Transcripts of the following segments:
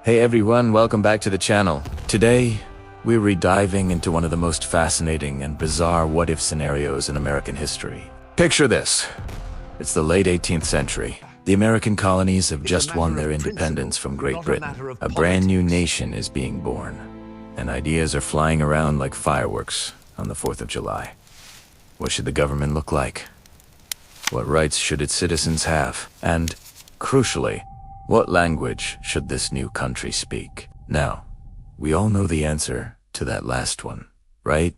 Hey everyone, welcome back to the channel. Today, we're rediving into one of the most fascinating and bizarre what-if scenarios in American history. Picture this. It's the late 18th century. The American colonies have just won their independence from Great Britain. A brand new nation is being born, and ideas are flying around like fireworks on the 4th of July. What should the government look like? What rights should its citizens have? And, crucially, what language should this new country speak? Now, we all know the answer to that last one, right?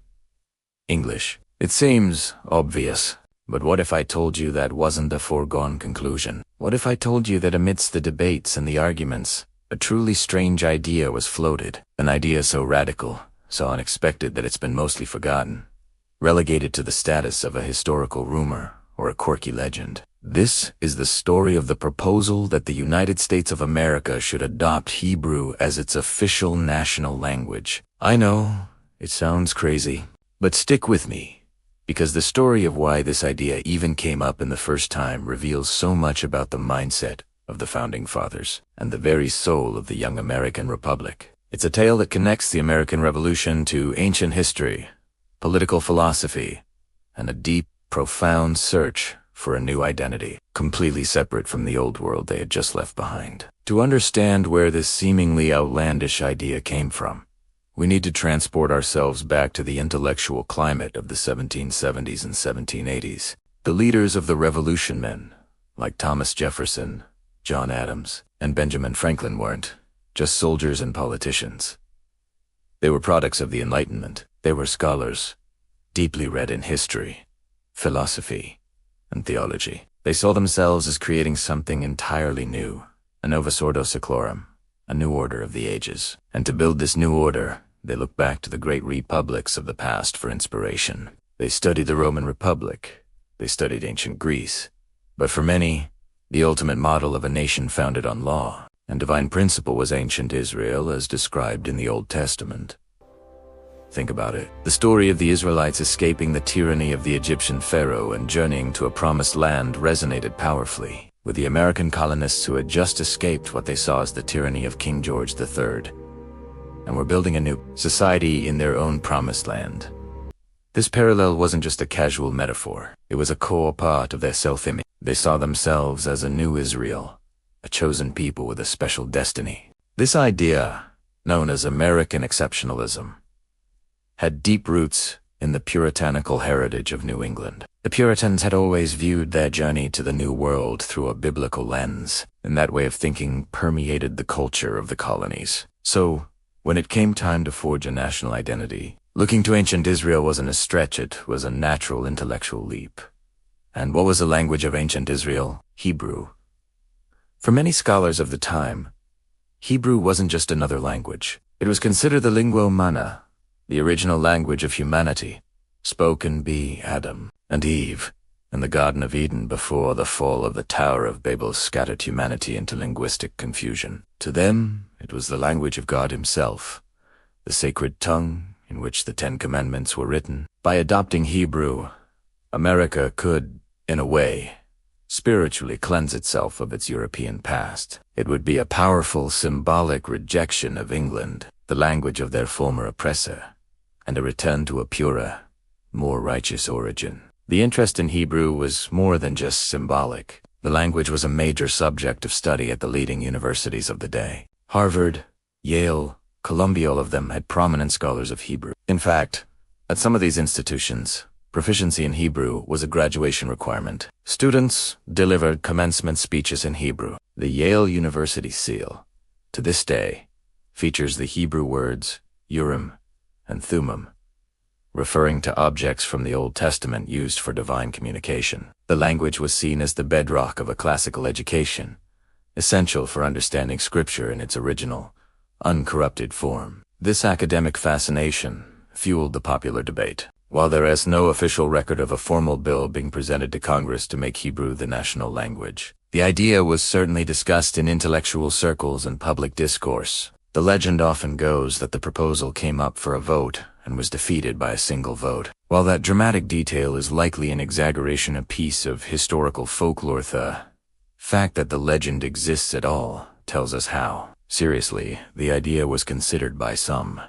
English. It seems obvious, but what if I told you that wasn't a foregone conclusion? What if I told you that amidst the debates and the arguments, a truly strange idea was floated? An idea so radical, so unexpected that it's been mostly forgotten, relegated to the status of a historical rumor or a quirky legend. This is the story of the proposal that the United States of America should adopt Hebrew as its official national language. I know, it sounds crazy, but stick with me, because the story of why this idea even came up in the first time reveals so much about the mindset of the Founding Fathers and the very soul of the young American Republic. It's a tale that connects the American Revolution to ancient history, political philosophy, and a deep, profound search for a new identity, completely separate from the old world they had just left behind. To understand where this seemingly outlandish idea came from, we need to transport ourselves back to the intellectual climate of the 1770s and 1780s. The leaders of the Revolution men, like Thomas Jefferson, John Adams, and Benjamin Franklin, weren't just soldiers and politicians. They were products of the Enlightenment. They were scholars, deeply read in history, philosophy, and theology. They saw themselves as creating something entirely new, a novus ordo seclorum, a new order of the ages. And to build this new order, they looked back to the great republics of the past for inspiration. They studied the Roman Republic, they studied ancient Greece, but for many, the ultimate model of a nation founded on law and divine principle was ancient Israel as described in the Old Testament. Think about it. The story of the Israelites escaping the tyranny of the Egyptian pharaoh and journeying to a promised land resonated powerfully with the American colonists who had just escaped what they saw as the tyranny of King George III, and were building a new society in their own promised land. This parallel wasn't just a casual metaphor. It was a core part of their self-image. They saw themselves as a new Israel, a chosen people with a special destiny. This idea, known as American exceptionalism, had deep roots in the puritanical heritage of New England. The Puritans had always viewed their journey to the New World through a biblical lens, and that way of thinking permeated the culture of the colonies. So, when it came time to forge a national identity, looking to ancient Israel wasn't a stretch, it was a natural intellectual leap. And what was the language of ancient Israel? Hebrew. For many scholars of the time, Hebrew wasn't just another language. It was considered the lingua humana, the original language of humanity, spoken by Adam and Eve in the Garden of Eden before the fall of the Tower of Babel scattered humanity into linguistic confusion. To them, it was the language of God himself, the sacred tongue in which the Ten Commandments were written. By adopting Hebrew, America could, in a way, spiritually cleanse itself of its European past. It would be a powerful symbolic rejection of England, the language of their former oppressor, and a return to a purer, more righteous origin. The interest in Hebrew was more than just symbolic. The language was a major subject of study at the leading universities of the day. Harvard, Yale, Columbia, all of them had prominent scholars of Hebrew. In fact, at some of these institutions, proficiency in Hebrew was a graduation requirement. Students delivered commencement speeches in Hebrew. The Yale University seal, to this day, features the Hebrew words Urim and Thummim, referring to objects from the Old Testament used for divine communication. The language was seen as the bedrock of a classical education, essential for understanding Scripture in its original, uncorrupted form. This academic fascination fueled the popular debate. While there is no official record of a formal bill being presented to Congress to make Hebrew the national language, the idea was certainly discussed in intellectual circles and public discourse. The legend often goes that the proposal came up for a vote and was defeated by a single vote. While that dramatic detail is likely an exaggeration, a piece of historical folklore, the fact that the legend exists at all tells us how. Seriously, the idea was considered by some.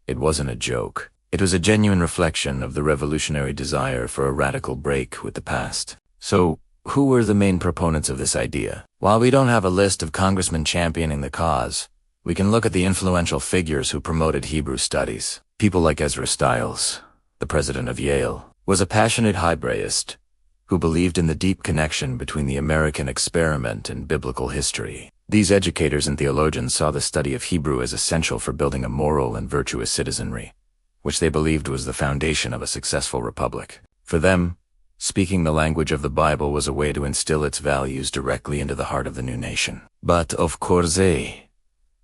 It wasn't a joke. It was a genuine reflection of the revolutionary desire for a radical break with the past. So, who were the main proponents of this idea? While we don't have a list of congressmen championing the cause, we can look at the influential figures who promoted Hebrew studies. People like Ezra Stiles, the president of Yale, was a passionate Hebraist who believed in the deep connection between the American experiment and biblical history. These educators and theologians saw the study of Hebrew as essential for building a moral and virtuous citizenry, which they believed was the foundation of a successful republic. For them, speaking the language of the Bible was a way to instill its values directly into the heart of the new nation. But of course, the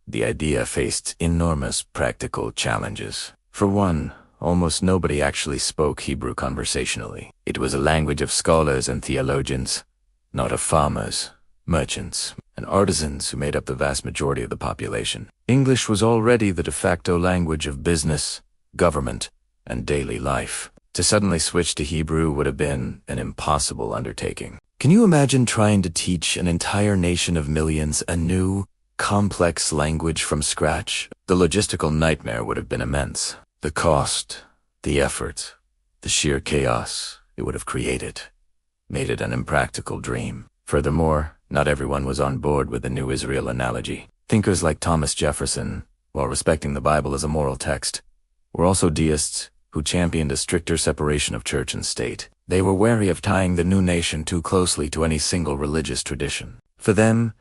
idea faced enormous practical challenges. For one, almost nobody actually spoke Hebrew conversationally. It was a language of scholars and theologians, not of farmers, merchants, and artisans who made up the vast majority of the population. English was already the de facto language of business, government, and daily life. To suddenly switch to Hebrew would have been an impossible undertaking. Can you imagine trying to teach an entire nation of millions a new, complex language from scratch? The logistical nightmare would have been immense. The cost, the effort, the sheer chaos it would have created made it an impractical dream. Furthermore, not everyone was on board with the New Israel analogy. Thinkers like Thomas Jefferson, while respecting the Bible as a moral text, were also deists who championed a stricter separation of church and state. They were wary of tying the new nation too closely to any single religious tradition. For them,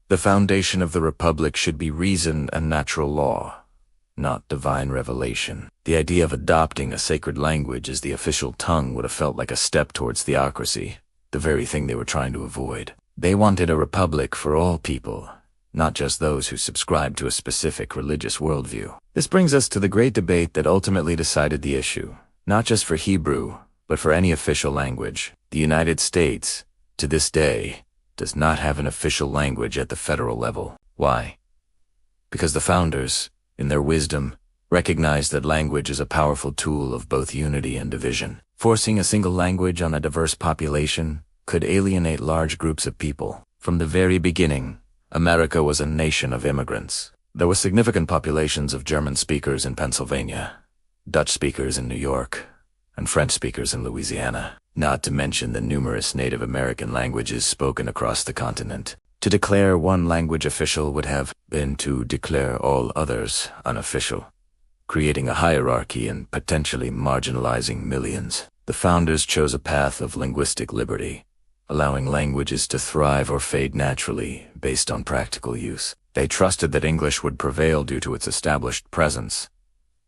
the foundation of the republic should be reason and natural law, not divine revelation. The idea of adopting a sacred language as the official tongue would have felt like a step towards theocracy, the very thing they were trying to avoid. They wanted a republic for all people, not just those who subscribed to a specific religious worldview. This brings us to the great debate that ultimately decided the issue, not just for Hebrew, but for any official language. The United States, to this day, does not have an official language at the federal level. Why? Because the founders, in their wisdom, recognized that language is a powerful tool of both unity and division. Forcing a single language on a diverse population could alienate large groups of people. From the very beginning, America was a nation of immigrants. There were significant populations of German speakers in Pennsylvania, Dutch speakers in New York, and French speakers in Louisiana, not to mention the numerous Native American languages spoken across the continent. To declare one language official would have been to declare all others unofficial, creating a hierarchy and potentially marginalizing millions. The founders chose a path of linguistic liberty, allowing languages to thrive or fade naturally based on practical use. They trusted that English would prevail due to its established presence,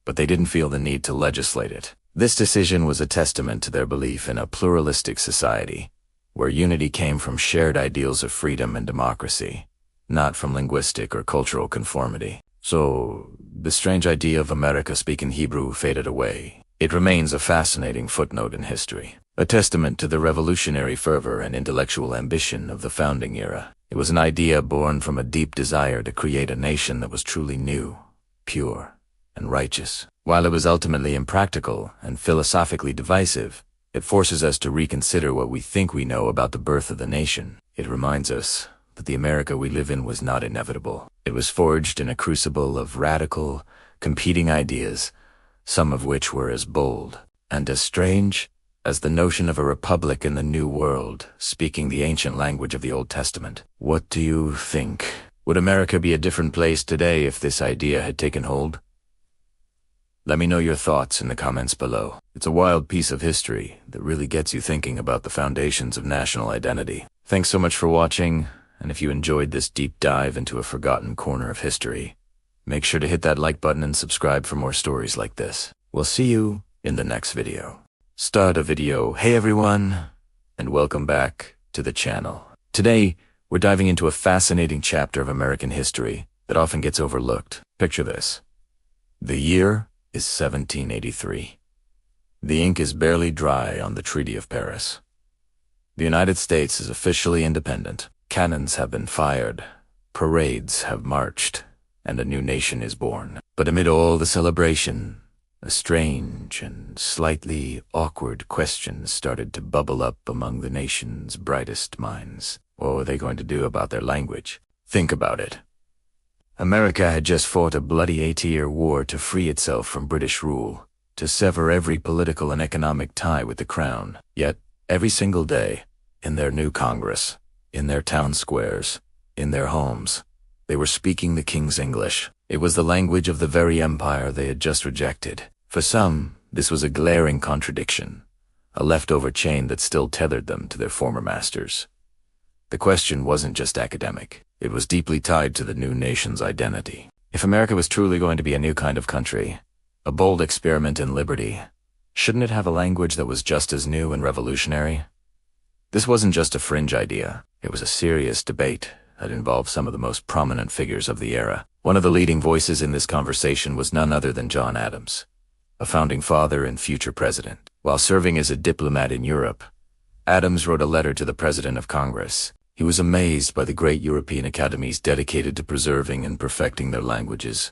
but they didn't feel the need to legislate it. This decision was a testament to their belief in a pluralistic society, where unity came from shared ideals of freedom and democracy, not from linguistic or cultural conformity. So, the strange idea of America speaking Hebrew faded away. It remains a fascinating footnote in history, a testament to the revolutionary fervor and intellectual ambition of the founding era. It was an idea born from a deep desire to create a nation that was truly new, pure, and righteous. While it was ultimately impractical and philosophically divisive, it forces us to reconsider what we think we know about the birth of the nation. It reminds us that the America we live in was not inevitable. It was forged in a crucible of radical, competing ideas, some of which were as bold and as strange as the notion of a republic in the New World, speaking the ancient language of the Old Testament. What do you think? Would America be a different place today if this idea had taken hold? Let me know your thoughts in the comments below. It's a wild piece of history that really gets you thinking about the foundations of national identity. Thanks so much for watching, and if you enjoyed this deep dive into a forgotten corner of history, make sure to hit that like button and subscribe for more stories like this. We'll see you in the next video. Start a video. Hey everyone, and welcome back to the channel. Today, we're diving into a fascinating chapter of American history that often gets overlooked. Picture this. The year is 1783. The ink is barely dry on the Treaty of Paris. The United States is officially independent. Cannons have been fired, parades have marched, and a new nation is born. But amid all the celebration, a strange and slightly awkward question started to bubble up among the nation's brightest minds. What were they going to do about their language? Think about it. America had just fought a bloody 80-year war to free itself from British rule, to sever every political and economic tie with the crown. Yet, every single day, in their new Congress, in their town squares, in their homes, they were speaking the King's English. It was the language of the very empire they had just rejected. For some, this was a glaring contradiction, a leftover chain that still tethered them to their former masters. The question wasn't just academic. It was deeply tied to the new nation's identity. If America was truly going to be a new kind of country, a bold experiment in liberty, shouldn't it have a language that was just as new and revolutionary? This wasn't just a fringe idea. It was a serious debate that involved some of the most prominent figures of the era. One of the leading voices in this conversation was none other than John Adams, a founding father and future president. While serving as a diplomat in Europe, Adams wrote a letter to the President of Congress. He was amazed by the great European academies dedicated to preserving and perfecting their languages.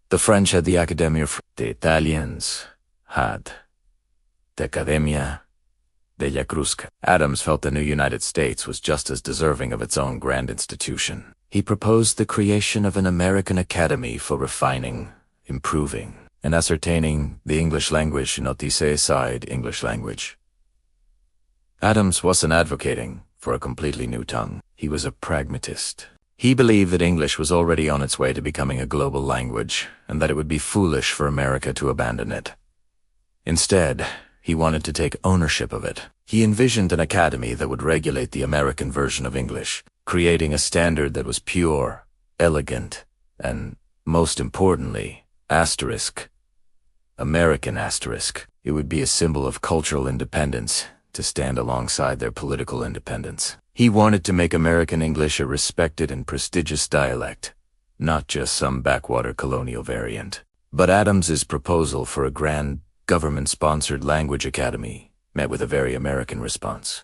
The French had the Accademia, the Italians had the Accademia della Crusca. Adams felt the new United States was just as deserving of its own grand institution. He proposed the creation of an American Academy for refining, improving, and ascertaining the English language, not-the-side English language. Adams wasn't advocating for a completely new tongue. He was a pragmatist. He believed that English was already on its way to becoming a global language, and that it would be foolish for America to abandon it. Instead, he wanted to take ownership of it. He envisioned an academy that would regulate the American version of English, creating a standard that was pure, elegant, and, most importantly, American asterisk. It would be a symbol of cultural independence, to stand alongside their political independence. He wanted to make American English a respected and prestigious dialect, not just some backwater colonial variant. But Adams's proposal for a grand, government-sponsored language academy met with a very American response.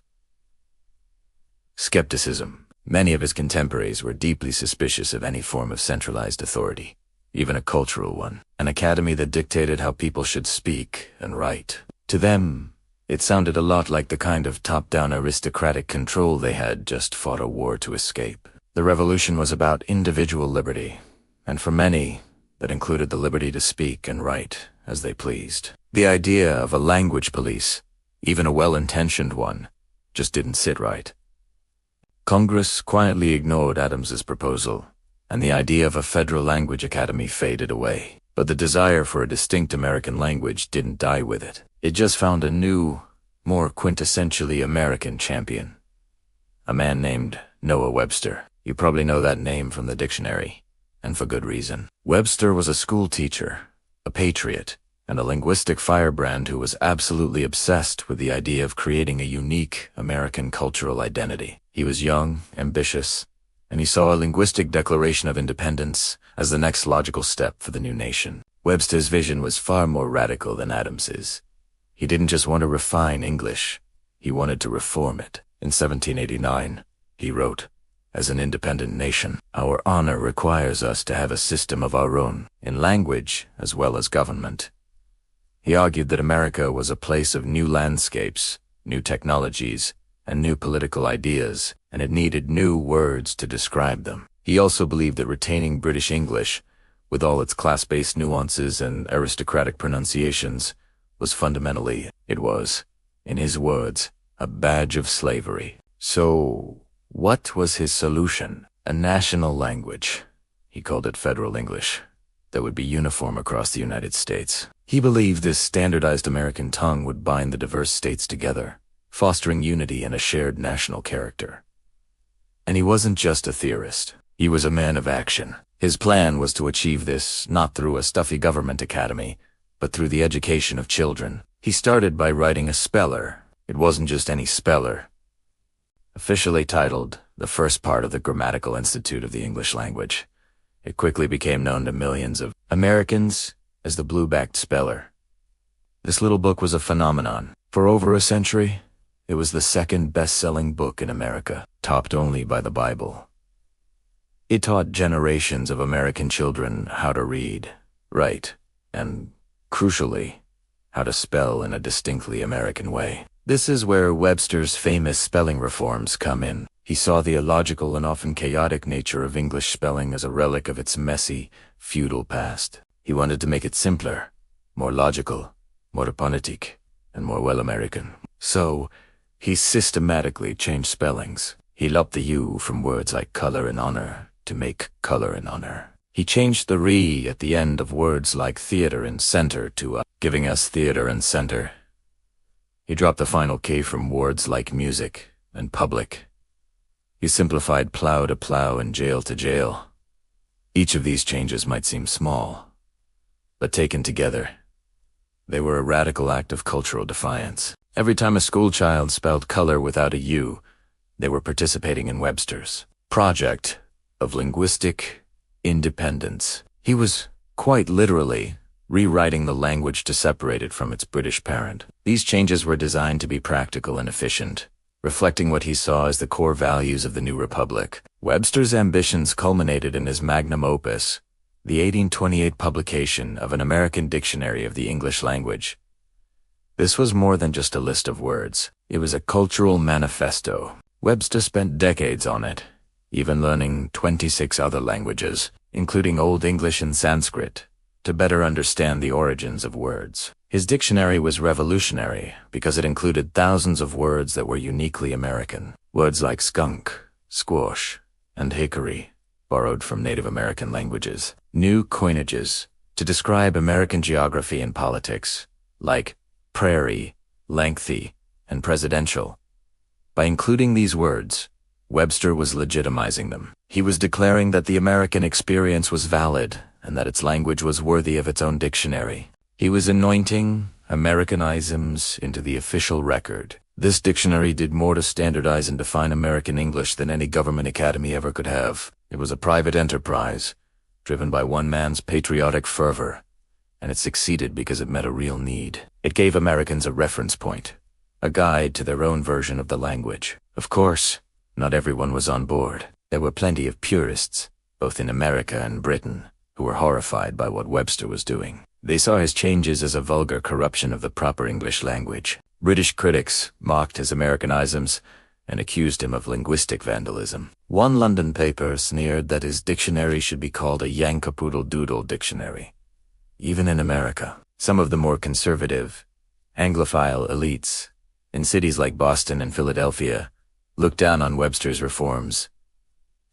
Skepticism. Many of his contemporaries were deeply suspicious of any form of centralized authority, even a cultural one, an academy that dictated how people should speak and write. To them, it sounded a lot like the kind of top-down aristocratic control they had just fought a war to escape. The revolution was about individual liberty, and for many, that included the liberty to speak and write as they pleased. The idea of a language police, even a well-intentioned one, just didn't sit right. Congress quietly ignored Adams's proposal, and the idea of a federal language academy faded away. But the desire for a distinct American language didn't die with it. It just found a new, more quintessentially American champion. A man named Noah Webster. You probably know that name from the dictionary, and for good reason. Webster was a school teacher, a patriot, and a linguistic firebrand who was absolutely obsessed with the idea of creating a unique American cultural identity. He was young, ambitious, and he saw a linguistic declaration of independence as the next logical step for the new nation. Webster's vision was far more radical than Adams's. He didn't just want to refine English, he wanted to reform it. In 1789, he wrote, "As an independent nation, our honor requires us to have a system of our own, in language as well as government." He argued that America was a place of new landscapes, new technologies, and new political ideas, and it needed new words to describe them. He also believed that retaining British English, with all its class-based nuances and aristocratic pronunciations, was fundamentally, it was, in his words, a badge of slavery. So, what was his solution? A national language. He called it Federal English, that would be uniform across the United States. He believed this standardized American tongue would bind the diverse states together, fostering unity and a shared national character. And he wasn't just a theorist. He was a man of action. His plan was to achieve this not through a stuffy government academy, but through the education of children. He started by writing a speller. It wasn't just any speller. Officially titled the first part of the Grammatical Institute of the English Language, it quickly became known to millions of Americans as the blue-backed speller. This little book was a phenomenon. For over a century, it was the second best-selling book in America, topped only by the Bible. It taught generations of American children how to read, write, and, crucially, how to spell in a distinctly American way. This is where Webster's famous spelling reforms come in. He saw the illogical and often chaotic nature of English spelling as a relic of its messy, feudal past. He wanted to make it simpler, more logical, more phonetic, and more well-American. So, he systematically changed spellings. He lopped the U from words like color and honor to make color and honor. He changed the re at the end of words like theater and center to giving us theater and center. He dropped the final K from words like music and public. He simplified plow to plow and jail to jail. Each of these changes might seem small, but taken together, they were a radical act of cultural defiance. Every time a schoolchild spelled color without a U, they were participating in Webster's project of linguistic independence. He was, quite literally, rewriting the language to separate it from its British parent. These changes were designed to be practical and efficient, reflecting what he saw as the core values of the new republic. Webster's ambitions culminated in his magnum opus, the 1828 publication of an American dictionary of the English language. This was more than just a list of words. It was a cultural manifesto. Webster spent decades on it, even learning 26 other languages, including Old English and Sanskrit, to better understand the origins of words. His dictionary was revolutionary because it included thousands of words that were uniquely American. Words like skunk, squash, and hickory, borrowed from Native American languages. New coinages to describe American geography and politics, like prairie, lengthy, and presidential. By including these words, Webster was legitimizing them. He was declaring that the American experience was valid and that its language was worthy of its own dictionary. He was anointing Americanisms into the official record. This dictionary did more to standardize and define American English than any government academy ever could have. It was a private enterprise, driven by one man's patriotic fervor, and it succeeded because it met a real need. It gave Americans a reference point, a guide to their own version of the language. Of course, not everyone was on board. There were plenty of purists, both in America and Britain, who were horrified by what Webster was doing. They saw his changes as a vulgar corruption of the proper English language. British critics mocked his Americanisms and accused him of linguistic vandalism. One London paper sneered that his dictionary should be called a Yankapoodle-Doodle dictionary. Even in America, some of the more conservative, Anglophile elites in cities like Boston and Philadelphia looked down on Webster's reforms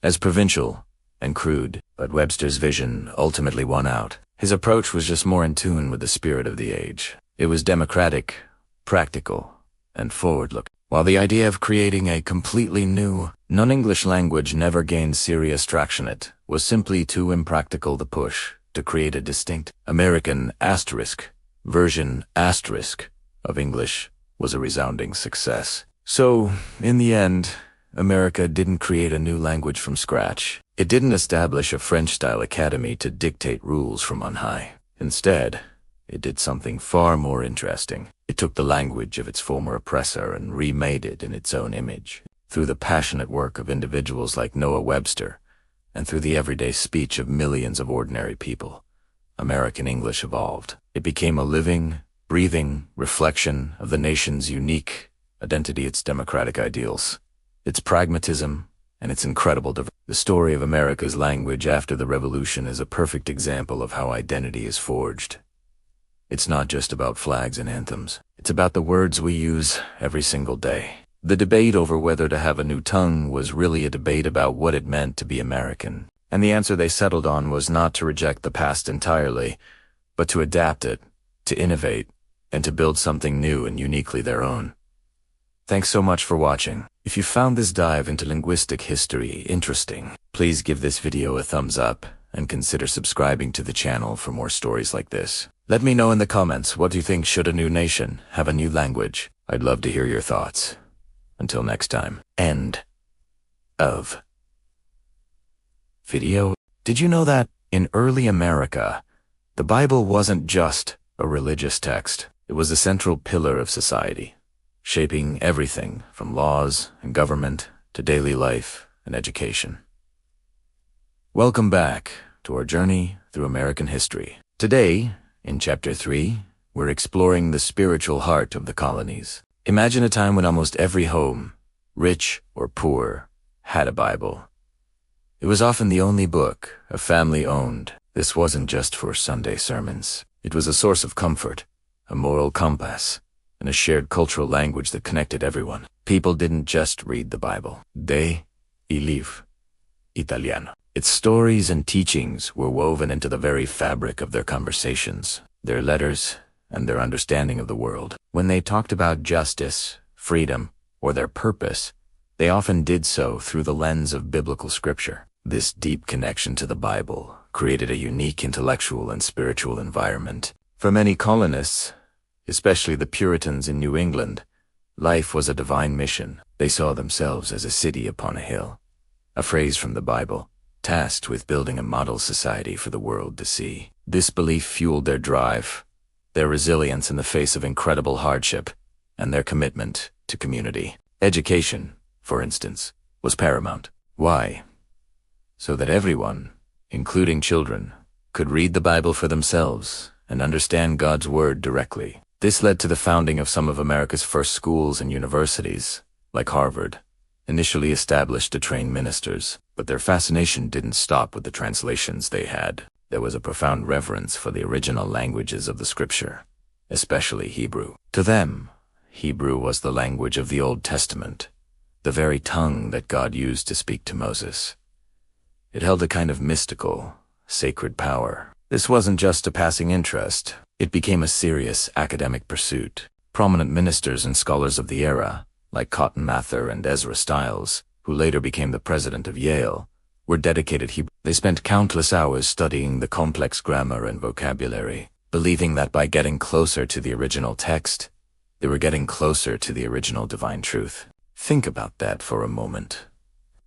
as provincial and crude, but Webster's vision ultimately won out. His approach was just more in tune with the spirit of the age. It was democratic, practical, and forward-looking. While the idea of creating a completely new, non-English language never gained serious traction, it was simply too impractical to push to create a distinct American version of English was a resounding success. So, in the end, America didn't create a new language from scratch. It didn't establish a French-style academy to dictate rules from on high. Instead, it did something far more interesting. It took the language of its former oppressor and remade it in its own image. Through the passionate work of individuals like Noah Webster, and through the everyday speech of millions of ordinary people, American English evolved. It became a living, breathing reflection of the nation's unique identity, its democratic ideals, its pragmatism, and its incredible diversity. The story of America's language after the Revolution is a perfect example of how identity is forged. It's not just about flags and anthems. It's about the words we use every single day. The debate over whether to have a new tongue was really a debate about what it meant to be American. And the answer they settled on was not to reject the past entirely, but to adapt it, to innovate, and to build something new and uniquely their own. Thanks so much for watching. If you found this dive into linguistic history interesting, please give this video a thumbs up and consider subscribing to the channel for more stories like this. Let me know in the comments, what do you think, should a new nation have a new language? I'd love to hear your thoughts. Until next time. End of video. Did you know that in early America, the Bible wasn't just a religious text? It was a central pillar of society, shaping everything from laws and government to daily life and education. Welcome back to our journey through American history. Today, in Chapter 3, we're exploring the spiritual heart of the colonies. Imagine a time when almost every home, rich or poor, had a Bible. It was often the only book a family owned. This wasn't just for Sunday sermons. It was a source of comfort, a moral compass, and a shared cultural language that connected everyone. People didn't just read the Bible. They live Italiano. Its stories and teachings were woven into the very fabric of their conversations, their letters, and their understanding of the world. When they talked about justice, freedom, or their purpose, they often did so through the lens of biblical scripture. This deep connection to the Bible created a unique intellectual and spiritual environment. For many colonists, especially the Puritans in New England, life was a divine mission. They saw themselves as a city upon a hill, a phrase from the Bible, tasked with building a model society for the world to see. This belief fueled their drive, their resilience in the face of incredible hardship, and their commitment to community. Education, for instance, was paramount. Why? So that everyone, including children, could read the Bible for themselves and understand God's Word directly. This led to the founding of some of America's first schools and universities, like Harvard, initially established to train ministers. But their fascination didn't stop with the translations they had. There was a profound reverence for the original languages of the Scripture, especially Hebrew. To them, Hebrew was the language of the Old Testament, the very tongue that God used to speak to Moses. It held a kind of mystical, sacred power. This wasn't just a passing interest. It became a serious academic pursuit. Prominent ministers and scholars of the era, like Cotton Mather and Ezra Stiles, who later became the president of Yale, were dedicated Hebrew. They spent countless hours studying the complex grammar and vocabulary, believing that by getting closer to the original text, they were getting closer to the original divine truth. Think about that for a moment.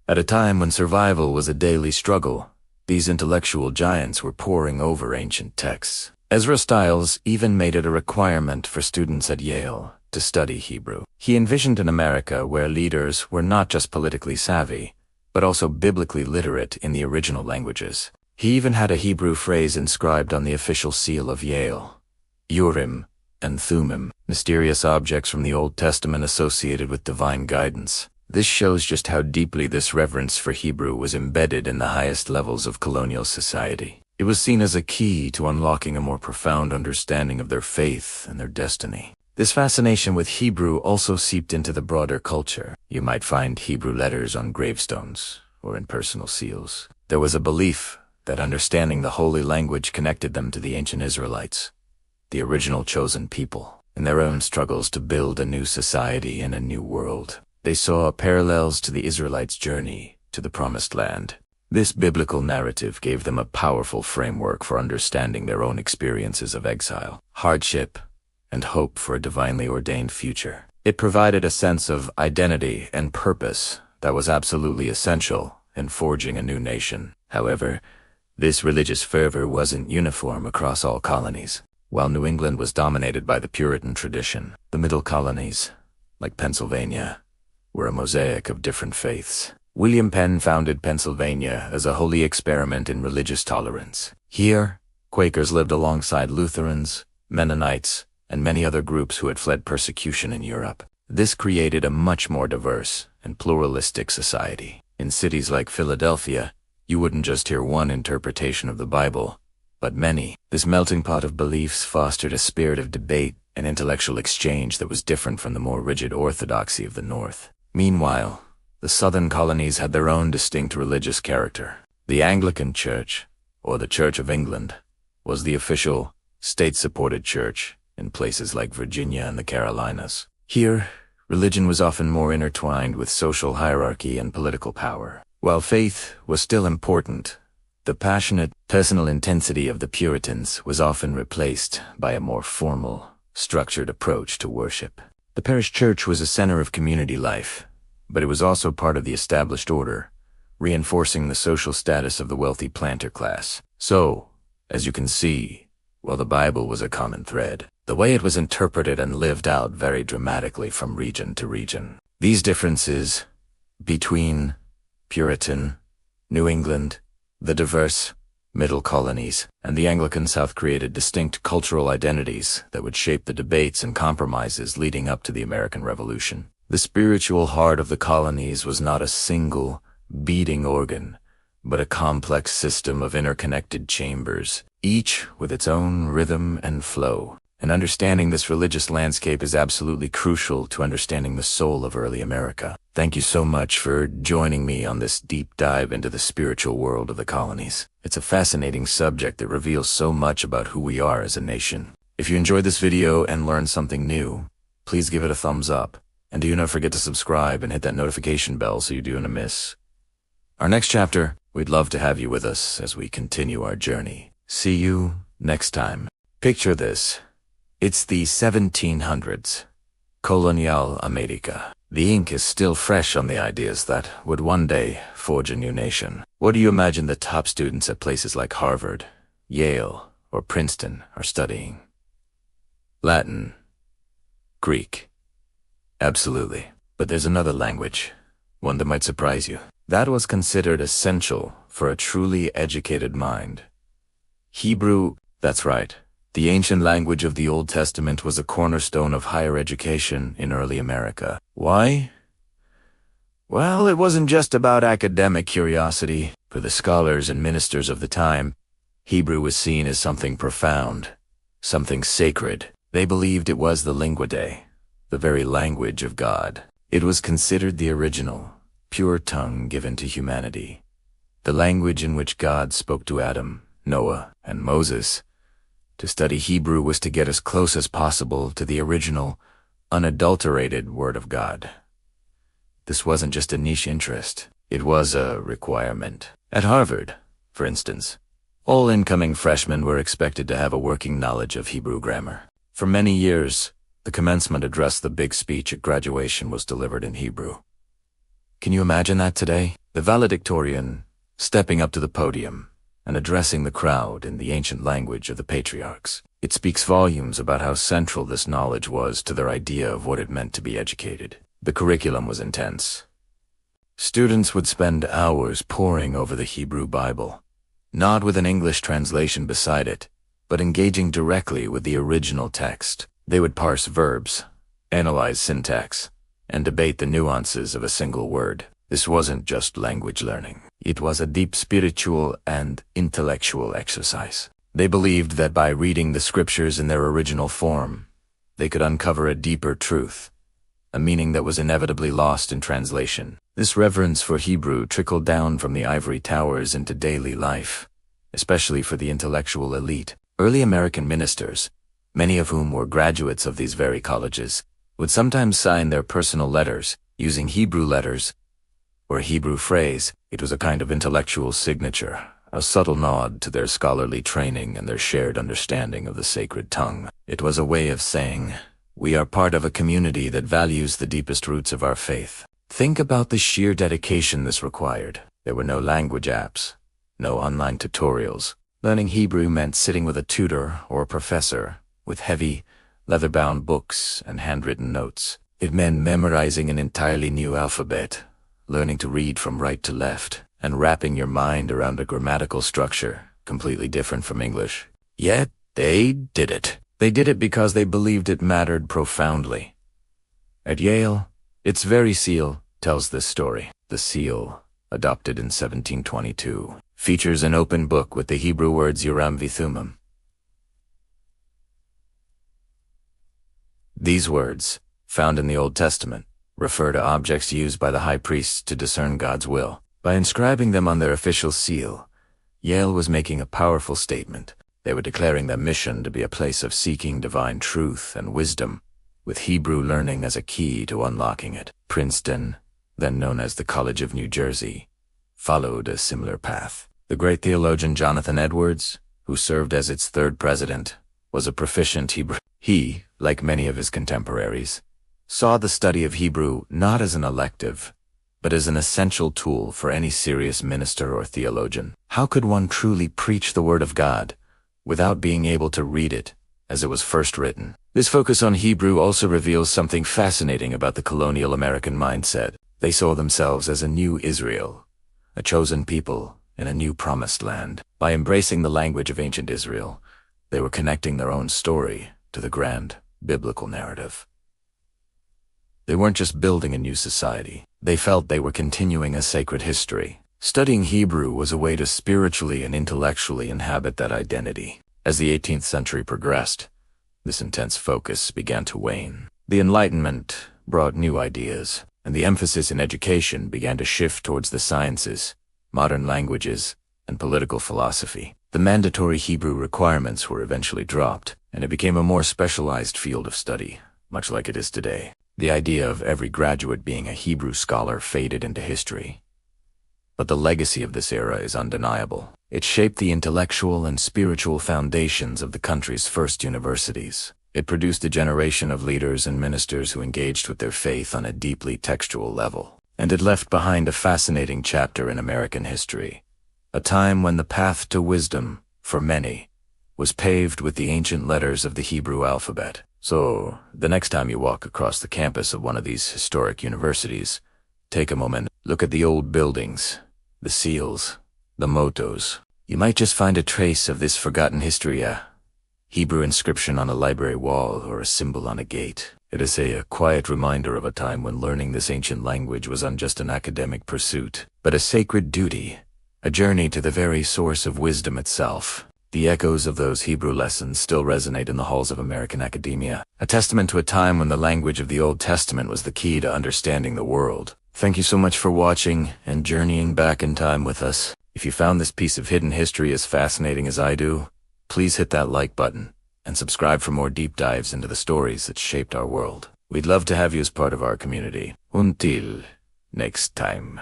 At a time when survival was a daily struggle, these intellectual giants were poring over ancient texts. Ezra Stiles even made it a requirement for students at Yale to study Hebrew. He envisioned an America where leaders were not just politically savvy, but also biblically literate in the original languages. He even had a Hebrew phrase inscribed on the official seal of Yale: Urim and Thummim, mysterious objects from the Old Testament associated with divine guidance. This shows just how deeply this reverence for Hebrew was embedded in the highest levels of colonial society. It was seen as a key to unlocking a more profound understanding of their faith and their destiny. This fascination with Hebrew also seeped into the broader culture. You might find Hebrew letters on gravestones or in personal seals. There was a belief that understanding the holy language connected them to the ancient Israelites, the original chosen people, in their own struggles to build a new society and a new world. They saw parallels to the Israelites' journey to the Promised Land. This biblical narrative gave them a powerful framework for understanding their own experiences of exile, hardship, and hope for a divinely ordained future. It provided a sense of identity and purpose that was absolutely essential in forging a new nation. However, this religious fervor wasn't uniform across all colonies. While New England was dominated by the Puritan tradition, the middle colonies, like Pennsylvania, were a mosaic of different faiths. William Penn founded Pennsylvania as a holy experiment in religious tolerance. Here, Quakers lived alongside Lutherans, Mennonites, and many other groups who had fled persecution in Europe. This created a much more diverse and pluralistic society. In cities like Philadelphia, you wouldn't just hear one interpretation of the Bible, but many. This melting pot of beliefs fostered a spirit of debate and intellectual exchange that was different from the more rigid orthodoxy of the North. Meanwhile, the southern colonies had their own distinct religious character. The Anglican Church, or the Church of England, was the official, state-supported church in places like Virginia and the Carolinas. Here, religion was often more intertwined with social hierarchy and political power. While faith was still important, the passionate, personal intensity of the Puritans was often replaced by a more formal, structured approach to worship. The parish church was a center of community life, but it was also part of the established order, reinforcing the social status of the wealthy planter class. So, as you can see, while the Bible was a common thread, the way it was interpreted and lived out varied dramatically from region to region. These differences between Puritan, New England, the diverse, Middle colonies, and the Anglican South created distinct cultural identities that would shape the debates and compromises leading up to the American Revolution. The spiritual heart of the colonies was not a single, beating organ, but a complex system of interconnected chambers, each with its own rhythm and flow. And understanding this religious landscape is absolutely crucial to understanding the soul of early America. Thank you so much for joining me on this deep dive into the spiritual world of the colonies. It's a fascinating subject that reveals so much about who we are as a nation. If you enjoyed this video and learned something new, please give it a thumbs up. And do not forget to subscribe and hit that notification bell so you don't miss our next chapter. We'd love to have you with us as we continue our journey. See you next time. Picture this. It's the 1700s. Colonial America. The ink is still fresh on the ideas that would one day forge a new nation. What do you imagine the top students at places like Harvard, Yale, or Princeton are studying? Latin. Greek. Absolutely. But there's another language, one that might surprise you. That was considered essential for a truly educated mind. Hebrew, that's right. The ancient language of the Old Testament was a cornerstone of higher education in early America. Why? Well, it wasn't just about academic curiosity. For the scholars and ministers of the time, Hebrew was seen as something profound, something sacred. They believed it was the lingua Dei, the very language of God. It was considered the original, pure tongue given to humanity, the language in which God spoke to Adam, Noah, and Moses. To study Hebrew was to get as close as possible to the original, unadulterated Word of God. This wasn't just a niche interest, it was a requirement. At Harvard, for instance, all incoming freshmen were expected to have a working knowledge of Hebrew grammar. For many years, the commencement address, the big speech at graduation, was delivered in Hebrew. Can you imagine that today? The valedictorian stepping up to the podium and addressing the crowd in the ancient language of the patriarchs. It speaks volumes about how central this knowledge was to their idea of what it meant to be educated. The curriculum was intense. Students would spend hours poring over the Hebrew Bible, not with an English translation beside it, but engaging directly with the original text. They would parse verbs, analyze syntax, and debate the nuances of a single word. This wasn't just language learning. It was a deep spiritual and intellectual exercise. They believed that by reading the scriptures in their original form, they could uncover a deeper truth, a meaning that was inevitably lost in translation. This reverence for Hebrew trickled down from the ivory towers into daily life, especially for the intellectual elite. Early American ministers, many of whom were graduates of these very colleges, would sometimes sign their personal letters using Hebrew letters or a Hebrew phrase. It was a kind of intellectual signature, a subtle nod to their scholarly training and their shared understanding of the sacred tongue. It was a way of saying, we are part of a community that values the deepest roots of our faith. Think about the sheer dedication this required. There were no language apps, no online tutorials. Learning Hebrew meant sitting with a tutor or a professor with heavy, leather-bound books and handwritten notes. It meant memorizing an entirely new alphabet, learning to read from right to left, and wrapping your mind around a grammatical structure completely different from English. Yet, they did it. They did it because they believed it mattered profoundly. At Yale, its very seal tells this story. The seal, adopted in 1722, features an open book with the Hebrew words Urim v'Thumim. These words, found in the Old Testament, refer to objects used by the high priests to discern God's will. By inscribing them on their official seal, Yale was making a powerful statement. They were declaring their mission to be a place of seeking divine truth and wisdom, with Hebrew learning as a key to unlocking it. Princeton, then known as the College of New Jersey, followed a similar path. The great theologian Jonathan Edwards, who served as its third president, was a proficient Hebrew. He, like many of his contemporaries, saw the study of Hebrew not as an elective, but as an essential tool for any serious minister or theologian. How could one truly preach the Word of God without being able to read it as it was first written? This focus on Hebrew also reveals something fascinating about the colonial American mindset. They saw themselves as a new Israel, a chosen people in a new promised land. By embracing the language of ancient Israel, they were connecting their own story to the grand biblical narrative. They weren't just building a new society. They felt they were continuing a sacred history. Studying Hebrew was a way to spiritually and intellectually inhabit that identity. As the 18th century progressed, this intense focus began to wane. The Enlightenment brought new ideas, and the emphasis in education began to shift towards the sciences, modern languages, and political philosophy. The mandatory Hebrew requirements were eventually dropped, and it became a more specialized field of study, much like it is today. The idea of every graduate being a Hebrew scholar faded into history. But the legacy of this era is undeniable. It shaped the intellectual and spiritual foundations of the country's first universities. It produced a generation of leaders and ministers who engaged with their faith on a deeply textual level. And it left behind a fascinating chapter in American history, a time when the path to wisdom, for many, was paved with the ancient letters of the Hebrew alphabet. So, the next time you walk across the campus of one of these historic universities, take a moment, look at the old buildings, the seals, the mottos. You might just find a trace of this forgotten history, a Hebrew inscription on a library wall or a symbol on a gate. It is a quiet reminder of a time when learning this ancient language was not just an academic pursuit, but a sacred duty, a journey to the very source of wisdom itself. The echoes of those Hebrew lessons still resonate in the halls of American academia, a testament to a time when the language of the Old Testament was the key to understanding the world. Thank you so much for watching and journeying back in time with us. If you found this piece of hidden history as fascinating as I do, please hit that like button and subscribe for more deep dives into the stories that shaped our world. We'd love to have you as part of our community. Until next time.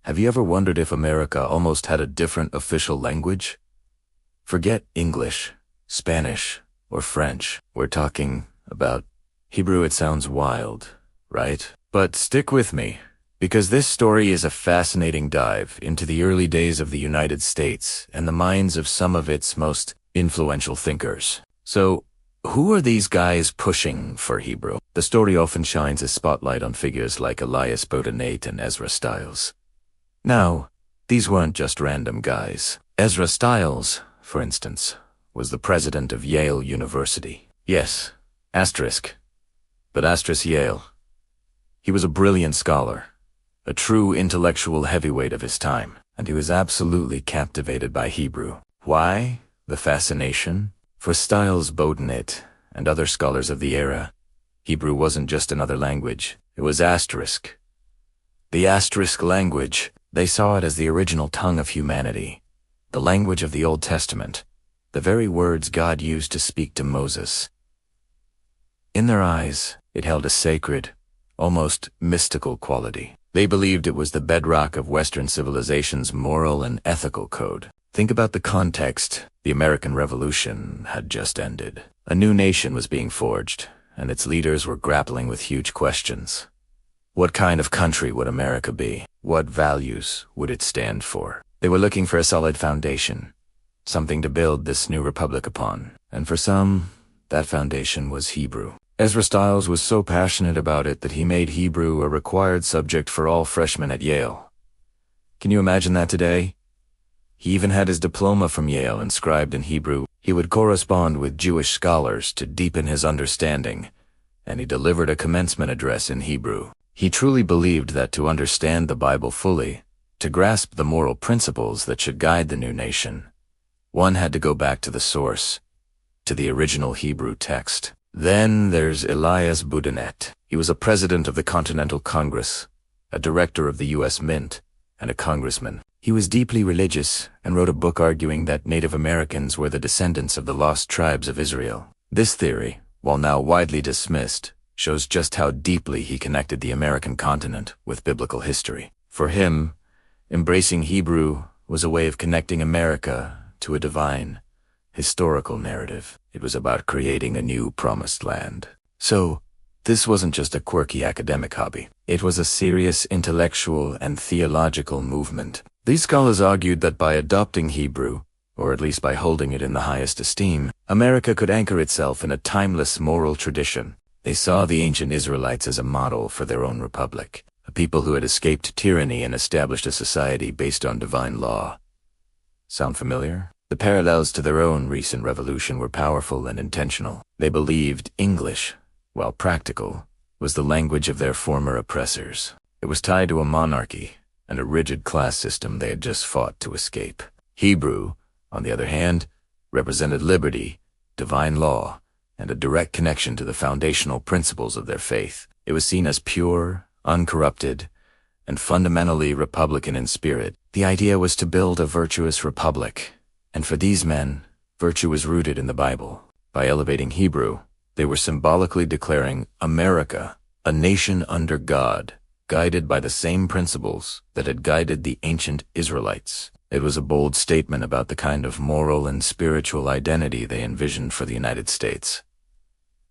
Have you ever wondered if America almost had a different official language? Forget English, Spanish, or French. We're talking about Hebrew. It sounds wild, right? But stick with me, because this story is a fascinating dive into the early days of the United States and the minds of some of its most influential thinkers. So, who are these guys pushing for Hebrew? The story often shines a spotlight on figures like Elias Boudinot and Ezra Stiles. Now, these weren't just random guys. Ezra Stiles, for instance, was the president of Yale University. Yes, asterisk, but asterisk Yale. He was a brilliant scholar, a true intellectual heavyweight of his time, and he was absolutely captivated by Hebrew. Why the fascination? For Stiles, Boudinot, and other scholars of the era, Hebrew wasn't just another language, it was asterisk. The asterisk language, they saw it as the original tongue of humanity, the language of the Old Testament, the very words God used to speak to Moses. In their eyes, it held a sacred, almost mystical quality. They believed it was the bedrock of Western civilization's moral and ethical code. Think about the context. The American Revolution had just ended. A new nation was being forged, and its leaders were grappling with huge questions. What kind of country would America be? What values would it stand for? They were looking for a solid foundation, something to build this new republic upon. And for some, that foundation was Hebrew. Ezra Stiles was so passionate about it that he made Hebrew a required subject for all freshmen at Yale. Can you imagine that today? He even had his diploma from Yale inscribed in Hebrew. He would correspond with Jewish scholars to deepen his understanding, and he delivered a commencement address in Hebrew. He truly believed that to understand the Bible fully, to grasp the moral principles that should guide the new nation, one had to go back to the source, to the original Hebrew text. Then there's Elias Boudinot. He was a president of the Continental Congress, a director of the U.S. Mint, and a congressman. He was deeply religious and wrote a book arguing that Native Americans were the descendants of the lost tribes of Israel. This theory, while now widely dismissed, shows just how deeply he connected the American continent with biblical history. For him, embracing Hebrew was a way of connecting America to a divine, historical narrative. It was about creating a new promised land. So, this wasn't just a quirky academic hobby. It was a serious intellectual and theological movement. These scholars argued that by adopting Hebrew, or at least by holding it in the highest esteem, America could anchor itself in a timeless moral tradition. They saw the ancient Israelites as a model for their own republic, a people who had escaped tyranny and established a society based on divine law. Sound familiar? The parallels to their own recent revolution were powerful and intentional. They believed English, while practical, was the language of their former oppressors. It was tied to a monarchy and a rigid class system they had just fought to escape. Hebrew, on the other hand, represented liberty, divine law, and a direct connection to the foundational principles of their faith. It was seen as pure, uncorrupted, and fundamentally Republican in spirit. The idea was to build a virtuous republic, and for these men, virtue was rooted in the Bible. By elevating Hebrew, they were symbolically declaring America, a nation under God, guided by the same principles that had guided the ancient Israelites. It was a bold statement about the kind of moral and spiritual identity they envisioned for the United States.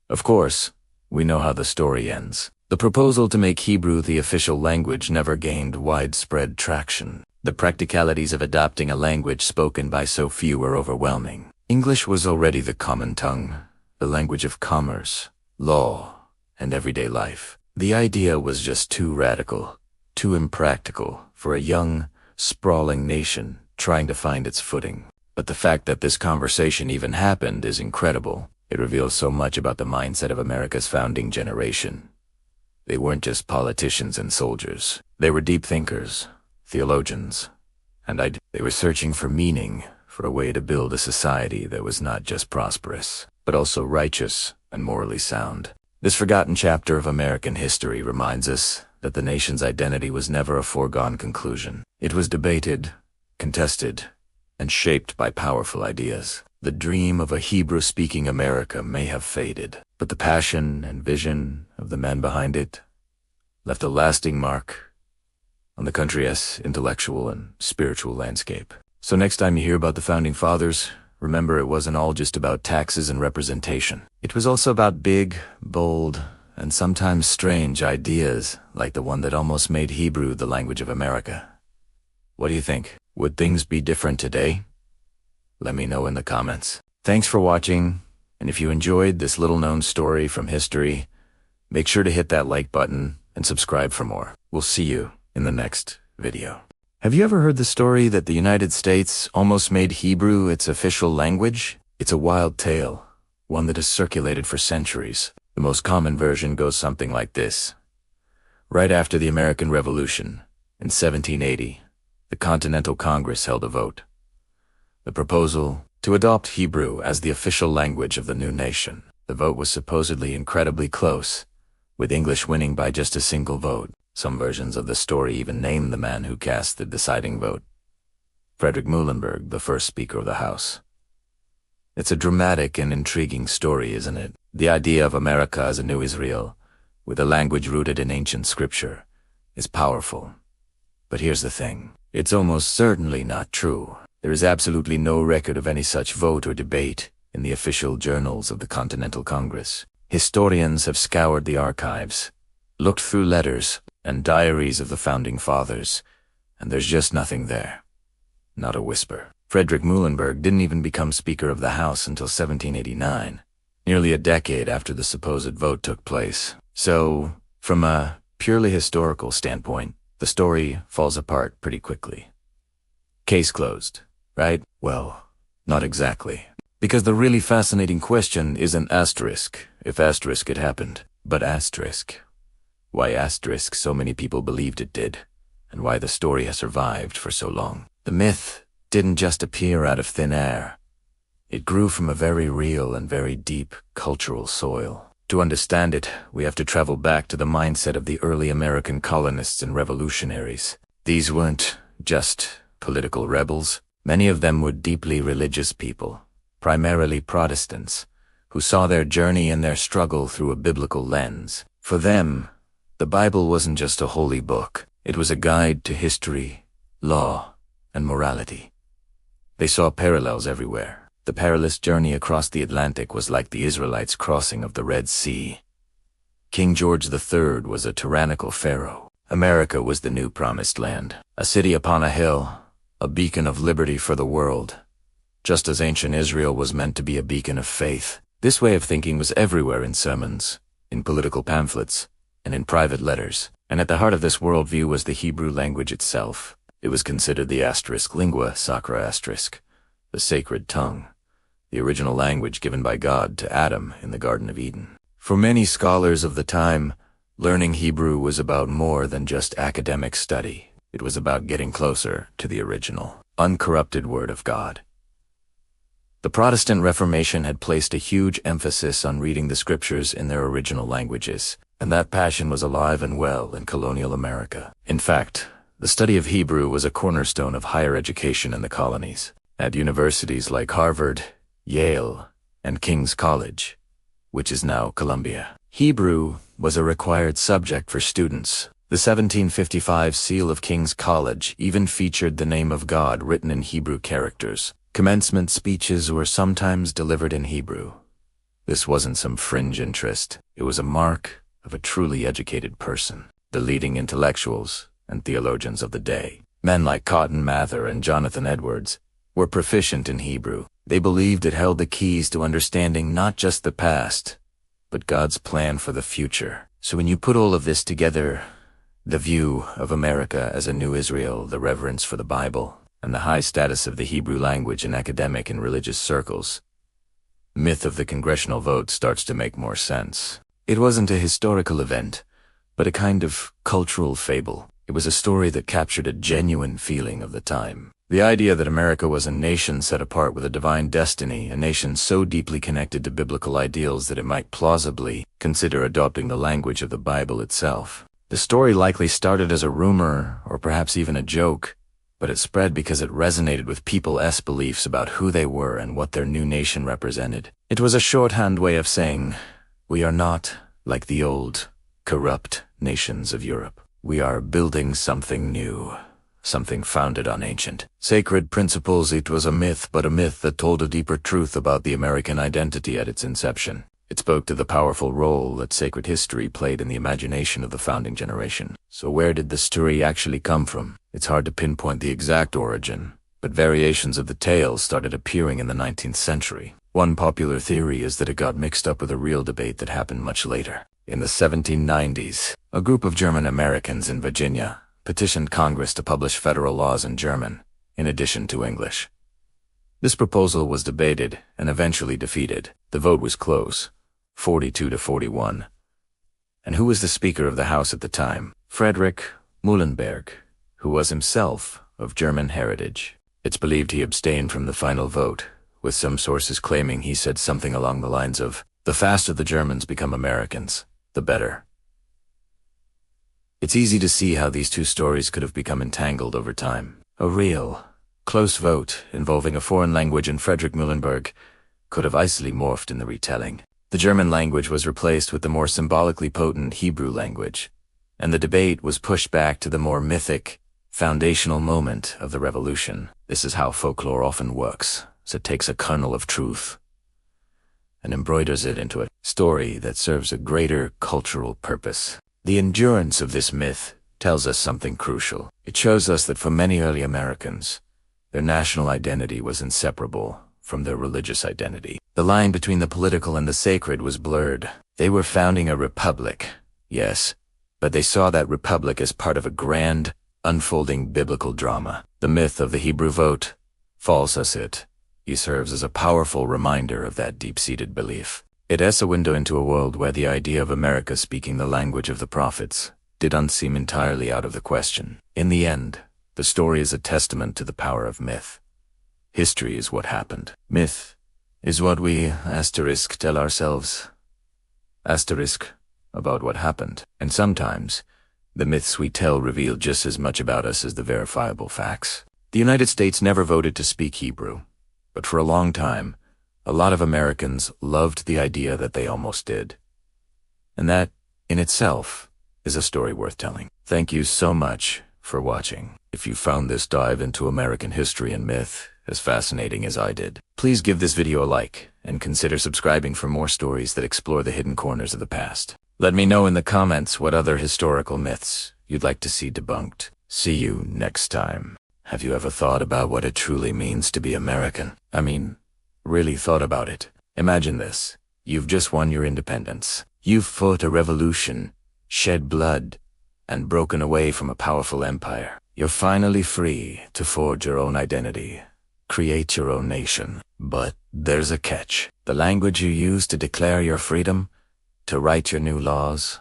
Of course, we know how the story ends. The proposal to make Hebrew the official language never gained widespread traction. The practicalities of adopting a language spoken by so few were overwhelming. English was already the common tongue, the language of commerce, law, and everyday life. The idea was just too radical, too impractical for a young, sprawling nation trying to find its footing. But the fact that this conversation even happened is incredible. It reveals so much about the mindset of America's founding generation. They weren't just politicians and soldiers. They were deep thinkers, theologians, and they were searching for meaning, for a way to build a society that was not just prosperous, but also righteous and morally sound. This forgotten chapter of American history reminds us that the nation's identity was never a foregone conclusion. It was debated, contested, and shaped by powerful ideas. The dream of a Hebrew-speaking America may have faded, but the passion and vision of the men behind it left a lasting mark on the country's intellectual and spiritual landscape. So next time you hear about the Founding Fathers, remember it wasn't all just about taxes and representation. It was also about big, bold, and sometimes strange ideas like the one that almost made Hebrew the language of America. What do you think? Would things be different today? Let me know in the comments. Thanks for watching, and if you enjoyed this little-known story from history, make sure to hit that like button and subscribe for more. We'll see you in the next video. Have you ever heard the story that the United States almost made Hebrew its official language? It's a wild tale, one that has circulated for centuries. The most common version goes something like this. Right after the American Revolution, in 1780, the Continental Congress held a vote. The proposal to adopt Hebrew as the official language of the new nation. The vote was supposedly incredibly close, with English winning by just a single vote. Some versions of the story even name the man who cast the deciding vote. Frederick Muhlenberg, the first Speaker of the House. It's a dramatic and intriguing story, isn't it? The idea of America as a new Israel, with a language rooted in ancient scripture, is powerful. But here's the thing. It's almost certainly not true. There is absolutely no record of any such vote or debate in the official journals of the Continental Congress. Historians have scoured the archives, looked through letters and diaries of the Founding Fathers, and there's just nothing there. Not a whisper. Frederick Muhlenberg didn't even become Speaker of the House until 1789, nearly a decade after the supposed vote took place. So, from a purely historical standpoint, the story falls apart pretty quickly. Case closed, right? Well, not exactly. Because the really fascinating question isn't asterisk, if asterisk it happened, but asterisk. Why asterisk so many people believed it did, and why the story has survived for so long. The myth didn't just appear out of thin air. It grew from a very real and very deep cultural soil. To understand it, we have to travel back to the mindset of the early American colonists and revolutionaries. These weren't just political rebels. Many of them were deeply religious people, primarily Protestants, who saw their journey and their struggle through a biblical lens. For them, the Bible wasn't just a holy book. It was a guide to history, law, and morality. They saw parallels everywhere. The perilous journey across the Atlantic was like the Israelites' crossing of the Red Sea. King George III was a tyrannical pharaoh. America was the new promised land, a city upon a hill, a beacon of liberty for the world, just as ancient Israel was meant to be a beacon of faith. This way of thinking was everywhere in sermons, in political pamphlets, and in private letters. And at the heart of this worldview was the Hebrew language itself. It was considered the asterisk lingua sacra asterisk, the sacred tongue, the original language given by God to Adam in the Garden of Eden. For many scholars of the time, learning Hebrew was about more than just academic study. It was about getting closer to the original, uncorrupted Word of God. The Protestant Reformation had placed a huge emphasis on reading the Scriptures in their original languages, and that passion was alive and well in colonial America. In fact, the study of Hebrew was a cornerstone of higher education in the colonies. At universities like Harvard, Yale, and King's College, which is now Columbia, Hebrew was a required subject for students. The 1755 seal of King's College even featured the name of God written in Hebrew characters. Commencement speeches were sometimes delivered in Hebrew. This wasn't some fringe interest. It was a mark of a truly educated person. The leading intellectuals and theologians of the day, men like Cotton Mather and Jonathan Edwards, were proficient in Hebrew. They believed it held the keys to understanding not just the past, but God's plan for the future. So when you put all of this together, the view of America as a new Israel, the reverence for the Bible, and the high status of the Hebrew language in academic and religious circles, the myth of the congressional vote starts to make more sense. It wasn't a historical event, but a kind of cultural fable. It was a story that captured a genuine feeling of the time. The idea that America was a nation set apart with a divine destiny, a nation so deeply connected to biblical ideals that it might plausibly consider adopting the language of the Bible itself. The story likely started as a rumor, or perhaps even a joke, but it spread because it resonated with people's beliefs about who they were and what their new nation represented. It was a shorthand way of saying, we are not like the old, corrupt nations of Europe. We are building something new, something founded on ancient, sacred principles. It was a myth, but a myth that told a deeper truth about the American identity at its inception. It spoke to the powerful role that sacred history played in the imagination of the founding generation. So where did the story actually come from? It's hard to pinpoint the exact origin, but variations of the tale started appearing in the 19th century. One popular theory is that it got mixed up with a real debate that happened much later. In the 1790s, a group of German Americans in Virginia petitioned Congress to publish federal laws in German, in addition to English. This proposal was debated and eventually defeated. The vote was close, 42 to 41. And who was the Speaker of the House at the time? Friedrich Muhlenberg, who was himself of German heritage. It's believed he abstained from the final vote, with some sources claiming he said something along the lines of, "The faster the Germans become Americans, the better." It's easy to see how these two stories could have become entangled over time. A real, close vote involving a foreign language and Friedrich Muhlenberg could have easily morphed in the retelling. The German language was replaced with the more symbolically potent Hebrew language, and the debate was pushed back to the more mythic, foundational moment of the revolution. This is how folklore often works. So it takes a kernel of truth and embroiders it into a story that serves a greater cultural purpose. The endurance of this myth tells us something crucial. It shows us that for many early Americans, their national identity was inseparable from their religious identity. The line between the political and the sacred was blurred. They were founding a republic, yes, but they saw that republic as part of a grand, unfolding biblical drama. The myth of the Hebrew vote, false as it, he serves as a powerful reminder of that deep-seated belief. It is a window into a world where the idea of America speaking the language of the prophets didn't seem entirely out of the question. In the end, the story is a testament to the power of myth. History is what happened. Myth is what we tell ourselves about what happened. And sometimes, the myths we tell reveal just as much about us as the verifiable facts. The United States never voted to speak Hebrew, but for a long time, a lot of Americans loved the idea that they almost did. And that, in itself, is a story worth telling. Thank you so much for watching. If you found this dive into American history and myth as fascinating as I did, please give this video a like and consider subscribing for more stories that explore the hidden corners of the past. Let me know in the comments what other historical myths you'd like to see debunked. See you next time. Have you ever thought about what it truly means to be American? I mean, really thought about it. Imagine this. You've just won your independence. You've fought a revolution, shed blood, and broken away from a powerful empire. You're finally free to forge your own identity, create your own nation. But there's a catch. The language you use to declare your freedom, to write your new laws,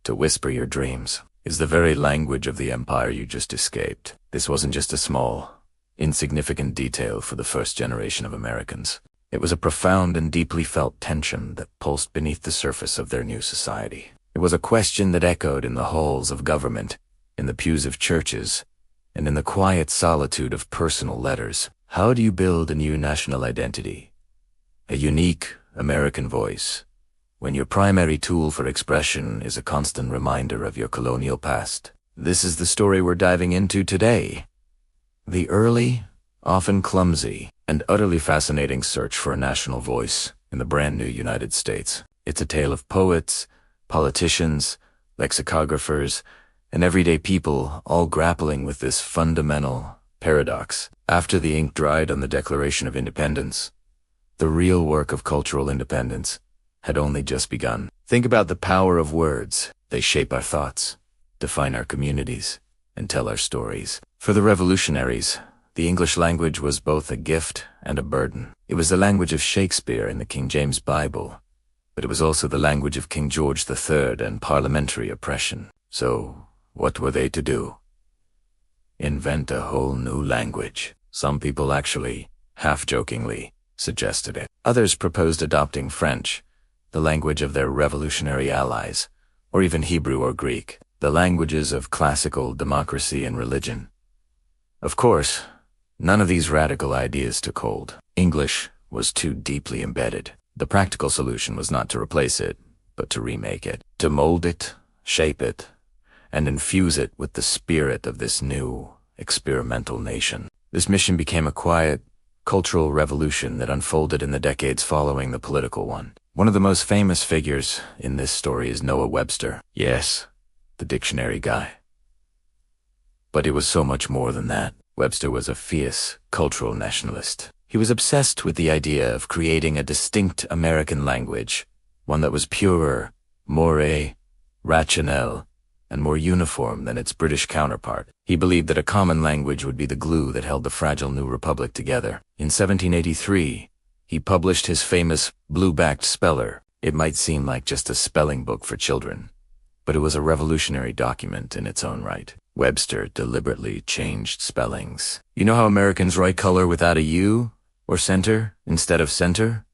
to whisper your dreams, is the very language of the empire you just escaped. This wasn't just a small, insignificant detail for the first generation of Americans. It was a profound and deeply felt tension that pulsed beneath the surface of their new society. It was a question that echoed in the halls of government, in the pews of churches, and in the quiet solitude of personal letters. How do you build a new national identity? A unique American voice, when your primary tool for expression is a constant reminder of your colonial past? This is the story we're diving into today. The early, often clumsy, and utterly fascinating search for a national voice in the brand new United States. It's a tale of poets, politicians, lexicographers, and everyday people all grappling with this fundamental paradox. After the ink dried on the Declaration of Independence, the real work of cultural independence had only just begun. Think about the power of words. They shape our thoughts, define our communities, and tell our stories. For the revolutionaries, the English language was both a gift and a burden. It was the language of Shakespeare in the King James Bible, but it was also the language of King George III and parliamentary oppression. So, what were they to do? Invent a whole new language. Some people actually, half-jokingly, suggested it. Others proposed adopting French, the language of their revolutionary allies, or even Hebrew or Greek, the languages of classical democracy and religion. Of course, none of these radical ideas took hold. English was too deeply embedded. The practical solution was not to replace it, but to remake it, to mold it, shape it, and infuse it with the spirit of this new, experimental nation. This mission became a quiet, cultural revolution that unfolded in the decades following the political one. One of the most famous figures in this story is Noah Webster. Yes, the dictionary guy. But it was so much more than that. Webster was a fierce cultural nationalist. He was obsessed with the idea of creating a distinct American language, one that was purer, more rationnel, and more uniform than its British counterpart. He believed that a common language would be the glue that held the fragile new republic together. In 1783, he published his famous blue-backed speller. It might seem like just a spelling book for children, but it was a revolutionary document in its own right. Webster deliberately changed spellings. You know how Americans write color without a U or center instead of center?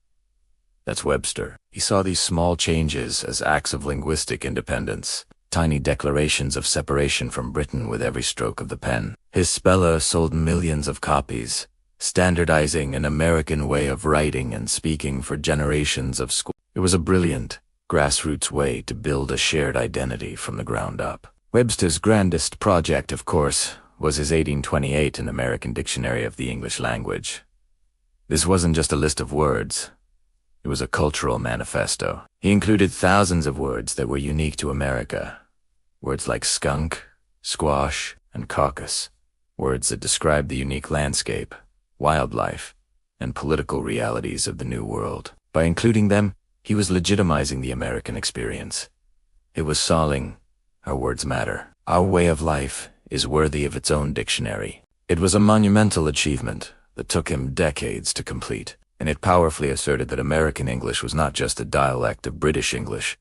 That's Webster. He saw these small changes as acts of linguistic independence, tiny declarations of separation from Britain with every stroke of the pen. His speller sold millions of copies, standardizing an American way of writing and speaking for generations of schools. It was a brilliant, grassroots way to build a shared identity from the ground up. Webster's grandest project, of course, was his 1828 An American Dictionary of the English Language. This wasn't just a list of words. It was a cultural manifesto. He included thousands of words that were unique to America. Words like skunk, squash, and caucus. Words that described the unique landscape, wildlife, and political realities of the New World. By including them, he was legitimizing the American experience. It was solving, our words matter. Our way of life is worthy of its own dictionary. It was a monumental achievement that took him decades to complete, and it powerfully asserted that American English was not just a dialect of British English,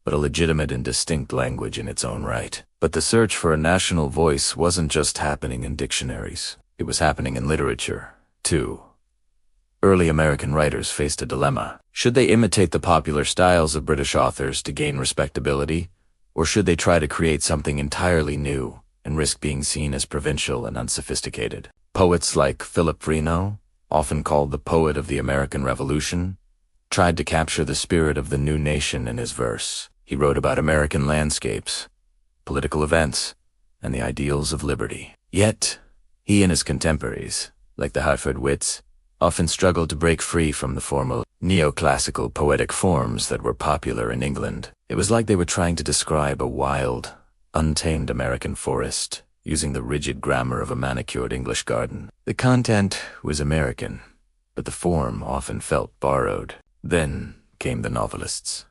but a legitimate and distinct language in its own right. But the search for a national voice wasn't just happening in dictionaries. It was happening in literature, too. Early American writers faced a dilemma. Should they imitate the popular styles of British authors to gain respectability, or should they try to create something entirely new and risk being seen as provincial and unsophisticated? Poets like Philip Freneau, often called the poet of the American Revolution, tried to capture the spirit of the new nation in his verse. He wrote about American landscapes, political events, and the ideals of liberty. Yet, he and his contemporaries, like the Hartford wits, often struggled to break free from the formal, neoclassical poetic forms that were popular in England. It was like they were trying to describe a wild, untamed American forest, using the rigid grammar of a manicured English garden. The content was American, but the form often felt borrowed. Then came the novelists.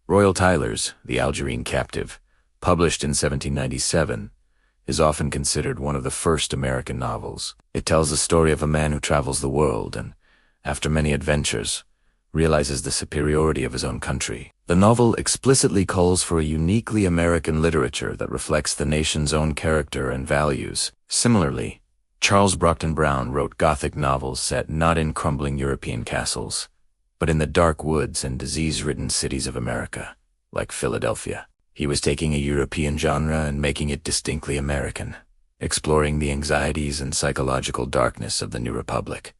Royal Tyler's The Algerine Captive published in 1797, is often considered one of the first American novels. It tells the story of a man who travels the world and, after many adventures, realizes the superiority of his own country. The novel explicitly calls for a uniquely American literature that reflects the nation's own character and values. Similarly, Charles Brockden Brown wrote Gothic novels set not in crumbling European castles, but in the dark woods and disease-ridden cities of America, like Philadelphia. He was taking a European genre and making it distinctly American, exploring the anxieties and psychological darkness of the New Republic.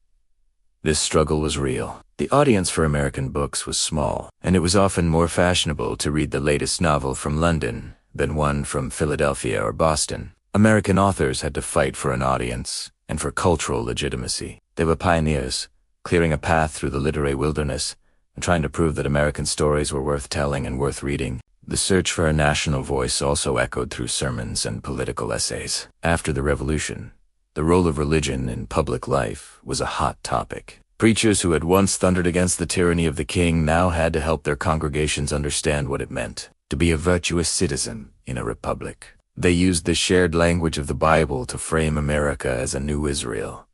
This struggle was real. The audience for American books was small, and it was often more fashionable to read the latest novel from London than one from Philadelphia or Boston. American authors had to fight for an audience and for cultural legitimacy. They were pioneers, clearing a path through the literary wilderness and trying to prove that American stories were worth telling and worth reading. The search for a national voice also echoed through sermons and political essays. After the Revolution, the role of religion in public life was a hot topic. Preachers who had once thundered against the tyranny of the king now had to help their congregations understand what it meant to be a virtuous citizen in a republic. They used the shared language of the Bible to frame America as a new Israel,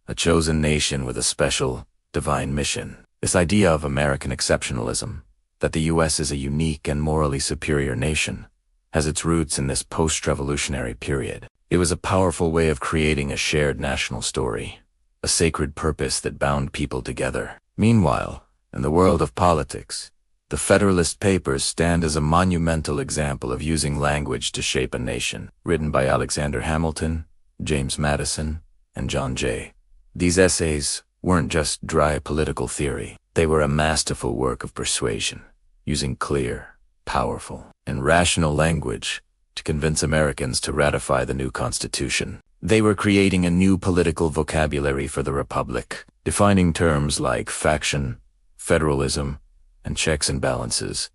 a chosen nation with a special, divine mission. This idea of American exceptionalism, that the U.S. is a unique and morally superior nation, has its roots in this post-revolutionary period. It was a powerful way of creating a shared national story, a sacred purpose that bound people together. Meanwhile, in the world of politics, the Federalist Papers stand as a monumental example of using language to shape a nation. Written by Alexander Hamilton, James Madison, and John Jay. These essays weren't just dry political theory. They were a masterful work of persuasion, using clear, powerful, and rational language to convince Americans to ratify the new Constitution. They were creating a new political vocabulary for the Republic, defining terms like faction, federalism, and checks and balances.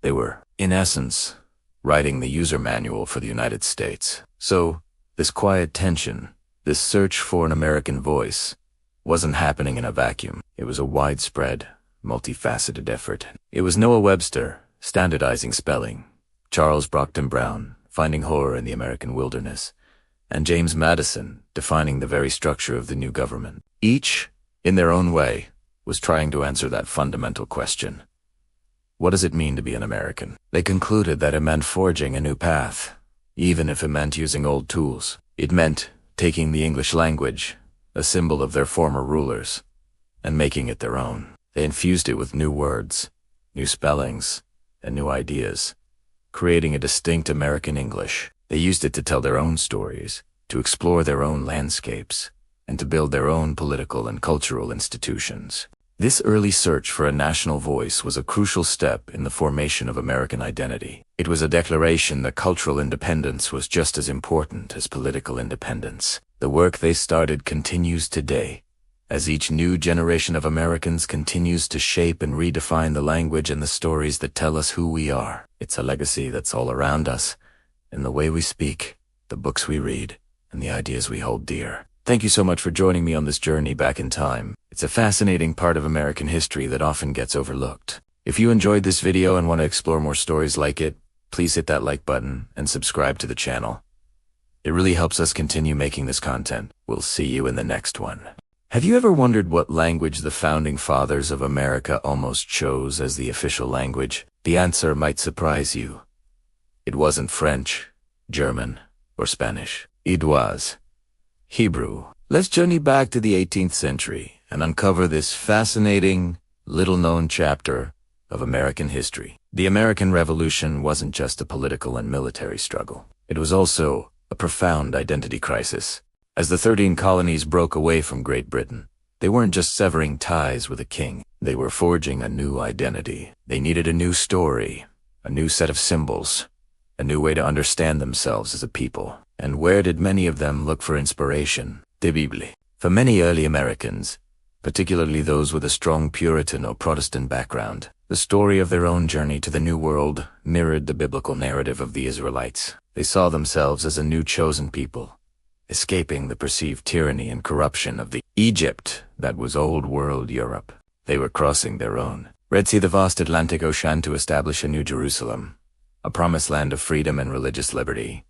They were, in essence, writing the user manual for the United States. So, this quiet tension, this search for an American voice, wasn't happening in a vacuum. It was a widespread, multifaceted effort. It was Noah Webster standardizing spelling, Charles Brockden Brown finding horror in the American wilderness, and James Madison defining the very structure of the new government. Each, in their own way, was trying to answer that fundamental question. What does it mean to be an American? They concluded that it meant forging a new path, even if it meant using old tools. It meant taking the English language, a symbol of their former rulers, and making it their own. They infused it with new words, new spellings, and new ideas, creating a distinct American English. They used it to tell their own stories, to explore their own landscapes, and to build their own political and cultural institutions. This early search for a national voice was a crucial step in the formation of American identity. It was a declaration that cultural independence was just as important as political independence. The work they started continues today, as each new generation of Americans continues to shape and redefine the language and the stories that tell us who we are. It's a legacy that's all around us, in the way we speak, the books we read, and the ideas we hold dear. Thank you so much for joining me on this journey back in time. It's a fascinating part of American history that often gets overlooked. If you enjoyed this video and want to explore more stories like it, please hit that like button and subscribe to the channel. It really helps us continue making this content. We'll see you in the next one. Have you ever wondered what language the founding fathers of America almost chose as the official language? The answer might surprise you. It wasn't French, German, or Spanish. It was Hebrew. Let's journey back to the 18th century and uncover this fascinating, little-known chapter of American history. The American Revolution wasn't just a political and military struggle. It was also a profound identity crisis. As the 13 colonies broke away from Great Britain, they weren't just severing ties with a king. They were forging a new identity. They needed a new story, a new set of symbols, a new way to understand themselves as a people. And where did many of them look for inspiration? The Bible. For many early Americans, particularly those with a strong Puritan or Protestant background, the story of their own journey to the New World mirrored the biblical narrative of the Israelites. They saw themselves as a new chosen people, escaping the perceived tyranny and corruption of the Egypt that was Old World Europe. They were crossing their own Red Sea, the vast Atlantic Ocean, to establish a new Jerusalem, a promised land of freedom and religious liberty.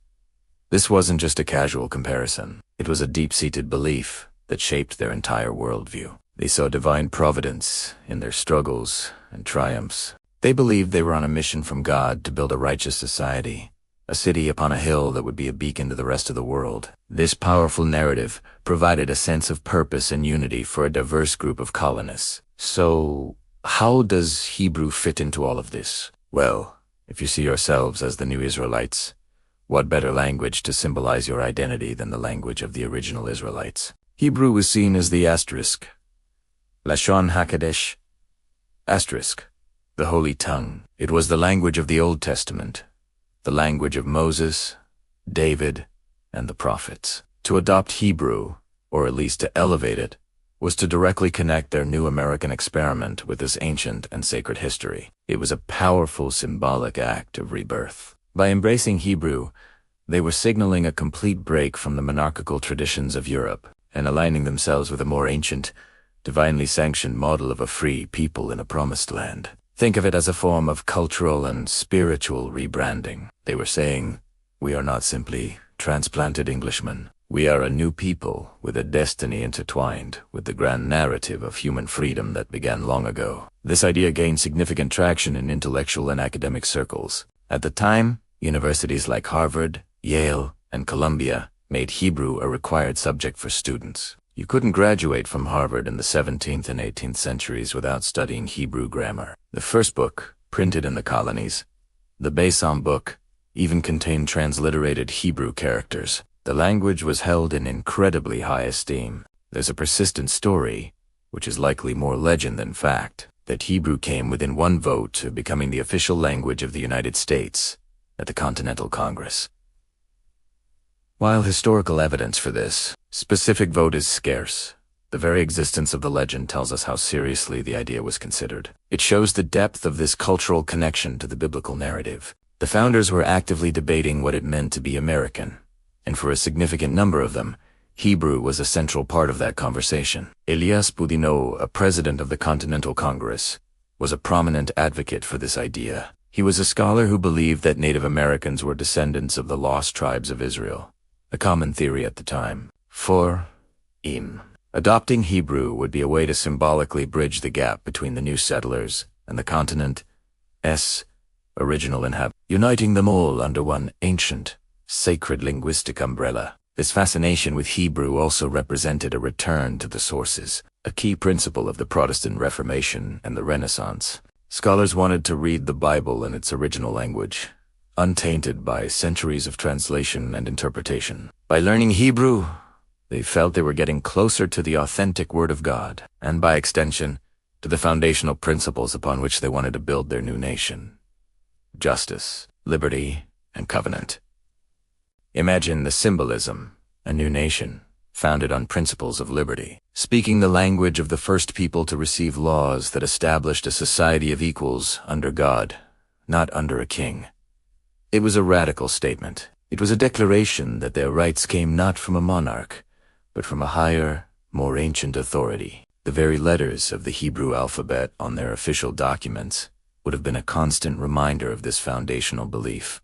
This wasn't just a casual comparison. It was a deep-seated belief that shaped their entire worldview. They saw divine providence in their struggles and triumphs. They believed they were on a mission from God to build a righteous society, a city upon a hill that would be a beacon to the rest of the world. This powerful narrative provided a sense of purpose and unity for a diverse group of colonists. So, how does Hebrew fit into all of this? Well, if you see yourselves as the new Israelites, what better language to symbolize your identity than the language of the original Israelites? Hebrew was seen as the asterisk, Lashon HaKadosh, asterisk, the Holy Tongue. It was the language of the Old Testament, the language of Moses, David, and the prophets. To adopt Hebrew, or at least to elevate it, was to directly connect their new American experiment with this ancient and sacred history. It was a powerful symbolic act of rebirth. By embracing Hebrew, they were signaling a complete break from the monarchical traditions of Europe and aligning themselves with a more ancient, divinely sanctioned model of a free people in a promised land. Think of it as a form of cultural and spiritual rebranding. They were saying, we are not simply transplanted Englishmen. We are a new people with a destiny intertwined with the grand narrative of human freedom that began long ago. This idea gained significant traction in intellectual and academic circles. At the time, universities like Harvard, Yale, and Columbia made Hebrew a required subject for students. You couldn't graduate from Harvard in the 17th and 18th centuries without studying Hebrew grammar. The first book, printed in the colonies, the Bedtime book, even contained transliterated Hebrew characters. The language was held in incredibly high esteem. There's a persistent story, which is likely more legend than fact, that Hebrew came within one vote of becoming the official language of the United States at the Continental Congress. While historical evidence for this specific vote is scarce, the very existence of the legend tells us how seriously the idea was considered. It shows the depth of this cultural connection to the biblical narrative. The founders were actively debating what it meant to be American, and for a significant number of them, Hebrew was a central part of that conversation. Elias Boudinot, a president of the Continental Congress, was a prominent advocate for this idea. He was a scholar who believed that Native Americans were descendants of the lost tribes of Israel, a common theory at the time. For him, adopting Hebrew would be a way to symbolically bridge the gap between the new settlers and the continent's original inhabitants, uniting them all under one ancient, sacred linguistic umbrella. This fascination with Hebrew also represented a return to the sources, a key principle of the Protestant Reformation and the Renaissance. Scholars wanted to read the Bible in its original language, untainted by centuries of translation and interpretation. By learning Hebrew, they felt they were getting closer to the authentic Word of God, and by extension, to the foundational principles upon which they wanted to build their new nation: justice, liberty, and covenant. Imagine the symbolism: a new nation, founded on principles of liberty, speaking the language of the first people to receive laws that established a society of equals under God, not under a king. It was a radical statement. It was a declaration that their rights came not from a monarch, but from a higher, more ancient authority. The very letters of the Hebrew alphabet on their official documents would have been a constant reminder of this foundational belief.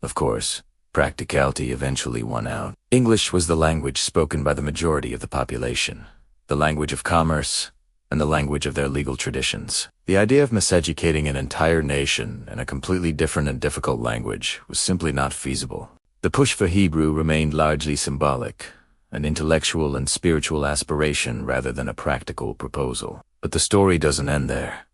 Of course, practicality eventually won out. English was the language spoken by the majority of the population, the language of commerce, and the language of their legal traditions. The idea of miseducating an entire nation in a completely different and difficult language was simply not feasible. The push for Hebrew remained largely symbolic, an intellectual and spiritual aspiration rather than a practical proposal. But the story doesn't end there.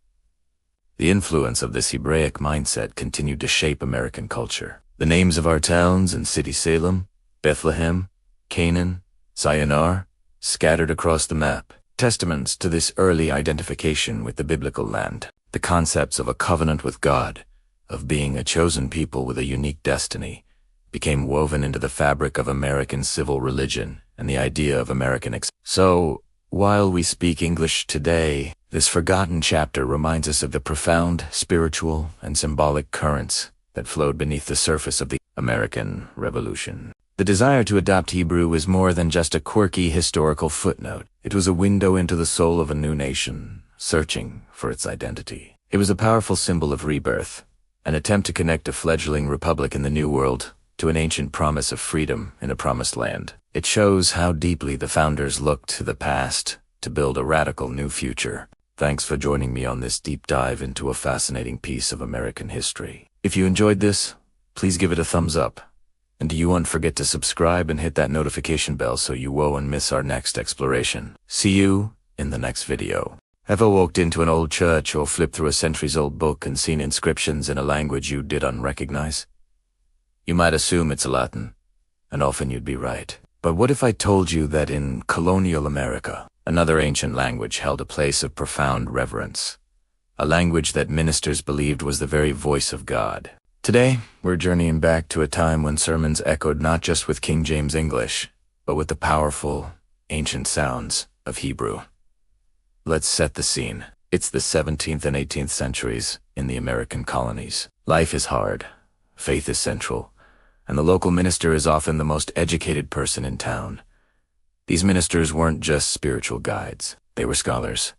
The influence of this Hebraic mindset continued to shape American culture. The names of our towns and city: Salem, Bethlehem, Canaan, Sinai, scattered across the map, testaments to this early identification with the biblical land. The concepts of a covenant with God, of being a chosen people with a unique destiny, became woven into the fabric of American civil religion and the idea of American So, while we speak English today, this forgotten chapter reminds us of the profound spiritual and symbolic currents that flowed beneath the surface of the American Revolution. The desire to adopt Hebrew was more than just a quirky historical footnote. It was a window into the soul of a new nation, searching for its identity. It was a powerful symbol of rebirth, an attempt to connect a fledgling republic in the New World to an ancient promise of freedom in a promised land. It shows how deeply the founders looked to the past to build a radical new future. Thanks for joining me on this deep dive into a fascinating piece of American history. If you enjoyed this, please give it a thumbs up. And do you won't forget to subscribe and hit that notification bell so you won't miss our next exploration. See you in the next video. Ever walked into an old church or flipped through a centuries-old book and seen inscriptions in a language you didn't recognize? You might assume it's Latin, and often you'd be right. But what if I told you that in colonial America, another ancient language held a place of profound reverence, a language that ministers believed was the very voice of God? Today, we're journeying back to a time when sermons echoed not just with King James English, but with the powerful, ancient sounds of Hebrew. Let's set the scene. It's the 17th and 18th centuries in the American colonies. Life is hard, faith is central, and the local minister is often the most educated person in town. These ministers weren't just spiritual guides, they were scholars,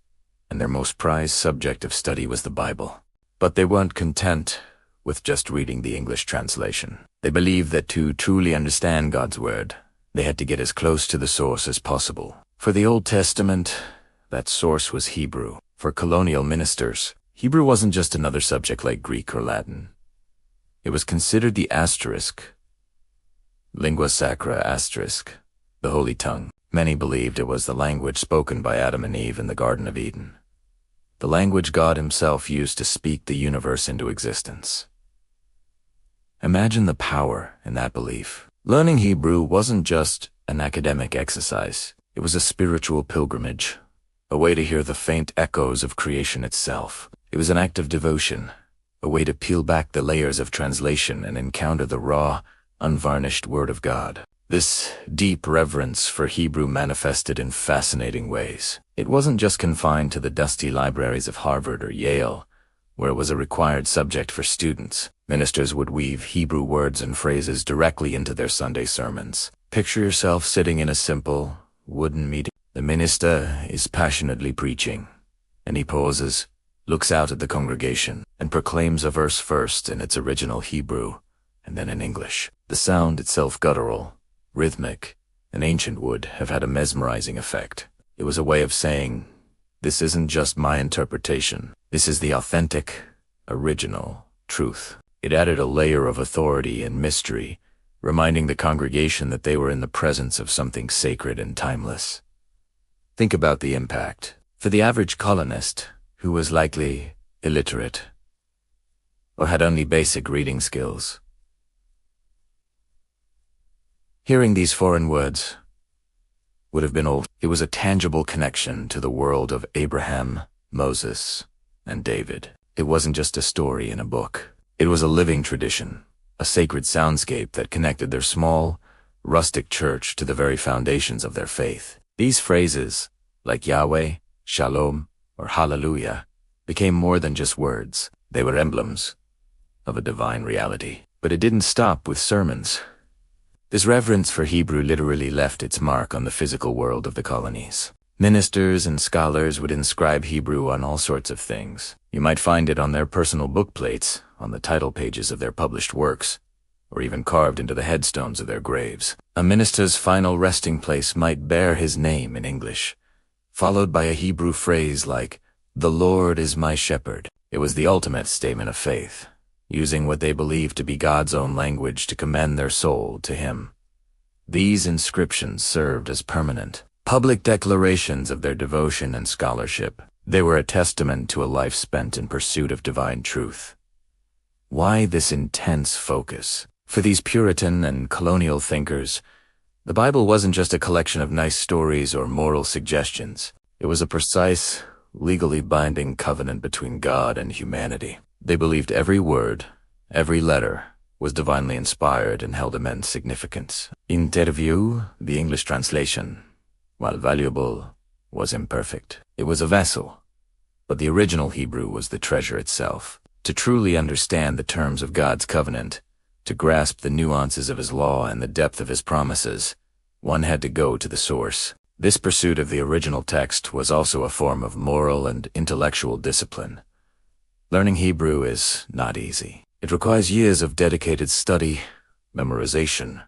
and their most prized subject of study was the Bible. But they weren't content with just reading the English translation. They believed that to truly understand God's Word, they had to get as close to the source as possible. For the Old Testament, that source was Hebrew. For colonial ministers, Hebrew wasn't just another subject like Greek or Latin. It was considered the asterisk, lingua sacra asterisk, the holy tongue. Many believed it was the language spoken by Adam and Eve in the Garden of Eden, the language God himself used to speak the universe into existence. Imagine the power in that belief. Learning Hebrew wasn't just an academic exercise. It was a spiritual pilgrimage, a way to hear the faint echoes of creation itself. It was an act of devotion, a way to peel back the layers of translation and encounter the raw, unvarnished Word of God. This deep reverence for Hebrew manifested in fascinating ways. It wasn't just confined to the dusty libraries of Harvard or Yale, where it was a required subject for students. Ministers would weave Hebrew words and phrases directly into their Sunday sermons. Picture yourself sitting in a simple, wooden meeting. The minister is passionately preaching, and he pauses, looks out at the congregation, and proclaims a verse first in its original Hebrew, and then in English. The sound itself guttural, rhythmic, and ancient would have had a mesmerizing effect. It was a way of saying, this isn't just my interpretation. This is the authentic, original truth. It added a layer of authority and mystery, reminding the congregation that they were in the presence of something sacred and timeless. Think about the impact. For the average colonist, who was likely illiterate or had only basic reading skills, hearing these foreign words would have been all. It was a tangible connection to the world of Abraham, Moses, and David. It wasn't just a story in a book. It was a living tradition, a sacred soundscape that connected their small, rustic church to the very foundations of their faith. These phrases, like Yahweh, Shalom, or Hallelujah, became more than just words. They were emblems of a divine reality. But it didn't stop with sermons. This reverence for Hebrew literally left its mark on the physical world of the colonies. Ministers and scholars would inscribe Hebrew on all sorts of things. You might find it on their personal book plates, on the title pages of their published works, or even carved into the headstones of their graves. A minister's final resting place might bear his name in English, followed by a Hebrew phrase like, "The Lord is my shepherd." It was the ultimate statement of faith, using what they believed to be God's own language to commend their soul to Him. These inscriptions served as permanent, public declarations of their devotion and scholarship. They were a testament to a life spent in pursuit of divine truth. Why this intense focus? For these Puritan and colonial thinkers, the Bible wasn't just a collection of nice stories or moral suggestions. It was a precise, legally binding covenant between God and humanity. They believed every word, every letter, was divinely inspired and held immense significance. Interview, the English translation, while valuable, was imperfect. It was a vessel, but the original Hebrew was the treasure itself. To truly understand the terms of God's covenant, to grasp the nuances of His law and the depth of His promises, one had to go to the source. This pursuit of the original text was also a form of moral and intellectual discipline. Learning Hebrew is not easy. It requires years of dedicated study, memorization,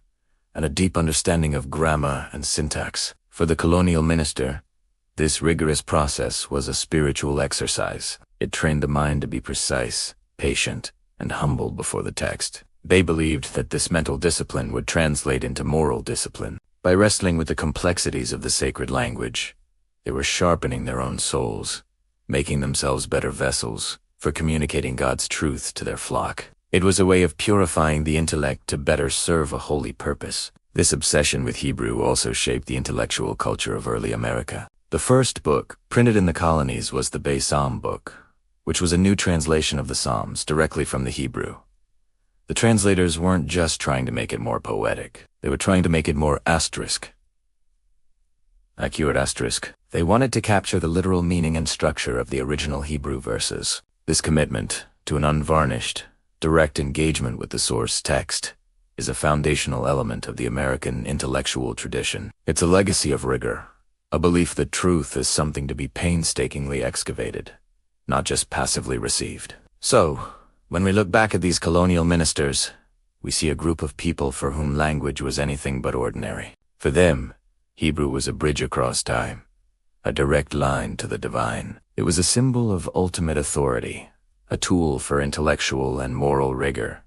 and a deep understanding of grammar and syntax. For the colonial minister, this rigorous process was a spiritual exercise. It trained the mind to be precise, patient, and humble before the text. They believed that this mental discipline would translate into moral discipline. By wrestling with the complexities of the sacred language, they were sharpening their own souls, making themselves better vessels for communicating God's truth to their flock. It was a way of purifying the intellect to better serve a holy purpose. This obsession with Hebrew also shaped the intellectual culture of early America. The first book printed in the colonies was the Bedtime book, which was a new translation of the Psalms directly from the Hebrew. The translators weren't just trying to make it more poetic. They were trying to make it more accurate asterisk. They wanted to capture the literal meaning and structure of the original Hebrew verses. This commitment to an unvarnished, direct engagement with the source text is a foundational element of the American intellectual tradition. It's a legacy of rigor, a belief that truth is something to be painstakingly excavated, not just passively received. So, when we look back at these colonial ministers, we see a group of people for whom language was anything but ordinary. For them, Hebrew was a bridge across time, a direct line to the divine. It was a symbol of ultimate authority, a tool for intellectual and moral rigor,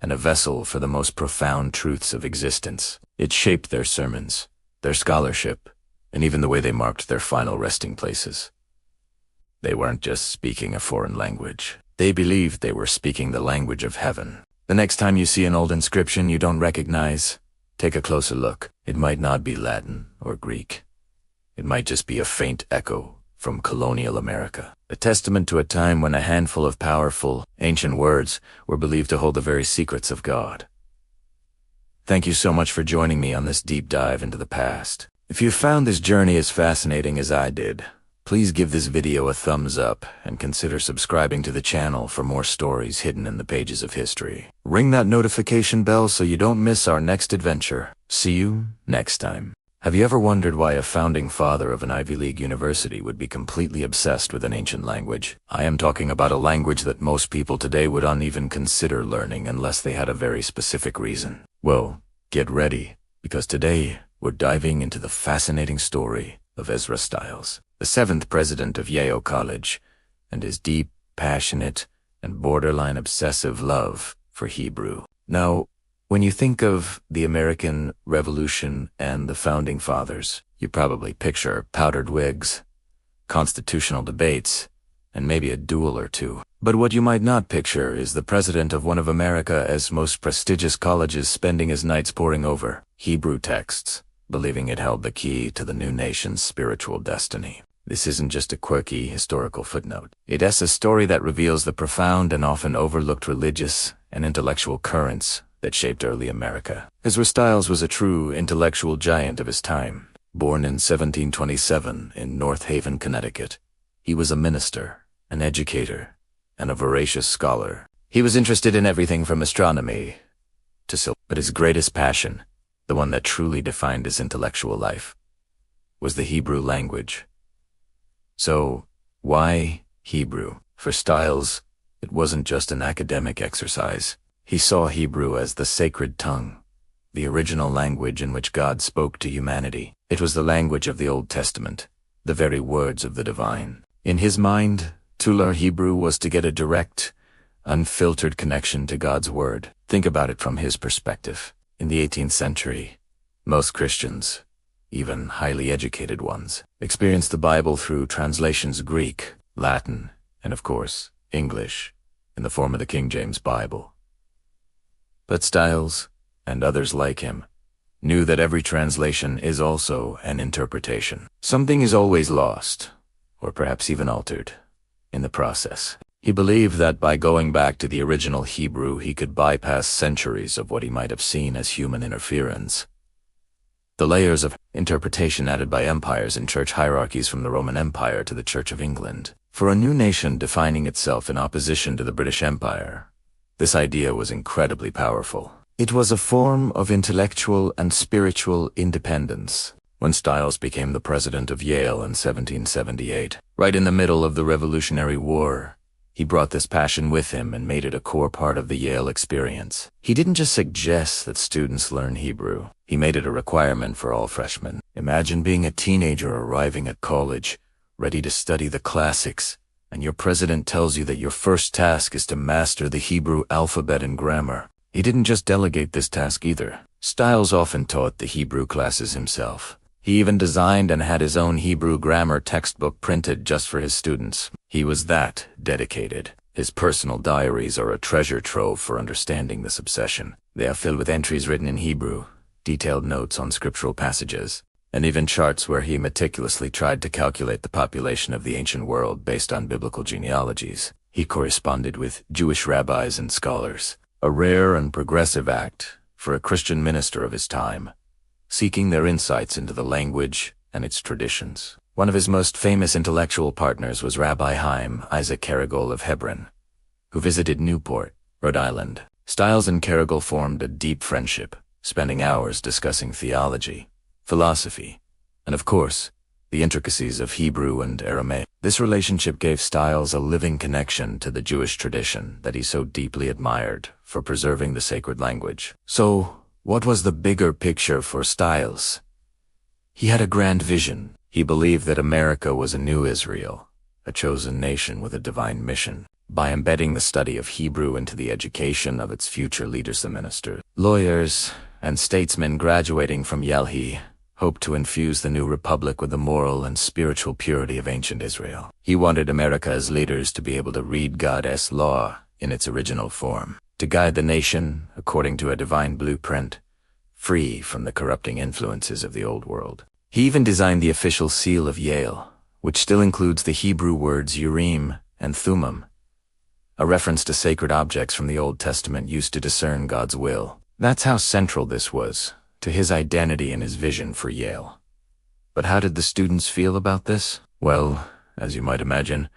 and a vessel for the most profound truths of existence. It shaped their sermons, their scholarship, and even the way they marked their final resting places. They weren't just speaking a foreign language. They believed they were speaking the language of heaven. The next time you see an old inscription you don't recognize, take a closer look. It might not be Latin or Greek. It might just be a faint echo from colonial America, a testament to a time when a handful of powerful, ancient words were believed to hold the very secrets of God. Thank you so much for joining me on this deep dive into the past. If you found this journey as fascinating as I did, please give this video a thumbs up and consider subscribing to the channel for more stories hidden in the pages of history. Ring that notification bell so you don't miss our next adventure. See you next time. Have you ever wondered why a founding father of an Ivy League university would be completely obsessed with an ancient language? I am talking about a language that most people today would not even consider learning unless they had a very specific reason. Well, get ready, because today we're diving into the fascinating story of Ezra Stiles, the 7th president of Yale College, and his deep, passionate, and borderline obsessive love for Hebrew. Now, when you think of the American Revolution and the Founding Fathers, you probably picture powdered wigs, constitutional debates, and maybe a duel or two. But what you might not picture is the president of one of America's most prestigious colleges spending his nights poring over Hebrew texts, believing it held the key to the new nation's spiritual destiny. This isn't just a quirky historical footnote. It is a story that reveals the profound and often overlooked religious and intellectual currents that shaped early America. Ezra Stiles was a true intellectual giant of his time. Born in 1727 in North Haven, Connecticut, he was a minister, an educator, and a voracious scholar. He was interested in everything from astronomy to silk, but his greatest passion, the one that truly defined his intellectual life, was the Hebrew language. So, why Hebrew? For Stiles, it wasn't just an academic exercise. He saw Hebrew as the sacred tongue, the original language in which God spoke to humanity. It was the language of the Old Testament, the very words of the divine. In his mind, to learn Hebrew was to get a direct, unfiltered connection to God's word. Think about it from his perspective. In the 18th century, most Christians, even highly educated ones, experienced the Bible through translations Greek, Latin, and of course, English, in the form of the King James Bible. But Stiles, and others like him, knew that every translation is also an interpretation. Something is always lost, or perhaps even altered, in the process. He believed that by going back to the original Hebrew, he could bypass centuries of what he might have seen as human interference. The layers of interpretation added by empires and church hierarchies from the Roman Empire to the Church of England. For a new nation defining itself in opposition to the British Empire, this idea was incredibly powerful. It was a form of intellectual and spiritual independence. When Stiles became the president of Yale in 1778, right in the middle of the Revolutionary War, He brought this passion with him and made it a core part of the Yale experience. He didn't just suggest that students learn Hebrew. He made it a requirement for all freshmen. Imagine being a teenager arriving at college, ready to study the classics, and your president tells you that your first task is to master the Hebrew alphabet and grammar. He didn't just delegate this task either. Stiles often taught the Hebrew classes himself. He even designed and had his own Hebrew grammar textbook printed just for his students. He was that dedicated. His personal diaries are a treasure trove for understanding this obsession. They are filled with entries written in Hebrew, detailed notes on scriptural passages, and even charts where he meticulously tried to calculate the population of the ancient world based on biblical genealogies. He corresponded with Jewish rabbis and scholars, a rare and progressive act for a Christian minister of his time, seeking their insights into the language and its traditions. One of his most famous intellectual partners was Rabbi Chaim Isaac Carrigal of Hebron, who visited Newport, Rhode Island. Stiles and Carrigal formed a deep friendship, spending hours discussing theology, philosophy, and of course, the intricacies of Hebrew and Aramaic. This relationship gave Stiles a living connection to the Jewish tradition that he so deeply admired for preserving the sacred language. So, what was the bigger picture for Stiles? He had a grand vision. He believed that America was a new Israel, a chosen nation with a divine mission. By embedding the study of Hebrew into the education of its future leaders, the ministers, lawyers, and statesmen graduating from Yale, he hoped to infuse the new republic with the moral and spiritual purity of ancient Israel. He wanted America's leaders to be able to read God's law in its original form, to guide the nation according to a divine blueprint, free from the corrupting influences of the old world. He even designed the official seal of Yale, which still includes the Hebrew words Urim and Thummim, a reference to sacred objects from the Old Testament used to discern God's will. That's how central this was to his identity and his vision for Yale. But how did the students feel about this? Well, as you might imagine,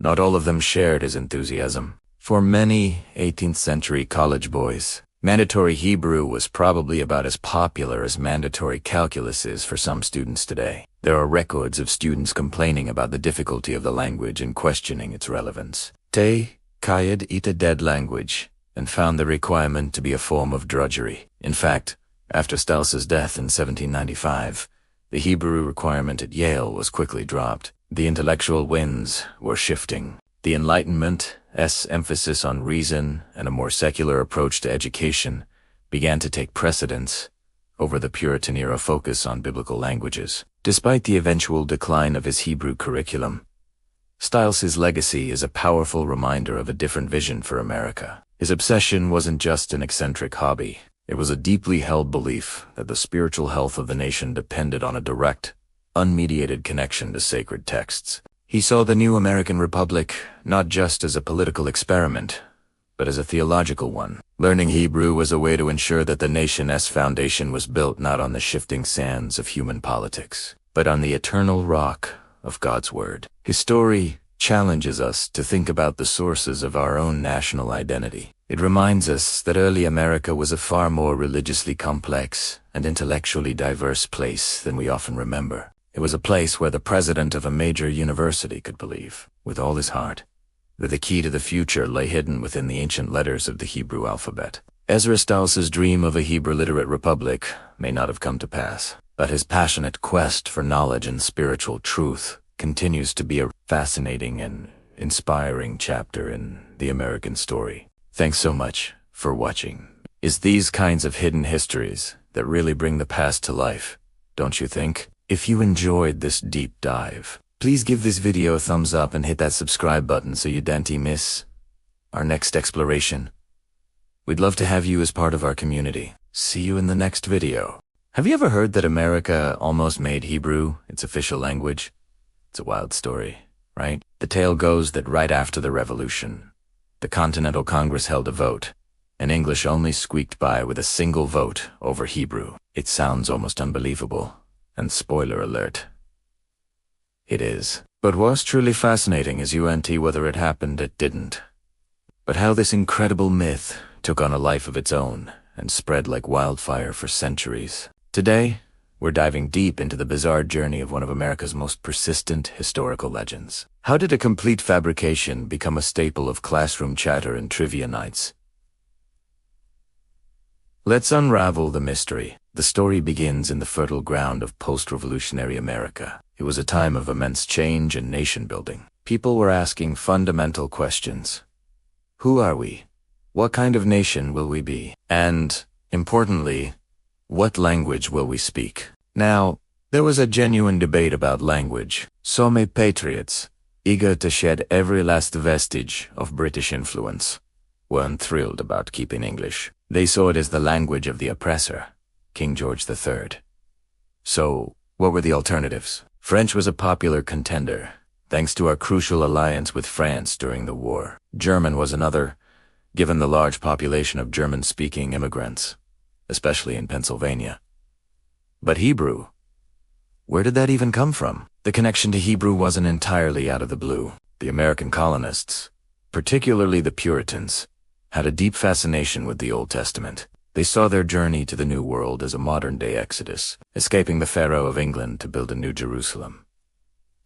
not all of them shared his enthusiasm. For many 18th century college boys, mandatory Hebrew was probably about as popular as mandatory calculus is for some students today. There are records of students complaining about the difficulty of the language and questioning its relevance. Te kayed it a dead language, and found the requirement to be a form of drudgery. In fact, after Stiles's death in 1795, the Hebrew requirement at Yale was quickly dropped. The intellectual winds were shifting. The Enlightenment's emphasis on reason and a more secular approach to education began to take precedence over the Puritan-era focus on biblical languages. Despite the eventual decline of his Hebrew curriculum, Stiles's legacy is a powerful reminder of a different vision for America. His obsession wasn't just an eccentric hobby. It was a deeply held belief that the spiritual health of the nation depended on a direct, unmediated connection to sacred texts. He saw the new American Republic not just as a political experiment, but as a theological one. Learning Hebrew was a way to ensure that the nation's foundation was built not on the shifting sands of human politics, but on the eternal rock of God's Word. His story challenges us to think about the sources of our own national identity. It reminds us that early America was a far more religiously complex and intellectually diverse place than we often remember. It was a place where the president of a major university could believe, with all his heart, that the key to the future lay hidden within the ancient letters of the Hebrew alphabet. Ezra Stiles's dream of a Hebrew-literate republic may not have come to pass, but his passionate quest for knowledge and spiritual truth continues to be a fascinating and inspiring chapter in the American story. Thanks so much for watching. It's these kinds of hidden histories that really bring the past to life, don't you think? If you enjoyed this deep dive, please give this video a thumbs up and hit that subscribe button so you don't miss our next exploration. We'd love to have you as part of our community. See you in the next video. Have you ever heard that America almost made Hebrew its official language? It's a wild story, right? The tale goes that right after the Revolution, the Continental Congress held a vote, and English only squeaked by with a single vote over Hebrew. It sounds almost unbelievable. And spoiler alert, it is. But what's truly fascinating is whether it happened, it didn't. But how this incredible myth took on a life of its own and spread like wildfire for centuries. Today, we're diving deep into the bizarre journey of one of America's most persistent historical legends. How did a complete fabrication become a staple of classroom chatter and trivia nights? Let's unravel the mystery. The story begins in the fertile ground of post-revolutionary America. It was a time of immense change and nation-building. People were asking fundamental questions. Who are we? What kind of nation will we be? And, importantly, what language will we speak? Now, there was a genuine debate about language. Some patriots, eager to shed every last vestige of British influence, weren't thrilled about keeping English. They saw it as the language of the oppressor, King George III. So, what were the alternatives? French was a popular contender, thanks to our crucial alliance with France during the war. German was another, given the large population of German-speaking immigrants, especially in Pennsylvania. But Hebrew? Where did that even come from? The connection to Hebrew wasn't entirely out of the blue. The American colonists, particularly the Puritans, had a deep fascination with the Old Testament. They saw their journey to the New World as a modern-day exodus, escaping the Pharaoh of England to build a new Jerusalem.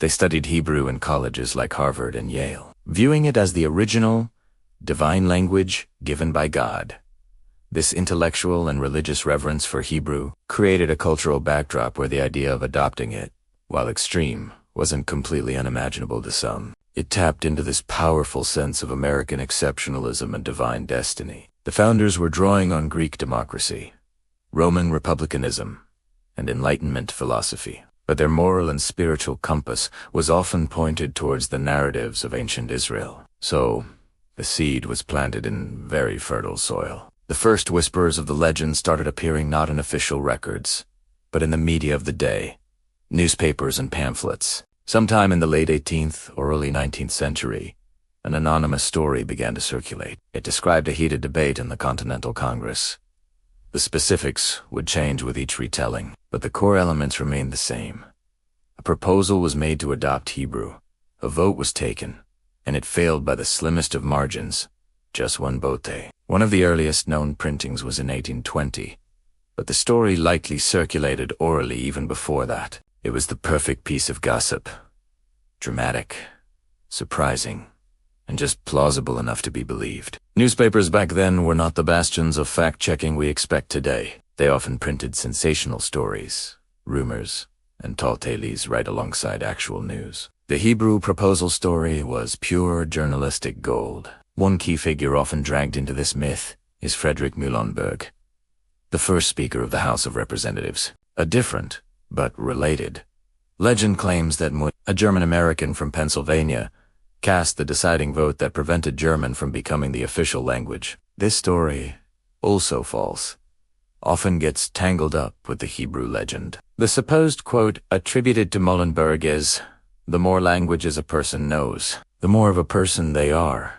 They studied Hebrew in colleges like Harvard and Yale, viewing it as the original, divine language given by God. This intellectual and religious reverence for Hebrew created a cultural backdrop where the idea of adopting it, while extreme, wasn't completely unimaginable to some. It tapped into this powerful sense of American exceptionalism and divine destiny. The founders were drawing on Greek democracy, Roman republicanism, and Enlightenment philosophy, but their moral and spiritual compass was often pointed towards the narratives of ancient Israel. So, the seed was planted in very fertile soil. The first whispers of the legend started appearing not in official records, but in the media of the day, newspapers and pamphlets. Sometime in the late 18th or early 19th century, an anonymous story began to circulate. It described a heated debate in the Continental Congress. The specifics would change with each retelling, but the core elements remained the same. A proposal was made to adopt Hebrew. A vote was taken, and it failed by the slimmest of margins, just one vote. One of the earliest known printings was in 1820, but the story likely circulated orally even before that. It was the perfect piece of gossip. Dramatic, surprising, and just plausible enough to be believed. Newspapers back then were not the bastions of fact-checking we expect today. They often printed sensational stories, rumors, and tall tales right alongside actual news. The Hebrew proposal story was pure journalistic gold. One key figure often dragged into this myth is Frederick Muhlenberg, the first Speaker of the House of Representatives. A different, but related, legend claims that a German-American from Pennsylvania cast the deciding vote that prevented German from becoming the official language. This story, also false, often gets tangled up with the Hebrew legend. The supposed quote attributed to Muhlenberg is, "The more languages a person knows, the more of a person they are."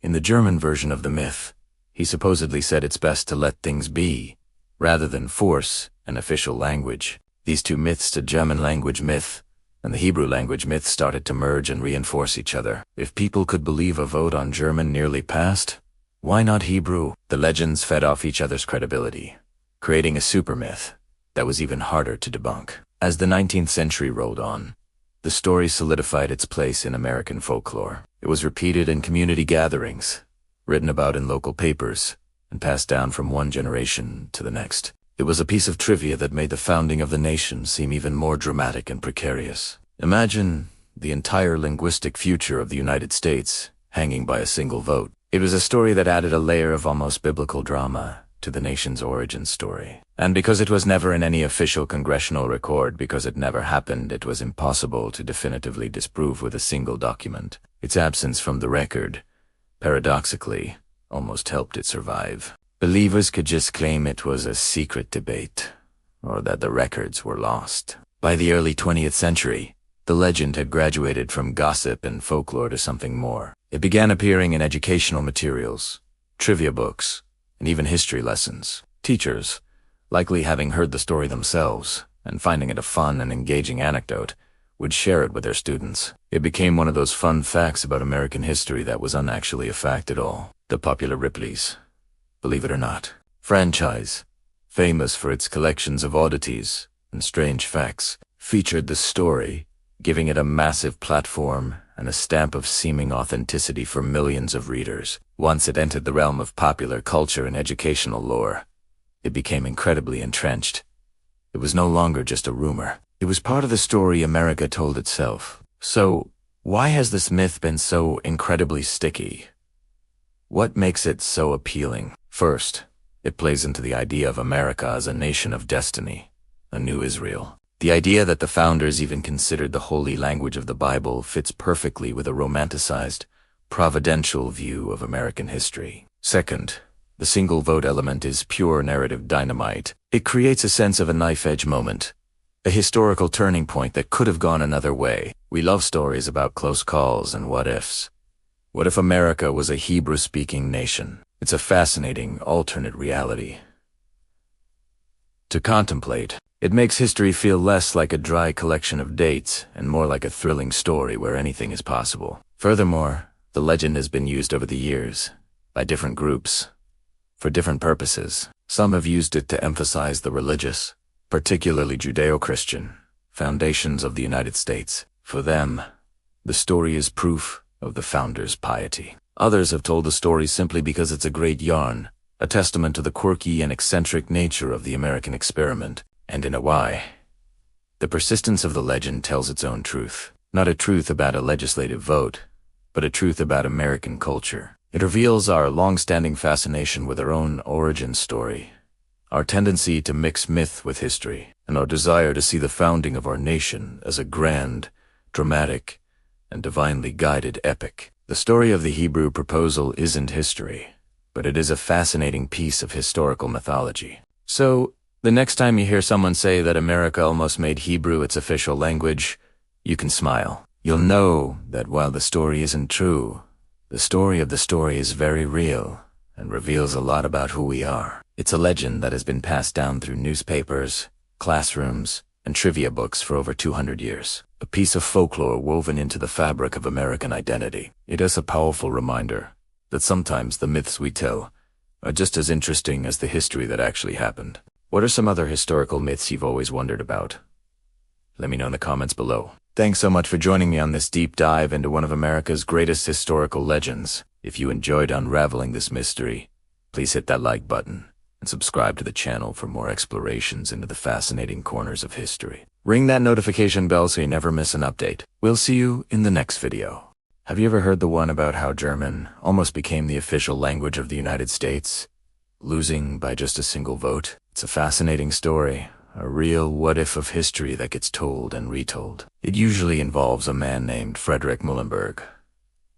In the German version of the myth, he supposedly said it's best to let things be, rather than force an official language. These two myths, the German language myth and the Hebrew language myth, started to merge and reinforce each other. If people could believe a vote on German nearly passed, why not Hebrew? The legends fed off each other's credibility, creating a super myth that was even harder to debunk. As the 19th century rolled on, the story solidified its place in American folklore. It was repeated in community gatherings, written about in local papers, and passed down from one generation to the next. It was a piece of trivia that made the founding of the nation seem even more dramatic and precarious. Imagine the entire linguistic future of the United States hanging by a single vote. It was a story that added a layer of almost biblical drama to the nation's origin story. And because it was never in any official congressional record, because it never happened, it was impossible to definitively disprove with a single document. Its absence from the record, paradoxically, almost helped it survive. Believers could just claim it was a secret debate, or that the records were lost. By the early 20th century, the legend had graduated from gossip and folklore to something more. It began appearing in educational materials, trivia books, and even history lessons. Teachers, likely having heard the story themselves and finding it a fun and engaging anecdote, would share it with their students. It became one of those fun facts about American history that was unactually a fact at all. The popular Ripley's, believe it or not, franchise, famous for its collections of oddities, and strange facts featured the story, giving it a massive platform and a stamp of seeming authenticity for millions of readers. Once it entered the realm of popular culture and educational lore, it became incredibly entrenched. It was no longer just a rumor. It was part of the story America told itself. So, why has this myth been so incredibly sticky? What makes it so appealing? First, it plays into the idea of America as a nation of destiny, a new Israel. The idea that the founders even considered the holy language of the Bible fits perfectly with a romanticized, providential view of American history. Second, the single vote element is pure narrative dynamite. It creates a sense of a knife-edge moment, a historical turning point that could have gone another way. We love stories about close calls and what-ifs. What if America was a Hebrew-speaking nation? It's a fascinating, alternate reality to contemplate. It makes history feel less like a dry collection of dates and more like a thrilling story where anything is possible. Furthermore, the legend has been used over the years by different groups for different purposes. Some have used it to emphasize the religious, particularly Judeo-Christian, foundations of the United States. For them, the story is proof of the founders' piety. Others have told the story simply because it's a great yarn, a testament to the quirky and eccentric nature of the American experiment. And in a way, the persistence of the legend tells its own truth. Not a truth about a legislative vote, but a truth about American culture. It reveals our long-standing fascination with our own origin story, our tendency to mix myth with history, and our desire to see the founding of our nation as a grand, dramatic, and divinely guided epic. The story of the Hebrew proposal isn't history, but it is a fascinating piece of historical mythology. So, the next time you hear someone say that America almost made Hebrew its official language, you can smile. You'll know that while the story isn't true, the story of the story is very real and reveals a lot about who we are. It's a legend that has been passed down through newspapers, classrooms, and trivia books for over 200 years. A piece of folklore woven into the fabric of American identity. It is a powerful reminder that sometimes the myths we tell are just as interesting as the history that actually happened. What are some other historical myths you've always wondered about? Let me know in the comments below. Thanks so much for joining me on this deep dive into one of America's greatest historical legends. If you enjoyed unraveling this mystery, please hit that like button and subscribe to the channel for more explorations into the fascinating corners of history. Ring that notification bell so you never miss an update. We'll see you in the next video. Have you ever heard the one about how German almost became the official language of the United States, losing by just a single vote? It's a fascinating story, a real what-if of history that gets told and retold. It usually involves a man named Frederick Muhlenberg,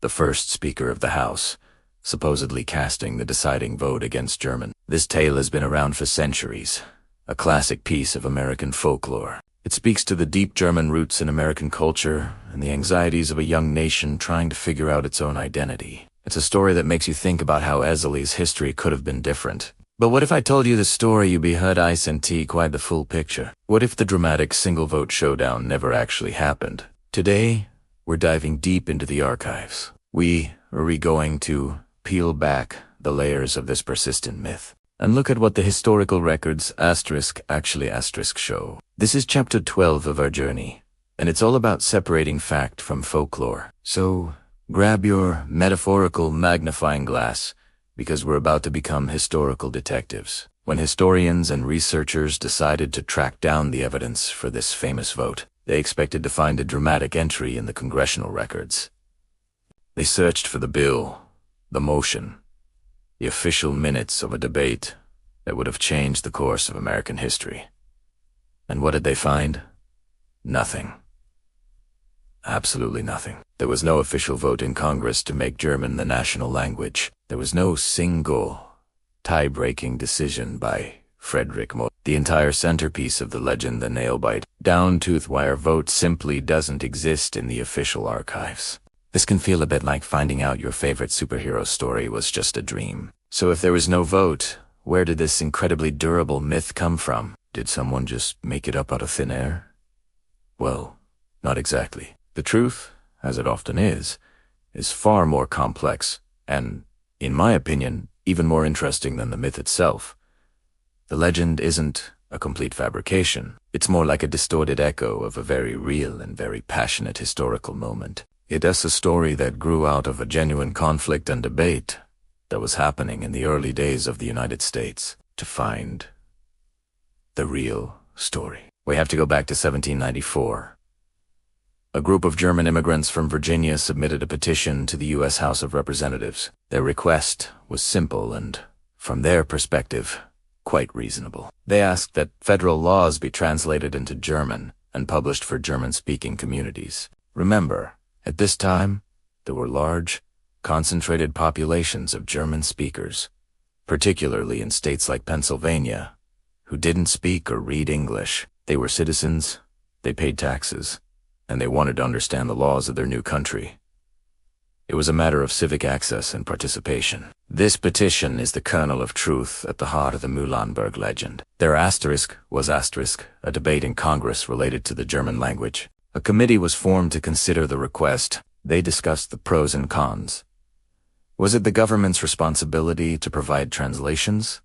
the first Speaker of the House, supposedly casting the deciding vote against German. This tale has been around for centuries, a classic piece of American folklore. It speaks to the deep German roots in American culture and the anxieties of a young nation trying to figure out its own identity. It's a story that makes you think about how Esley's history could have been different. But what if I told you the story you behud ice and tea quite the full picture? What if the dramatic single-vote showdown never actually happened? Today, we're diving deep into the archives. We are going to peel back the layers of this persistent myth and look at what the historical records actually show. This is chapter 12 of our journey, and it's all about separating fact from folklore. So, grab your metaphorical magnifying glass, because we're about to become historical detectives. When historians and researchers decided to track down the evidence for this famous vote, they expected to find a dramatic entry in the congressional records. They searched for the bill, the motion, the official minutes of a debate that would have changed the course of American history. And what did they find? Nothing. Absolutely nothing. There was no official vote in Congress to make German the national language. There was no single, tie-breaking decision by Frederick Muhlenberg. The entire centerpiece of the legend, the nail-bite, down-tooth wire vote simply doesn't exist in the official archives. This can feel a bit like finding out your favorite superhero story was just a dream. So if there was no vote, where did this incredibly durable myth come from? Did someone just make it up out of thin air? Well, not exactly. The truth, as it often is far more complex and, in my opinion, even more interesting than the myth itself. The legend isn't a complete fabrication. It's more like a distorted echo of a very real and very passionate historical moment. It is a story that grew out of a genuine conflict and debate that was happening in the early days of the United States. To find the real story, we have to go back to 1794. A group of German immigrants from Virginia submitted a petition to the U.S. House of Representatives. Their request was simple and, from their perspective, quite reasonable. They asked that federal laws be translated into German and published for German-speaking communities. Remember, at this time, there were large, concentrated populations of German speakers, particularly in states like Pennsylvania, who didn't speak or read English. They were citizens, they paid taxes, and they wanted to understand the laws of their new country. It was a matter of civic access and participation. This petition is the kernel of truth at the heart of the Muhlenberg legend. Their asterisk was a debate in Congress related to the German language. A committee was formed to consider the request. They discussed the pros and cons. Was it the government's responsibility to provide translations?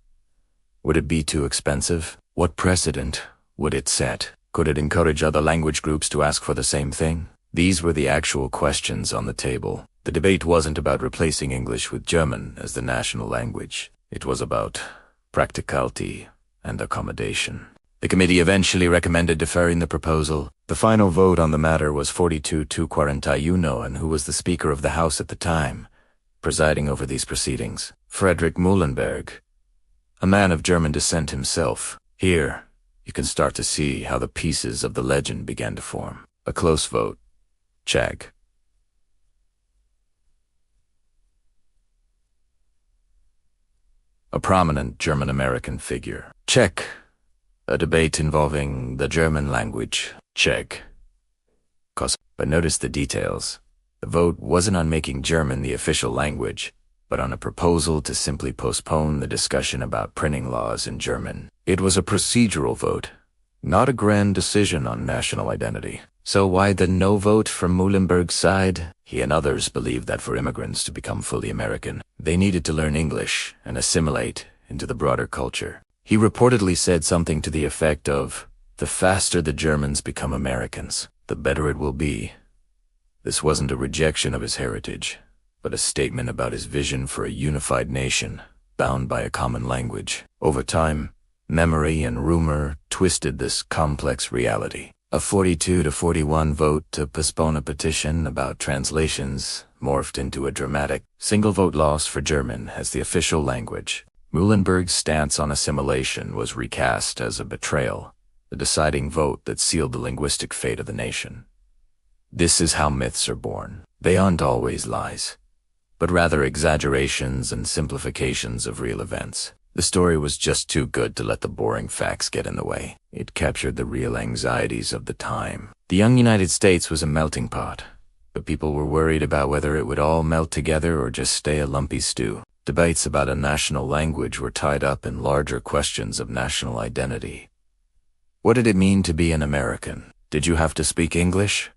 Would it be too expensive? What precedent would it set? Could it encourage other language groups to ask for the same thing? These were the actual questions on the table. The debate wasn't about replacing English with German as the national language. It was about practicality and accommodation. The committee eventually recommended deferring the proposal. The final vote on the matter was 42-41, and who was the Speaker of the House at the time, presiding over these proceedings? Friedrich Muhlenberg, a man of German descent himself. Here, you can start to see how the pieces of the legend began to form. A close vote. Check. A prominent German-American figure. Check. A debate involving the German language. Check. But notice the details. The vote wasn't on making German the official language, but on a proposal to simply postpone the discussion about printing laws in German. It was a procedural vote, not a grand decision on national identity. So why the no vote from Muhlenberg's side? He and others believed that for immigrants to become fully American, they needed to learn English and assimilate into the broader culture. He reportedly said something to the effect of, "The faster the Germans become Americans, the better it will be." This wasn't a rejection of his heritage, but a statement about his vision for a unified nation, bound by a common language. Over time, memory and rumor twisted this complex reality. A 42-41 vote to postpone a petition about translations morphed into a dramatic single-vote loss for German as the official language. Muhlenberg's stance on assimilation was recast as a betrayal, the deciding vote that sealed the linguistic fate of the nation. This is how myths are born. They aren't always lies, but rather exaggerations and simplifications of real events. The story was just too good to let the boring facts get in the way. It captured the real anxieties of the time. The young United States was a melting pot, but people were worried about whether it would all melt together or just stay a lumpy stew. Debates about a national language were tied up in larger questions of national identity. What did it mean to be an American? Did you have to speak English?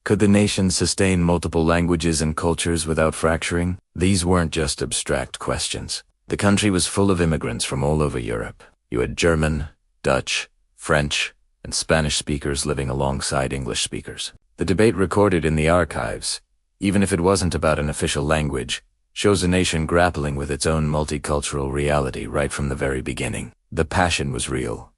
Could the nation sustain multiple languages and cultures without fracturing? These weren't just abstract questions. The country was full of immigrants from all over Europe. You had German, Dutch, French, and Spanish speakers living alongside English speakers. The debate recorded in the archives, even if it wasn't about an official language, shows a nation grappling with its own multicultural reality right from the very beginning. The passion was real.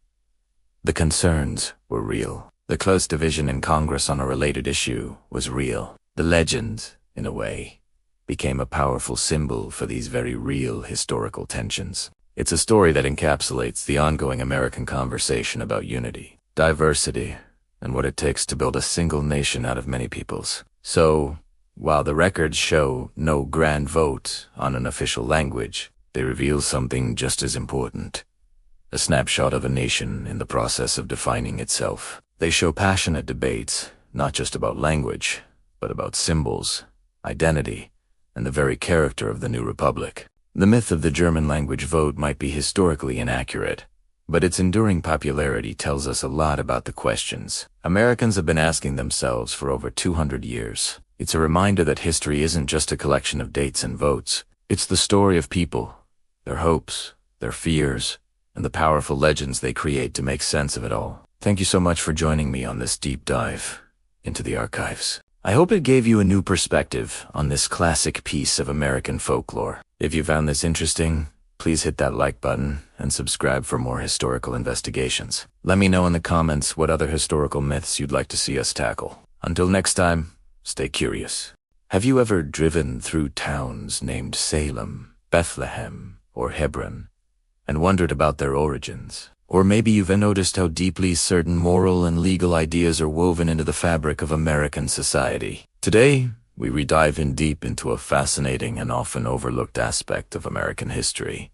The concerns were real. The close division in Congress on a related issue was real. The legend, in a way, became a powerful symbol for these very real historical tensions. It's a story that encapsulates the ongoing American conversation about unity, diversity, and what it takes to build a single nation out of many peoples. So, while the records show no grand vote on an official language, they reveal something just as important: a snapshot of a nation in the process of defining itself. They show passionate debates, not just about language, but about symbols, identity, and the very character of the new republic. The myth of the German language vote might be historically inaccurate, but its enduring popularity tells us a lot about the questions Americans have been asking themselves for over 200 years. It's a reminder that history isn't just a collection of dates and votes. It's the story of people, their hopes, their fears, and the powerful legends they create to make sense of it all. Thank you so much for joining me on this deep dive into the archives. I hope it gave you a new perspective on this classic piece of American folklore. If you found this interesting, please hit that like button and subscribe for more historical investigations. Let me know in the comments what other historical myths you'd like to see us tackle. Until next time, stay curious. Have you ever driven through towns named Salem, Bethlehem, or Hebron, and wondered about their origins? Or maybe you've noticed how deeply certain moral and legal ideas are woven into the fabric of American society. Today, we redive in deep into a fascinating and often overlooked aspect of American history.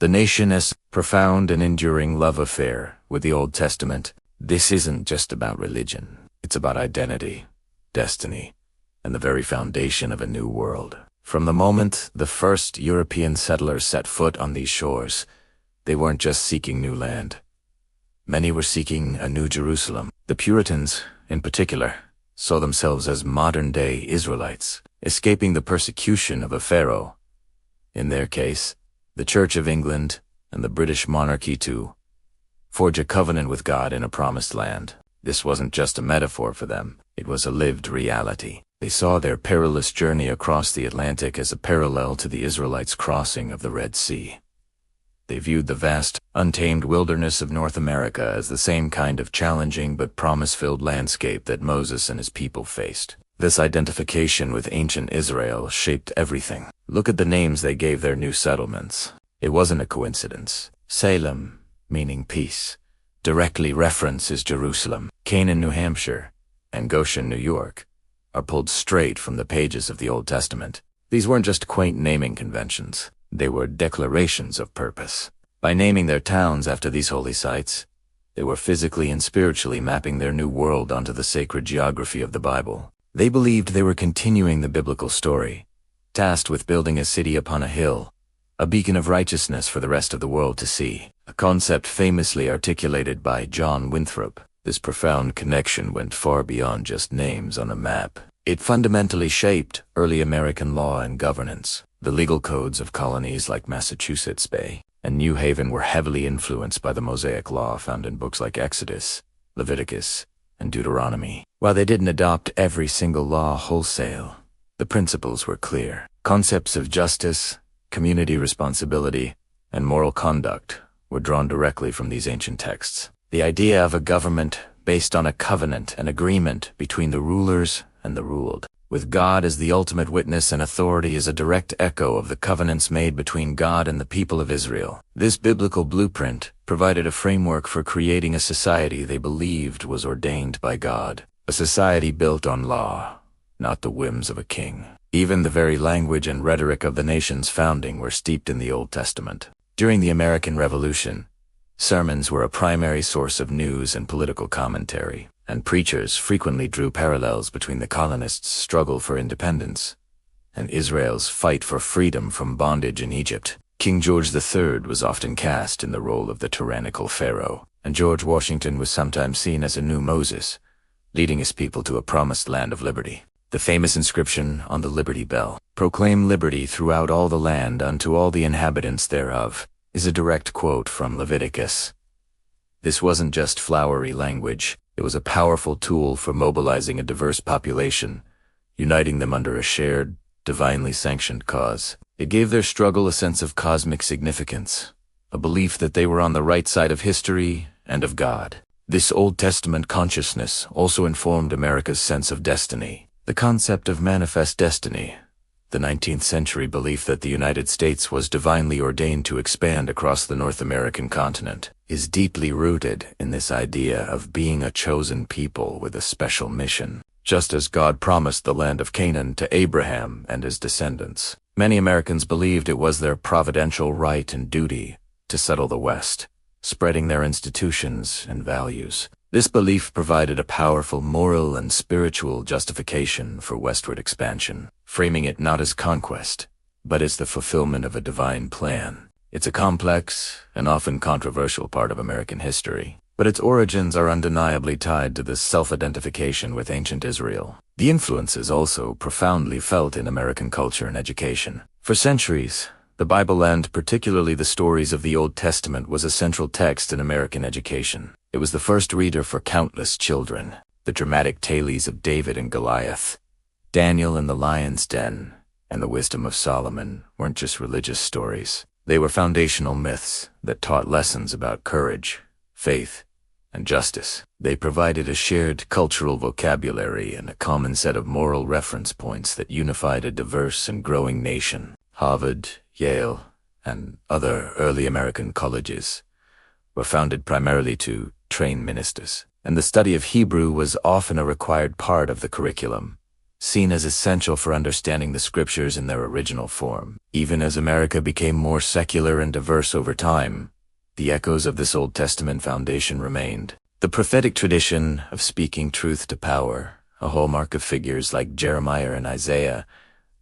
The nation's profound and enduring love affair with the Old Testament. This isn't just about religion. It's about identity, destiny, and the very foundation of a new world. From the moment the first European settlers set foot on these shores, they weren't just seeking new land. Many were seeking a new Jerusalem. The Puritans, in particular, saw themselves as modern-day Israelites, escaping the persecution of a pharaoh. In their case, the Church of England and the British monarchy to forge a covenant with God in a promised land. This wasn't just a metaphor for them, it was a lived reality. They saw their perilous journey across the Atlantic as a parallel to the Israelites' crossing of the Red Sea. They viewed the vast, untamed wilderness of North America as the same kind of challenging but promise-filled landscape that Moses and his people faced. This identification with ancient Israel shaped everything. Look at the names they gave their new settlements. It wasn't a coincidence. Salem, meaning peace, directly references Jerusalem. Canaan, New Hampshire, and Goshen, New York, are pulled straight from the pages of the Old Testament. These weren't just quaint naming conventions. They were declarations of purpose. By naming their towns after these holy sites, they were physically and spiritually mapping their new world onto the sacred geography of the Bible. They believed they were continuing the biblical story, tasked with building a city upon a hill, a beacon of righteousness for the rest of the world to see, a concept famously articulated by John Winthrop. This profound connection went far beyond just names on a map. It fundamentally shaped early American law and governance. The legal codes of colonies like Massachusetts Bay and New Haven were heavily influenced by the Mosaic law found in books like Exodus, Leviticus, and Deuteronomy. While they didn't adopt every single law wholesale, the principles were clear. Concepts of justice, community responsibility, and moral conduct were drawn directly from these ancient texts. The idea of a government based on a covenant and agreement between the rulers and the ruled, with God as the ultimate witness and authority, is a direct echo of the covenants made between God and the people of Israel. This biblical blueprint provided a framework for creating a society they believed was ordained by God, a society built on law, not the whims of a king. Even the very language and rhetoric of the nation's founding were steeped in the Old Testament. During the American Revolution, sermons were a primary source of news and political commentary, and preachers frequently drew parallels between the colonists' struggle for independence and Israel's fight for freedom from bondage in Egypt. King George III was often cast in the role of the tyrannical pharaoh, and George Washington was sometimes seen as a new Moses, leading his people to a promised land of liberty. The famous inscription on the Liberty Bell, "Proclaim liberty throughout all the land unto all the inhabitants thereof," is a direct quote from Leviticus. This wasn't just flowery language. It was a powerful tool for mobilizing a diverse population, uniting them under a shared, divinely sanctioned cause. It gave their struggle a sense of cosmic significance, a belief that they were on the right side of history and of God. This Old Testament consciousness also informed America's sense of destiny. The concept of manifest destiny, the 19th century belief that the United States was divinely ordained to expand across the North American continent, is deeply rooted in this idea of being a chosen people with a special mission. Just as God promised the land of Canaan to Abraham and his descendants, many Americans believed it was their providential right and duty to settle the West, spreading their institutions and values. This belief provided a powerful moral and spiritual justification for westward expansion, framing it not as conquest, but as the fulfillment of a divine plan. It's a complex and often controversial part of American history, but its origins are undeniably tied to this self-identification with ancient Israel. The influence is also profoundly felt in American culture and education. For centuries, the The Bible, and particularly the stories of the Old Testament, was a central text in American education. It was the first reader for countless children. The dramatic tales of David and Goliath, Daniel in the lion's den, and the wisdom of Solomon weren't just religious stories. They were foundational myths that taught lessons about courage, faith, and justice. They provided a shared cultural vocabulary and a common set of moral reference points that unified a diverse and growing nation. Harvard, Yale, and other early American colleges were founded primarily to train ministers, and the study of Hebrew was often a required part of the curriculum, seen as essential for understanding the scriptures in their original form. Even as America became more secular and diverse over time, the echoes of this Old Testament foundation remained. The prophetic tradition of speaking truth to power, a hallmark of figures like Jeremiah and Isaiah,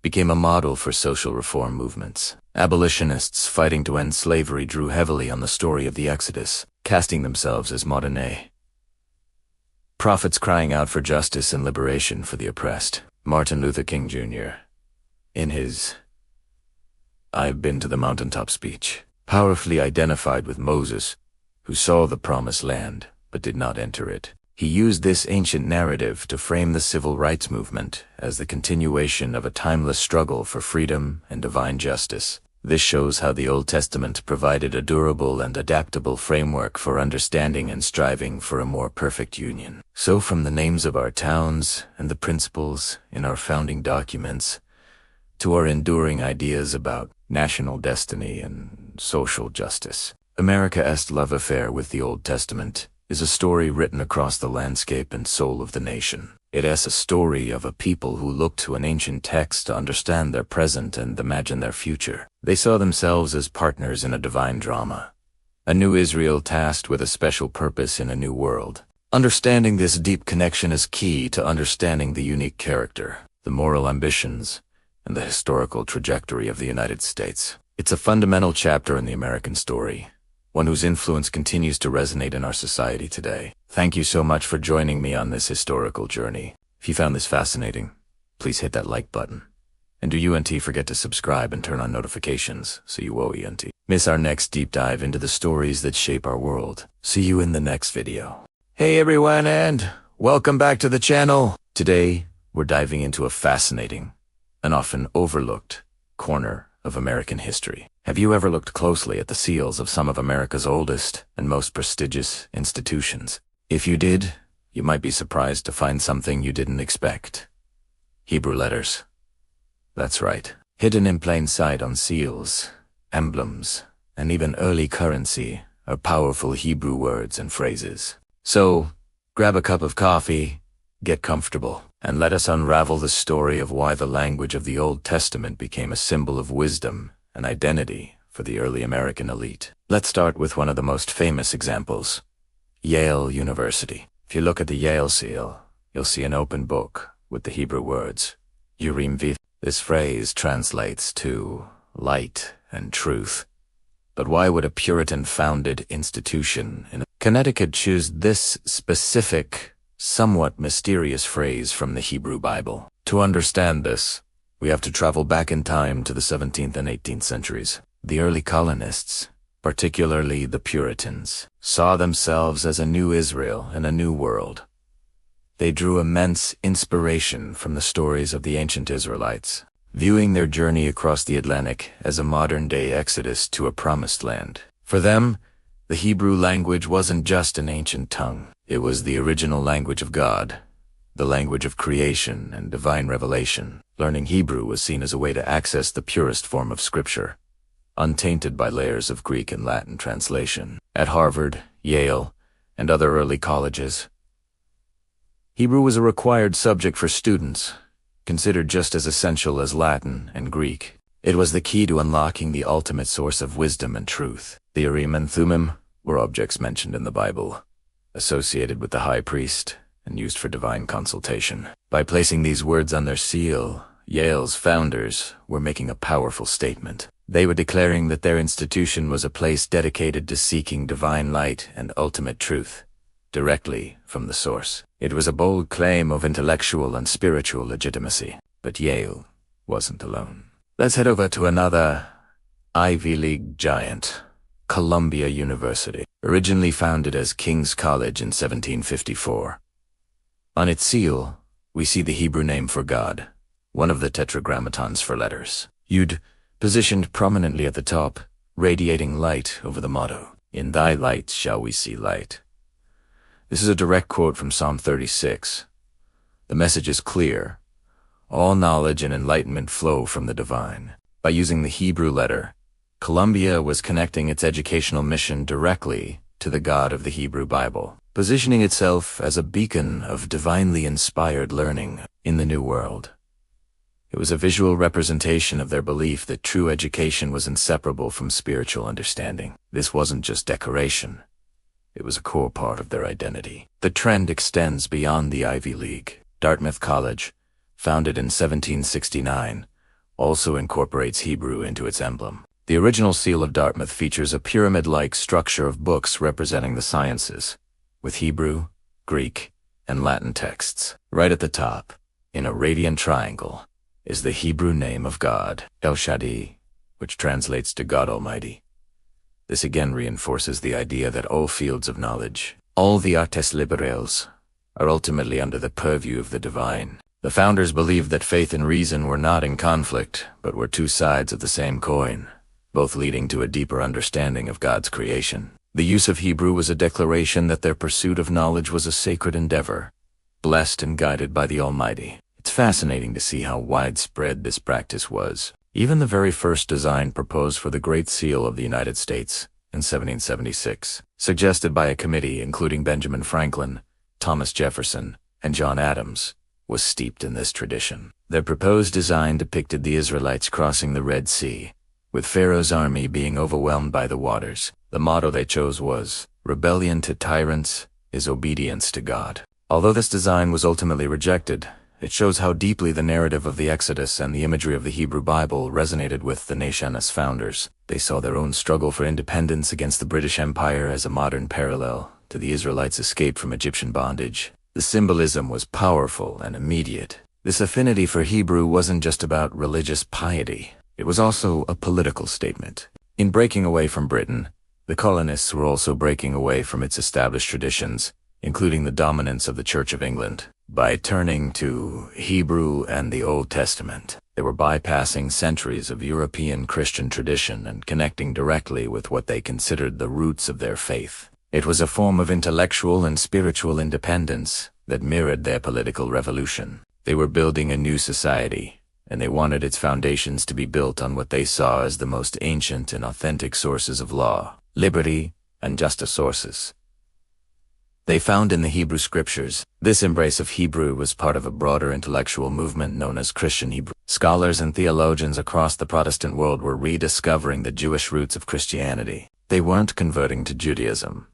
became a model for social reform movements. Abolitionists fighting to end slavery drew heavily on the story of the Exodus, casting themselves as modern-day prophets crying out for justice and liberation for the oppressed. Martin Luther King Jr., in his "I've Been to the Mountaintop" speech, powerfully identified with Moses, who saw the promised land but did not enter it. He used this ancient narrative to frame the civil rights movement as the continuation of a timeless struggle for freedom and divine justice. This shows how the Old Testament provided a durable and adaptable framework for understanding and striving for a more perfect union. So from the names of our towns and the principles in our founding documents, to our enduring ideas about national destiny and social justice, America's love affair with the Old Testament is a story written across the landscape and soul of the nation. It is a story of a people who looked to an ancient text to understand their present and imagine their future. They saw themselves as partners in a divine drama, a new Israel tasked with a special purpose in a new world. Understanding this deep connection is key to understanding the unique character, the moral ambitions, and the historical trajectory of the United States. It's a fundamental chapter in the American story, one whose influence continues to resonate in our society today. Thank you so much for joining me on this historical journey. If you found this fascinating, please hit that like button. And do you forget to subscribe and turn on notifications so you won't miss our next deep dive into the stories that shape our world. See you in the next video. Hey everyone, and welcome back to the channel. Today, we're diving into a fascinating and often overlooked corner of American history. Have you ever looked closely at the seals of some of America's oldest and most prestigious institutions? If you did, you might be surprised to find something you didn't expect. Hebrew letters. That's right. Hidden in plain sight on seals, emblems, and even early currency are powerful Hebrew words and phrases. So, grab a cup of coffee, get comfortable, and let us unravel the story of why the language of the Old Testament became a symbol of wisdom and identity for the early American elite. Let's start with one of the most famous examples, Yale University. If you look at the Yale seal, you'll see an open book with the Hebrew words, Urim Viv. This phrase translates to light and truth. But why would a Puritan-founded institution in Connecticut choose this specific, somewhat mysterious phrase from the Hebrew Bible? To understand this, we have to travel back in time to the 17th and 18th centuries. The early colonists, particularly the Puritans, saw themselves as a new Israel in a new world. They drew immense inspiration from the stories of the ancient Israelites, viewing their journey across the Atlantic as a modern-day exodus to a promised land. For them, the Hebrew language wasn't just an ancient tongue. It was the original language of God, the language of creation and divine revelation. Learning Hebrew was seen as a way to access the purest form of Scripture, untainted by layers of Greek and Latin translation. At Harvard, Yale, and other early colleges, Hebrew was a required subject for students, considered just as essential as Latin and Greek. It was the key to unlocking the ultimate source of wisdom and truth. The Urim and Thummim were objects mentioned in the Bible, associated with the high priest and used for divine consultation. By placing these words on their seal, Yale's founders were making a powerful statement. They were declaring that their institution was a place dedicated to seeking divine light and ultimate truth, directly from the source. It was a bold claim of intellectual and spiritual legitimacy. But Yale wasn't alone. Let's head over to another Ivy League giant, Columbia University, originally founded as King's College in 1754. On its seal, we see the Hebrew name for God, one of the tetragrammatons for letters. Yud, positioned prominently at the top, radiating light over the motto, "In thy light shall we see light." This is a direct quote from Psalm 36. The message is clear. All knowledge and enlightenment flow from the divine. By using the Hebrew letter, Columbia was connecting its educational mission directly to the God of the Hebrew Bible, positioning itself as a beacon of divinely inspired learning in the New World. It was a visual representation of their belief that true education was inseparable from spiritual understanding. This wasn't just decoration. It was a core part of their identity. The trend extends beyond the Ivy League. Dartmouth College, founded in 1769, also incorporates Hebrew into its emblem. The original seal of Dartmouth features a pyramid-like structure of books representing the sciences, with Hebrew, Greek, and Latin texts. Right at the top, in a radiant triangle, is the Hebrew name of God, El Shaddai, which translates to God Almighty. This again reinforces the idea that all fields of knowledge, all the artes liberales, are ultimately under the purview of the divine. The founders believed that faith and reason were not in conflict, but were two sides of the same coin, both leading to a deeper understanding of God's creation. The use of Hebrew was a declaration that their pursuit of knowledge was a sacred endeavor, blessed and guided by the Almighty. It's fascinating to see how widespread this practice was. Even the very first design proposed for the Great Seal of the United States in 1776, suggested by a committee including Benjamin Franklin, Thomas Jefferson, and John Adams, was steeped in this tradition. Their proposed design depicted the Israelites crossing the Red Sea, with Pharaoh's army being overwhelmed by the waters. The motto they chose was, "Rebellion to tyrants is obedience to God." Although this design was ultimately rejected, it shows how deeply the narrative of the Exodus and the imagery of the Hebrew Bible resonated with the nation's founders. They saw their own struggle for independence against the British Empire as a modern parallel to the Israelites' escape from Egyptian bondage. The symbolism was powerful and immediate. This affinity for Hebrew wasn't just about religious piety. It was also a political statement. In breaking away from Britain, the colonists were also breaking away from its established traditions, including the dominance of the Church of England. By turning to Hebrew and the Old Testament, they were bypassing centuries of European Christian tradition and connecting directly with what they considered the roots of their faith. It was a form of intellectual and spiritual independence that mirrored their political revolution. They were building a new society, and they wanted its foundations to be built on what they saw as the most ancient and authentic sources of law, liberty, and justice sources they found in the Hebrew scriptures. This embrace of Hebrew was part of a broader intellectual movement known as Christian Hebrew. Scholars and theologians across the Protestant world were rediscovering the Jewish roots of Christianity. They weren't converting to Judaism,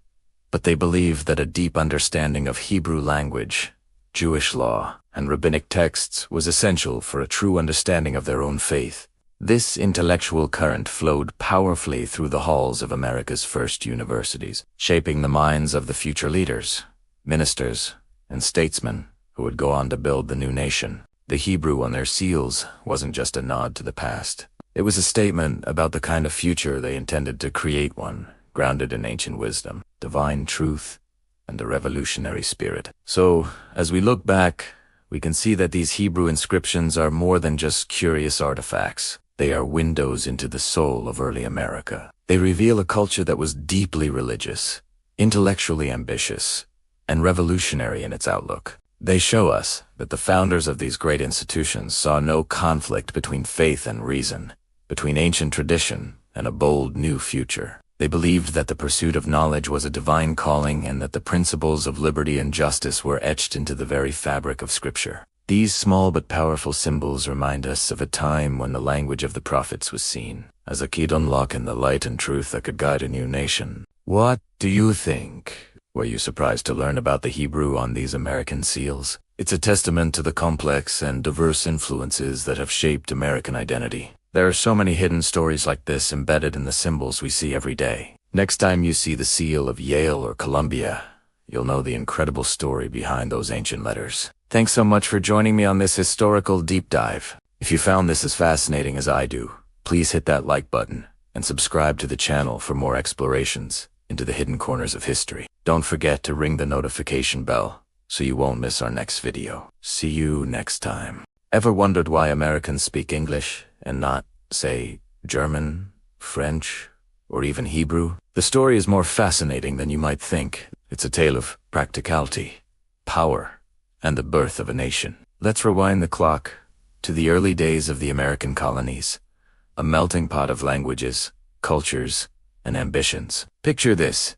but they believed that a deep understanding of Hebrew language, Jewish law, and rabbinic texts was essential for a true understanding of their own faith. This intellectual current flowed powerfully through the halls of America's first universities, shaping the minds of the future leaders, ministers, and statesmen who would go on to build the new nation. The Hebrew on their seals wasn't just a nod to the past. It was a statement about the kind of future they intended to create, one grounded in ancient wisdom, divine truth, and a revolutionary spirit. So, as we look back, we can see that these Hebrew inscriptions are more than just curious artifacts. They are windows into the soul of early America. They reveal a culture that was deeply religious, intellectually ambitious, and revolutionary in its outlook. They show us that the founders of these great institutions saw no conflict between faith and reason, between ancient tradition and a bold new future. They believed that the pursuit of knowledge was a divine calling and that the principles of liberty and justice were etched into the very fabric of Scripture. These small but powerful symbols remind us of a time when the language of the prophets was seen as a key to unlocking the light and truth that could guide a new nation. What do you think? Were you surprised to learn about the Hebrew on these American seals? It's a testament to the complex and diverse influences that have shaped American identity. There are so many hidden stories like this embedded in the symbols we see every day. Next time you see the seal of Yale or Columbia, you'll know the incredible story behind those ancient letters. Thanks so much for joining me on this historical deep dive. If you found this as fascinating as I do, please hit that like button and subscribe to the channel for more explorations into the hidden corners of history. Don't forget to ring the notification bell so you won't miss our next video. See you next time. Ever wondered why Americans speak English and not, say, German, French, or even Hebrew? The story is more fascinating than you might think. It's a tale of practicality, power, and the birth of a nation. Let's rewind the clock to the early days of the American colonies, a melting pot of languages, cultures, and ambitions. Picture this: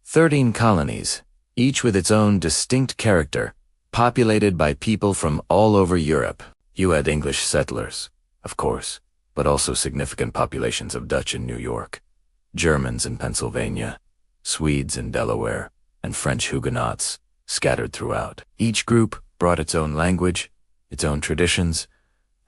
13 colonies, each with its own distinct character, populated by people from all over Europe. You had English settlers, of course, but also significant populations of Dutch in New York, Germans in Pennsylvania, Swedes in Delaware, and French Huguenots scattered throughout. Each group brought its own language, its own traditions,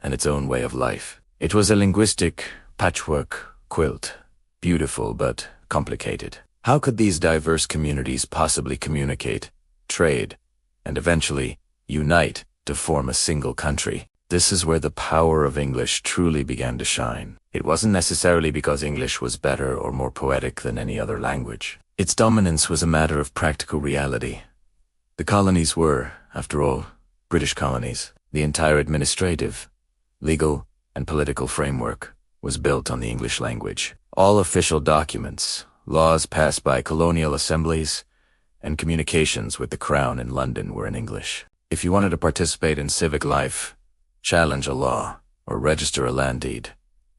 and its own way of life. It was a linguistic patchwork quilt, beautiful but complicated. How could these diverse communities possibly communicate, trade, and eventually unite to form a single country? This is where the power of English truly began to shine. It wasn't necessarily because English was better or more poetic than any other language. Its dominance was a matter of practical reality. The colonies were, after all, British colonies. The entire administrative, legal, and political framework was built on the English language. All official documents, laws passed by colonial assemblies, and communications with the Crown in London were in English. If you wanted to participate in civic life, challenge a law, or register a land deed,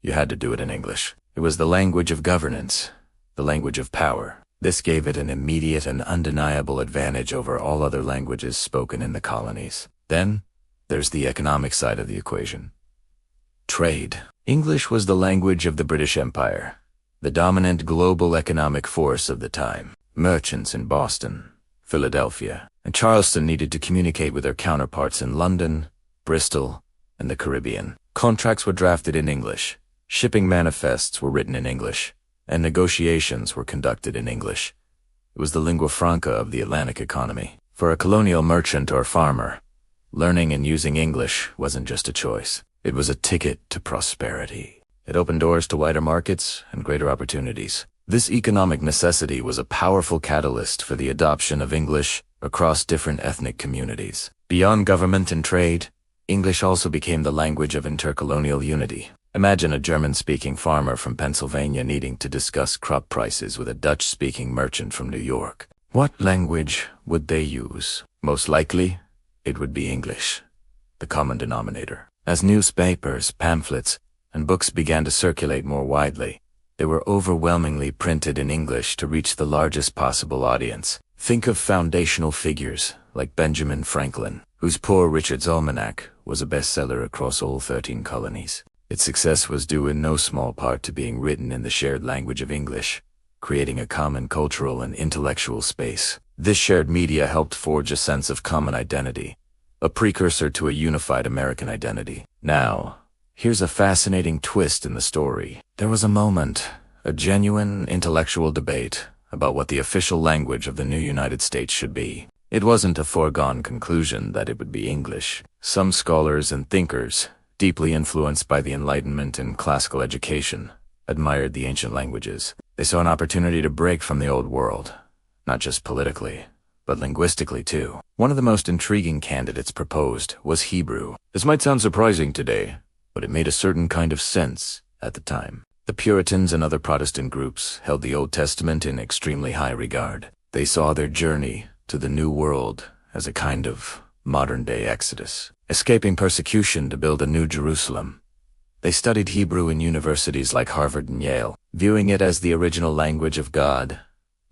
you had to do it in English. It was the language of governance, the language of power. This gave it an immediate and undeniable advantage over all other languages spoken in the colonies. Then, there's the economic side of the equation. Trade. English was the language of the British Empire, the dominant global economic force of the time. Merchants in Boston, Philadelphia, and Charleston needed to communicate with their counterparts in London, Bristol, and the Caribbean. Contracts were drafted in English, shipping manifests were written in English, and negotiations were conducted in English. It was the lingua franca of the Atlantic economy. For a colonial merchant or farmer, learning and using English wasn't just a choice. It was a ticket to prosperity. It opened doors to wider markets and greater opportunities. This economic necessity was a powerful catalyst for the adoption of English across different ethnic communities. Beyond government and trade, English also became the language of intercolonial unity. Imagine a German-speaking farmer from Pennsylvania needing to discuss crop prices with a Dutch-speaking merchant from New York. What language would they use? Most likely, it would be English, the common denominator. As newspapers, pamphlets, and books began to circulate more widely, they were overwhelmingly printed in English to reach the largest possible audience. Think of foundational figures like Benjamin Franklin, whose Poor Richard's Almanac was a bestseller across all 13 colonies. Its success was due in no small part to being written in the shared language of English, creating a common cultural and intellectual space. This shared media helped forge a sense of common identity, a precursor to a unified American identity. Now, here's a fascinating twist in the story. There was a moment, a genuine intellectual debate about what the official language of the new United States should be. It wasn't a foregone conclusion that it would be English. Some scholars and thinkers, deeply influenced by the Enlightenment and classical education, admired the ancient languages. They saw an opportunity to break from the old world, not just politically, but linguistically too. One of the most intriguing candidates proposed was Hebrew. This might sound surprising today, but it made a certain kind of sense at the time. The Puritans and other Protestant groups held the Old Testament in extremely high regard. They saw their journey to the New World as a kind of modern-day Exodus, escaping persecution to build a new Jerusalem. They studied Hebrew in universities like Harvard and Yale, viewing it as the original language of God,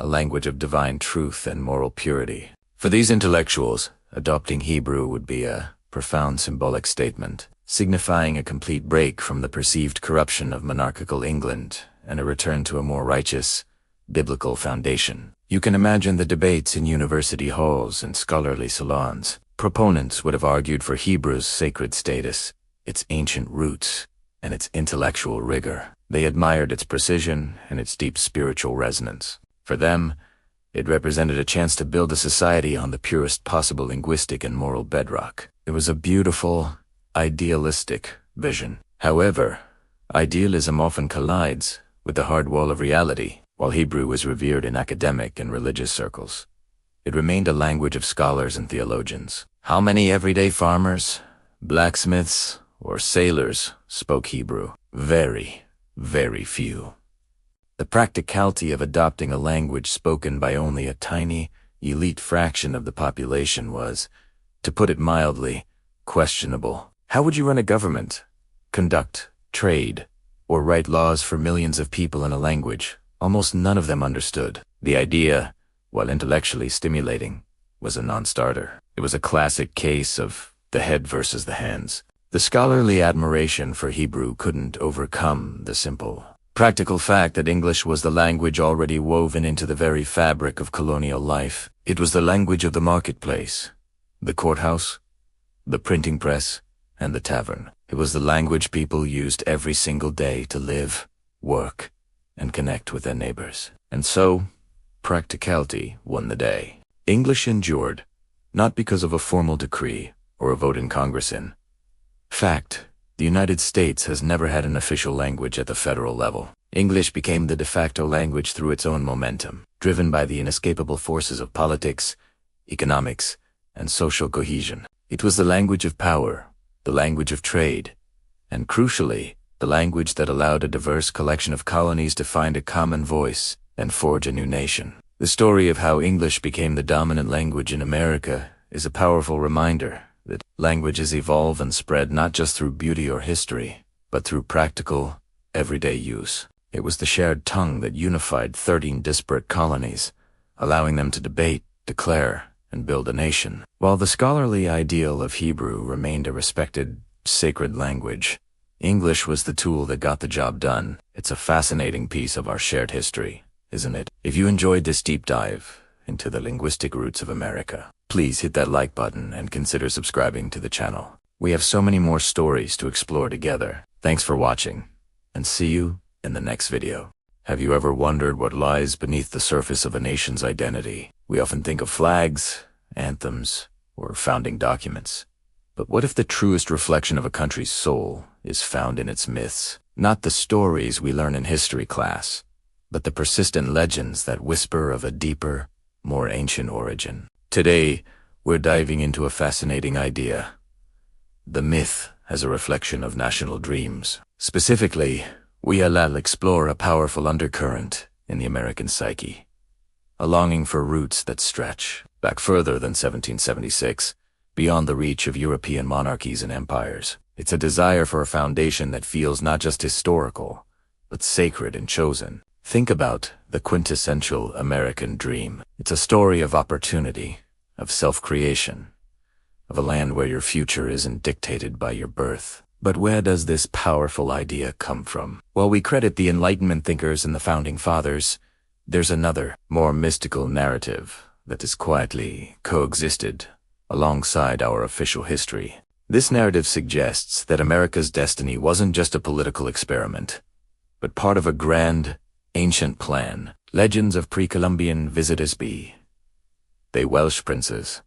a language of divine truth and moral purity. For these intellectuals, adopting Hebrew would be a profound symbolic statement, signifying a complete break from the perceived corruption of monarchical England and a return to a more righteous, biblical foundation. You can imagine the debates in university halls and scholarly salons. Proponents would have argued for Hebrew's sacred status, its ancient roots, and its intellectual rigor. They admired its precision and its deep spiritual resonance. For them, it represented a chance to build a society on the purest possible linguistic and moral bedrock. It was a beautiful, idealistic vision. However, idealism often collides with the hard wall of reality. While Hebrew was revered in academic and religious circles, it remained a language of scholars and theologians. How many everyday farmers, blacksmiths, or sailors spoke Hebrew? Very, very few. The practicality of adopting a language spoken by only a tiny, elite fraction of the population was, to put it mildly, questionable. How would you run a government, conduct trade, or write laws for millions of people in a language almost none of them understood? The idea, while intellectually stimulating, was a non-starter. It was a classic case of the head versus the hands. The scholarly admiration for Hebrew couldn't overcome the simple, practical fact that English was the language already woven into the very fabric of colonial life. It was the language of the marketplace, the courthouse, the printing press, and the tavern. It was the language people used every single day to live, work, and connect with their neighbors. And so, practicality won the day. English endured, not because of a formal decree or a vote in Congress in fact, the United States has never had an official language at the federal level. English became the de facto language through its own momentum, driven by the inescapable forces of politics, economics, and social cohesion. It was the language of power, the language of trade, and crucially, the language that allowed a diverse collection of colonies to find a common voice and forge a new nation. The story of how English became the dominant language in America is a powerful reminder that languages evolve and spread not just through beauty or history, but through practical, everyday use. It was the shared tongue that unified 13 disparate colonies, allowing them to debate, declare, and build a nation. While the scholarly ideal of Hebrew remained a respected, sacred language, English was the tool that got the job done. It's a fascinating piece of our shared history, isn't it? If you enjoyed this deep dive into the linguistic roots of America, please hit that like button and consider subscribing to the channel. We have so many more stories to explore together. Thanks for watching, and see you in the next video. Have you ever wondered what lies beneath the surface of a nation's identity? We often think of flags, anthems, or founding documents. But what if the truest reflection of a country's soul is found in its myths? Not the stories we learn in history class, but the persistent legends that whisper of a deeper, more ancient origin. Today, we're diving into a fascinating idea: the myth as a reflection of national dreams. Specifically, we'll explore a powerful undercurrent in the American psyche, a longing for roots that stretch back further than 1776, beyond the reach of European monarchies and empires. It's a desire for a foundation that feels not just historical, but sacred and chosen. Think about the quintessential American dream. It's a story of opportunity, of self-creation, of a land where your future isn't dictated by your birth. But where does this powerful idea come from? While we credit the Enlightenment thinkers and the Founding Fathers, there's another, more mystical narrative that has quietly coexisted alongside our official history. This narrative suggests that America's destiny wasn't just a political experiment, but part of a grand, ancient plan. Legends of pre-Columbian visitors be they Welsh princes,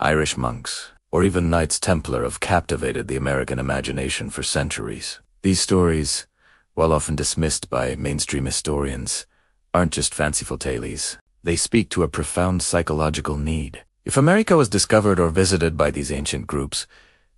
Irish monks, or even Knights Templar have captivated the American imagination for centuries. These stories, while often dismissed by mainstream historians, aren't just fanciful tales. They speak to a profound psychological need. If America was discovered or visited by these ancient groups,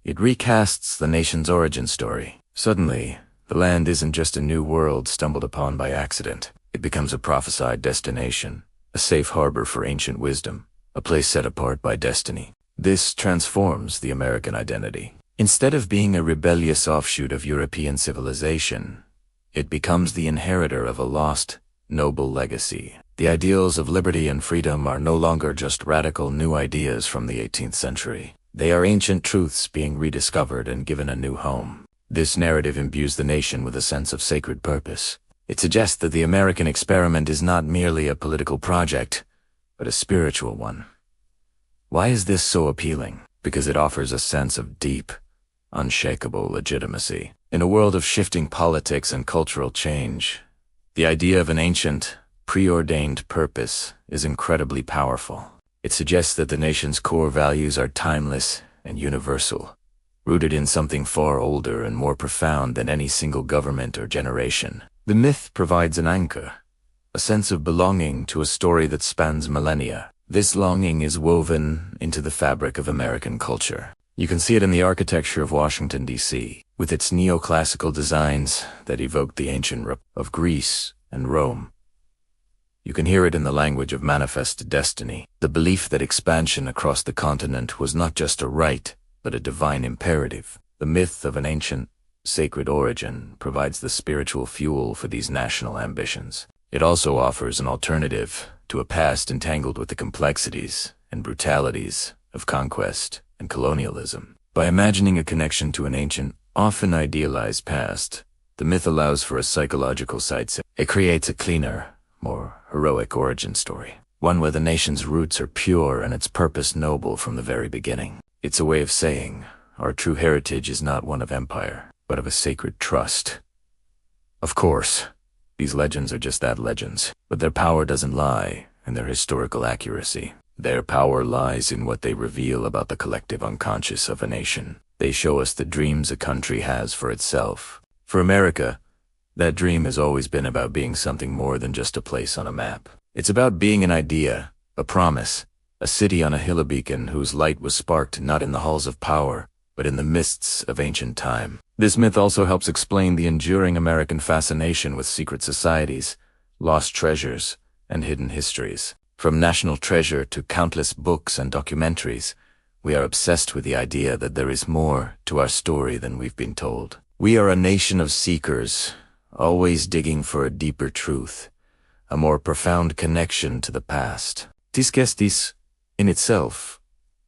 it recasts the nation's origin story. Suddenly, the land isn't just a new world stumbled upon by accident. It becomes a prophesied destination, a safe harbor for ancient wisdom, a place set apart by destiny. This transforms the American identity. Instead of being a rebellious offshoot of European civilization, it becomes the inheritor of a lost, noble legacy. The ideals of liberty and freedom are no longer just radical new ideas from the 18th century. They are ancient truths being rediscovered and given a new home. This narrative imbues the nation with a sense of sacred purpose. It suggests that the American experiment is not merely a political project, but a spiritual one. Why is this so appealing? Because it offers a sense of deep, unshakable legitimacy. In a world of shifting politics and cultural change, the idea of an ancient, preordained purpose is incredibly powerful. It suggests that the nation's core values are timeless and universal, rooted in something far older and more profound than any single government or generation. The myth provides an anchor, a sense of belonging to a story that spans millennia. This longing is woven into the fabric of American culture. You can see it in the architecture of Washington, D.C., with its neoclassical designs that evoke the ancient of Greece and Rome. You can hear it in the language of manifest destiny, the belief that expansion across the continent was not just a right, but a divine imperative. The myth of an ancient, sacred origin provides the spiritual fuel for these national ambitions. It also offers an alternative to a past entangled with the complexities and brutalities of conquest and colonialism. By imagining a connection to an ancient, often idealized past, the myth allows for a psychological sightseeing. It creates a cleaner, more heroic origin story, one where the nation's roots are pure and its purpose noble from the very beginning. It's a way of saying, our true heritage is not one of empire, but of a sacred trust. Of course, these legends are just that, legends, but their power doesn't lie in their historical accuracy. Their power lies in what they reveal about the collective unconscious of a nation. They show us the dreams a country has for itself. For America, that dream has always been about being something more than just a place on a map. It's about being an idea, a promise, a city on a hill beacon whose light was sparked not in the halls of power, but in the mists of ancient time. This myth also helps explain the enduring American fascination with secret societies, lost treasures, and hidden histories. From national treasure to countless books and documentaries, we are obsessed with the idea that there is more to our story than we've been told. We are a nation of seekers, always digging for a deeper truth, a more profound connection to the past. This is, in itself,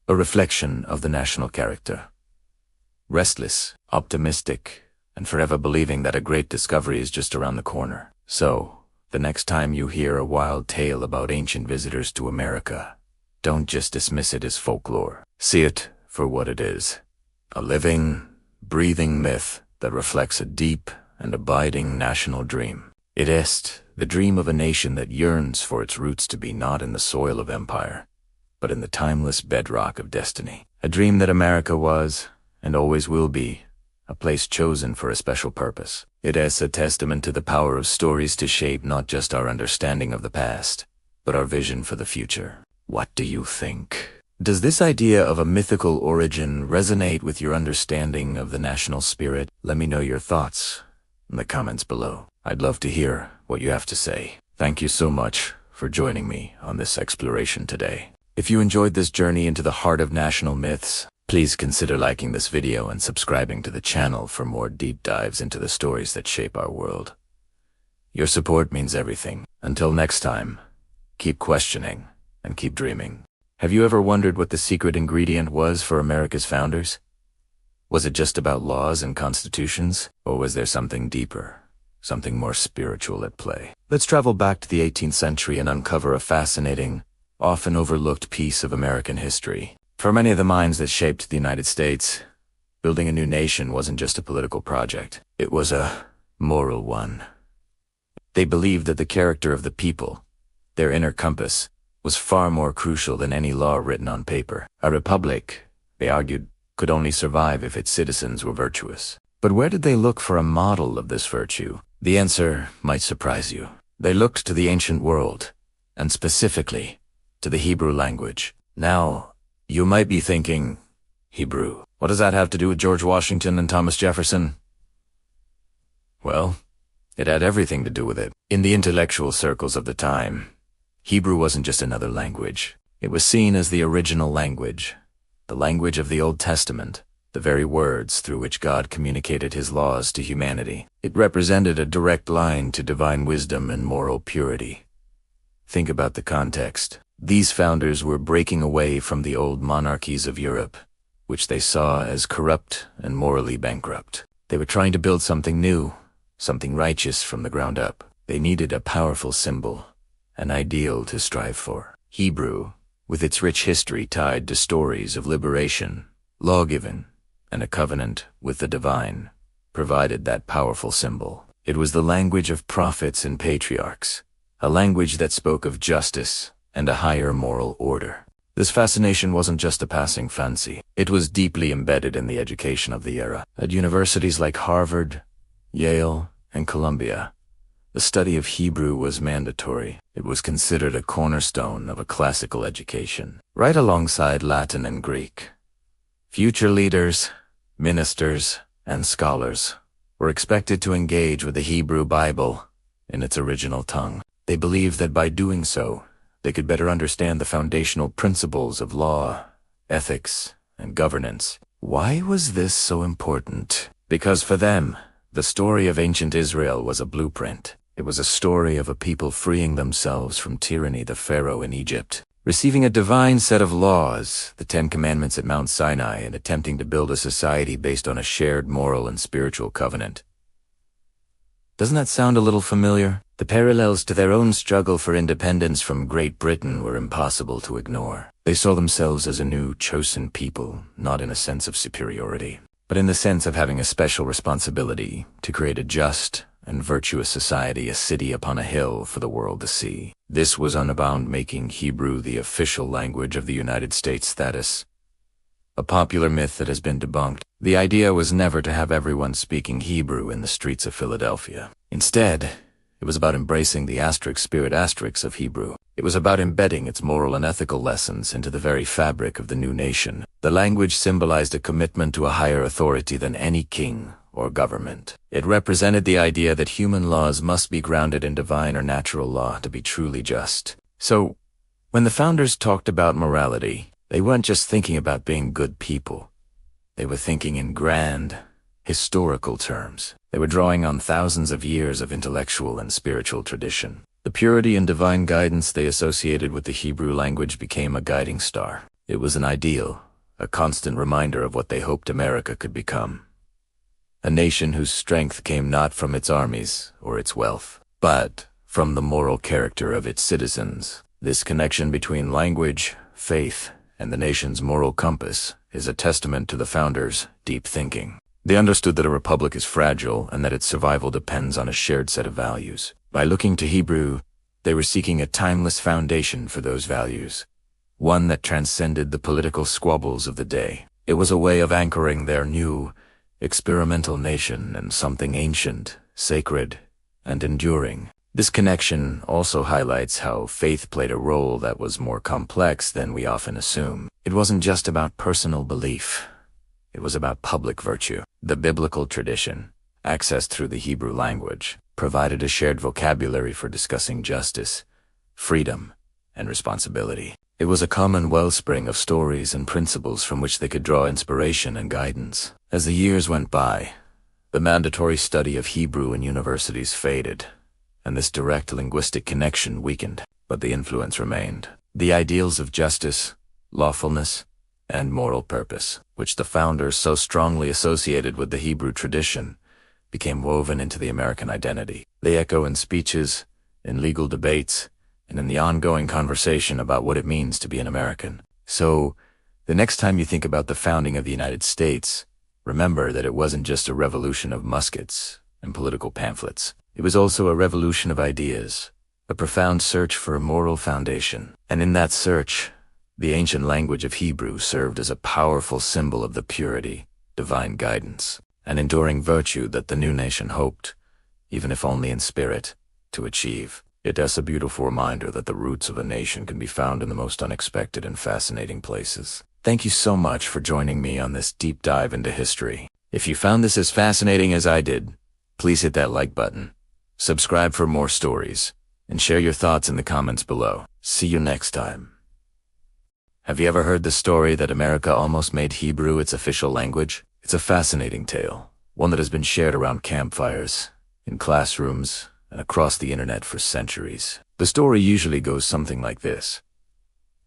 a reflection of the national character. Restless, optimistic, and forever believing that a great discovery is just around the corner. So, the next time you hear a wild tale about ancient visitors to America, don't just dismiss it as folklore. See it for what it is, a living, breathing myth that reflects a deep and abiding national dream. It is the dream of a nation that yearns for its roots to be not in the soil of empire, but in the timeless bedrock of destiny. A dream that America was, and always will be, a place chosen for a special purpose. It is a testament to the power of stories to shape not just our understanding of the past, but our vision for the future. What do you think? Does this idea of a mythical origin resonate with your understanding of the national spirit? Let me know your thoughts in the comments below. I'd love to hear what you have to say. Thank you so much for joining me on this exploration today. If you enjoyed this journey into the heart of national myths, please consider liking this video and subscribing to the channel for more deep dives into the stories that shape our world. Your support means everything. Until next time, keep questioning and keep dreaming. Have you ever wondered what the secret ingredient was for America's founders? Was it just about laws and constitutions, or was there something deeper, something more spiritual at play? Let's travel back to the 18th century and uncover a fascinating, often overlooked piece of American history. For many of the minds that shaped the United States, building a new nation wasn't just a political project. It was a moral one. They believed that the character of the people, their inner compass, was far more crucial than any law written on paper. A republic, they argued, could only survive if its citizens were virtuous. But where did they look for a model of this virtue? The answer might surprise you. They looked to the ancient world, and specifically to the Hebrew language. Now, you might be thinking, Hebrew, what does that have to do with George Washington and Thomas Jefferson? Well, it had everything to do with it. In the intellectual circles of the time, Hebrew wasn't just another language. It was seen as the original language, the language of the Old Testament, the very words through which God communicated his laws to humanity. It represented a direct line to divine wisdom and moral purity. Think about the context. These founders were breaking away from the old monarchies of Europe, which they saw as corrupt and morally bankrupt. They were trying to build something new, something righteous from the ground up. They needed a powerful symbol, an ideal to strive for. Hebrew, with its rich history tied to stories of liberation, law-giving, and a covenant with the divine, provided that powerful symbol. It was the language of prophets and patriarchs, a language that spoke of justice and a higher moral order. This fascination wasn't just a passing fancy. It was deeply embedded in the education of the era. At universities like Harvard, Yale, and Columbia, The study of Hebrew was mandatory. It was considered a cornerstone of a classical education, right alongside Latin and Greek. Future leaders, ministers, and scholars were expected to engage with the Hebrew Bible in its original tongue. They believed that by doing so, they could better understand the foundational principles of law, ethics, and governance. Why was this so important? Because for them, the story of ancient Israel was a blueprint. It was a story of a people freeing themselves from tyranny, the Pharaoh in Egypt, receiving a divine set of laws, the Ten Commandments at Mount Sinai, and attempting to build a society based on a shared moral and spiritual covenant. Doesn't that sound a little familiar? The parallels to their own struggle for independence from Great Britain were impossible to ignore. They saw themselves as a new, chosen people, not in a sense of superiority, but in the sense of having a special responsibility to create a just and virtuous society, a city upon a hill for the world to see. This was unbound, making Hebrew the official language of the United States status. A popular myth that has been debunked. The idea was never to have everyone speaking Hebrew in the streets of Philadelphia. Instead, it was about embracing the spirit of Hebrew. It was about embedding its moral and ethical lessons into the very fabric of the new nation. The language symbolized a commitment to a higher authority than any king or government. It represented the idea that human laws must be grounded in divine or natural law to be truly just. So, when the founders talked about morality, they weren't just thinking about being good people. They were thinking in grand, historical terms. They were drawing on thousands of years of intellectual and spiritual tradition. The purity and divine guidance they associated with the Hebrew language became a guiding star. It was an ideal, a constant reminder of what they hoped America could become. A nation whose strength came not from its armies or its wealth, but from the moral character of its citizens. This connection between language, faith, and the nation's moral compass is a testament to the founders' deep thinking. They understood that a republic is fragile and that its survival depends on a shared set of values. By looking to Hebrew, they were seeking a timeless foundation for those values, one that transcended the political squabbles of the day. It was a way of anchoring their new, experimental nation in something ancient, sacred, and enduring. This connection also highlights how faith played a role that was more complex than we often assume. It wasn't just about personal belief. It was about public virtue. The biblical tradition, accessed through the Hebrew language, provided a shared vocabulary for discussing justice, freedom, and responsibility. It was a common wellspring of stories and principles from which they could draw inspiration and guidance. As the years went by, the mandatory study of Hebrew in universities faded, and this direct linguistic connection weakened, but the influence remained. The ideals of justice, lawfulness, and moral purpose, which the founders so strongly associated with the Hebrew tradition, became woven into the American identity. They echo in speeches, in legal debates, and in the ongoing conversation about what it means to be an American. So, the next time you think about the founding of the United States, remember that it wasn't just a revolution of muskets and political pamphlets. It was also a revolution of ideas, a profound search for a moral foundation. And in that search, the ancient language of Hebrew served as a powerful symbol of the purity, divine guidance, and enduring virtue that the new nation hoped, even if only in spirit, to achieve. It is a beautiful reminder that the roots of a nation can be found in the most unexpected and fascinating places. Thank you so much for joining me on this deep dive into history. If you found this as fascinating as I did, please hit that like button, subscribe for more stories, and share your thoughts in the comments below. See you next time. Have you ever heard the story that America almost made Hebrew its official language? It's a fascinating tale, one that has been shared around campfires, in classrooms, and across the internet for centuries. The story usually goes something like this.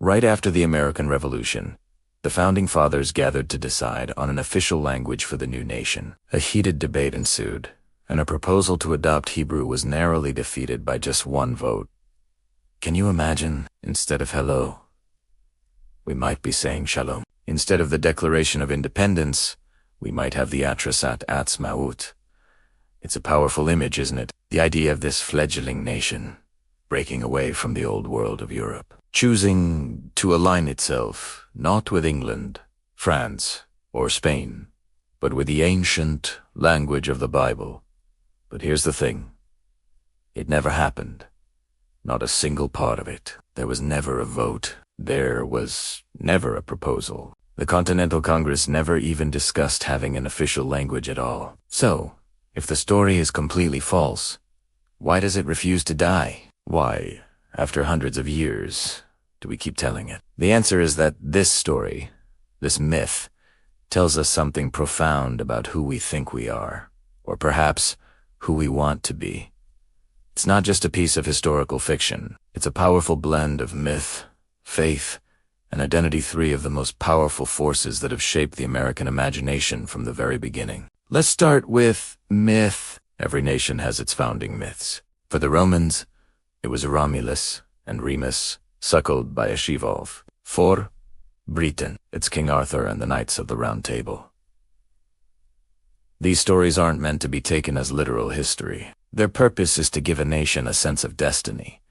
Right after the American Revolution, the Founding Fathers gathered to decide on an official language for the new nation. A heated debate ensued, and a proposal to adopt Hebrew was narrowly defeated by just one vote. Can you imagine, instead of hello, we might be saying shalom. Instead of the Declaration of Independence, we might have the Atrasat Atzmaut. It's a powerful image, isn't it? The idea of this fledgling nation, breaking away from the old world of Europe, choosing to align itself not with England, France, or Spain, but with the ancient language of the Bible. But here's the thing. It never happened. Not a single part of it. There was never a vote. There was never a proposal. The Continental Congress never even discussed having an official language at all. So, if the story is completely false, why does it refuse to die? Why, after hundreds of years, do we keep telling it? The answer is that this story, this myth, tells us something profound about who we think we are, or perhaps who we want to be. It's not just a piece of historical fiction. It's a powerful blend of myth, faith, and identity, three of the most powerful forces that have shaped the American imagination from the very beginning. Let's start with myth. Every nation has its founding myths. For the Romans, it was Romulus and Remus, suckled by a she-wolf. For Britain, it's King Arthur and the Knights of the Round Table. These stories aren't meant to be taken as literal history. Their purpose is to give a nation a sense of destiny,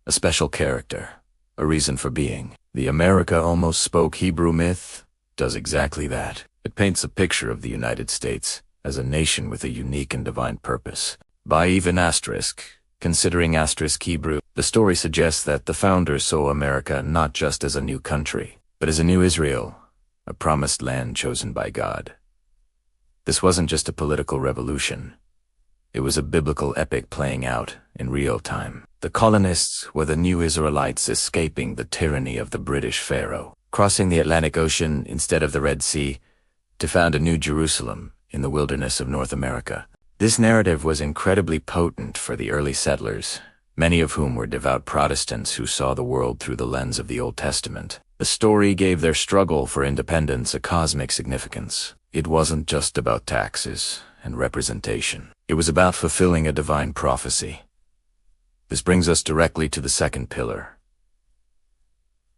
a special character, a reason for being. The America Almost Spoke Hebrew myth does exactly that. It paints a picture of the United States as a nation with a unique and divine purpose. By even asterisk, considering asterisk Hebrew, the story suggests that the founders saw America not just as a new country, but as a new Israel, a promised land chosen by God. This wasn't just a political revolution. It was a biblical epic playing out in real time. The colonists were the new Israelites escaping the tyranny of the British Pharaoh, crossing the Atlantic Ocean instead of the Red Sea to found a new Jerusalem in the wilderness of North America. This narrative was incredibly potent for the early settlers, many of whom were devout Protestants who saw the world through the lens of the Old Testament. The story gave their struggle for independence a cosmic significance. It wasn't just about taxes and representation. It was about fulfilling a divine prophecy. This brings us directly to the second pillar.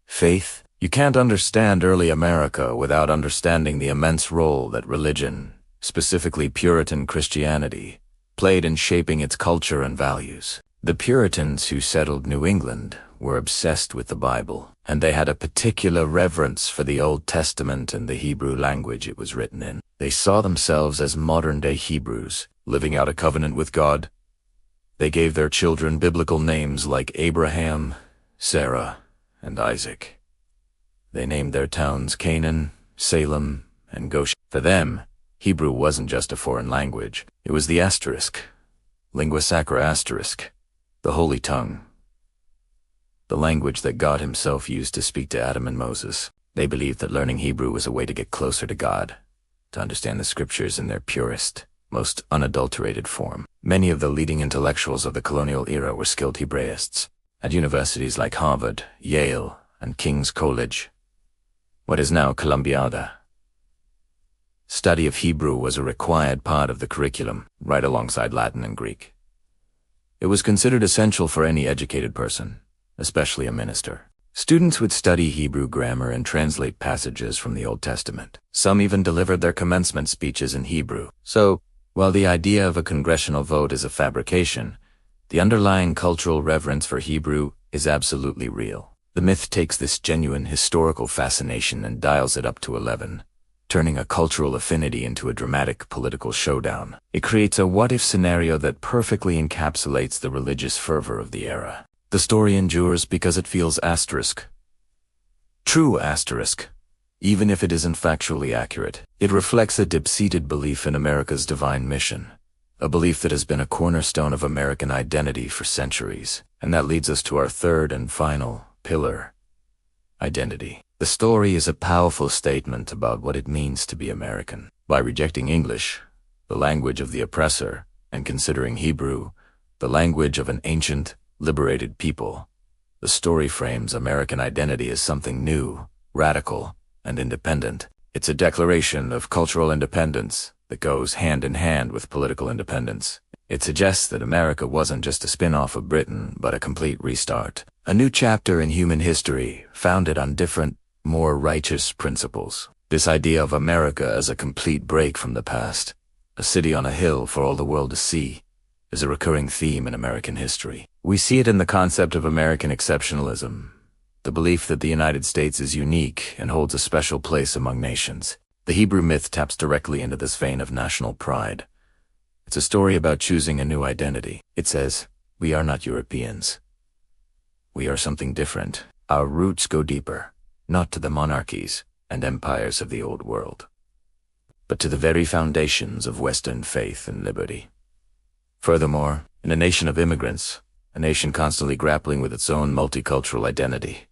Faith. You can't understand early America without understanding the immense role that religion, specifically Puritan Christianity, played in shaping its culture and values. The Puritans who settled New England were obsessed with the Bible, and they had a particular reverence for the Old Testament and the Hebrew language it was written in. They saw themselves as modern-day Hebrews, living out a covenant with God. They gave their children biblical names like Abraham, Sarah, and Isaac. They named their towns Canaan, Salem, and Goshen. For them, Hebrew wasn't just a foreign language. It was the asterisk, lingua sacra asterisk, the holy tongue, the language that God himself used to speak to Adam and Moses. They believed that learning Hebrew was a way to get closer to God, to understand the scriptures in their purest, most unadulterated form. Many of the leading intellectuals of the colonial era were skilled Hebraists at universities like Harvard, Yale, and King's College, what is now Columbia. Study of Hebrew was a required part of the curriculum, right alongside Latin and Greek. It was considered essential for any educated person, especially a minister. Students would study Hebrew grammar and translate passages from the Old Testament. Some even delivered their commencement speeches in Hebrew. So, while the idea of a congressional vote is a fabrication, the underlying cultural reverence for Hebrew is absolutely real. The myth takes this genuine historical fascination and dials it up to 11, turning a cultural affinity into a dramatic political showdown. It creates a what-if scenario that perfectly encapsulates the religious fervor of the era. The story endures because it feels asterisk. True asterisk. Even if it isn't factually accurate, it reflects a deep-seated belief in America's divine mission, a belief that has been a cornerstone of American identity for centuries. And that leads us to our third and final pillar, identity. The story is a powerful statement about what it means to be American. By rejecting English, the language of the oppressor, and considering Hebrew, the language of an ancient, liberated people, the story frames American identity as something new, radical, and independent. It's a declaration of cultural independence that goes hand in hand with political independence. It suggests that America wasn't just a spin-off of Britain, but a complete restart. A new chapter in human history, founded on different, more righteous principles. This idea of America as a complete break from the past, a city on a hill for all the world to see, is a recurring theme in American history. We see it in the concept of American exceptionalism, the belief that the United States is unique and holds a special place among nations. The Hebrew myth taps directly into this vein of national pride. It's a story about choosing a new identity. It says, We are not Europeans. We are something different. Our roots go deeper, not to the monarchies and empires of the old world, but to the very foundations of Western faith and liberty. Furthermore, in a nation of immigrants, a nation constantly grappling with its own multicultural identity,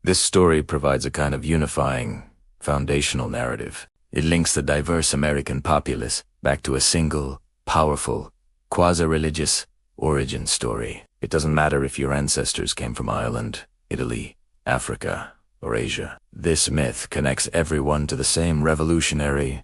this story provides a kind of unifying, foundational narrative. It links the diverse American populace back to a single, powerful, quasi-religious origin story. It doesn't matter if your ancestors came from Ireland, Italy, Africa, or Asia. This myth connects everyone to the same revolutionary,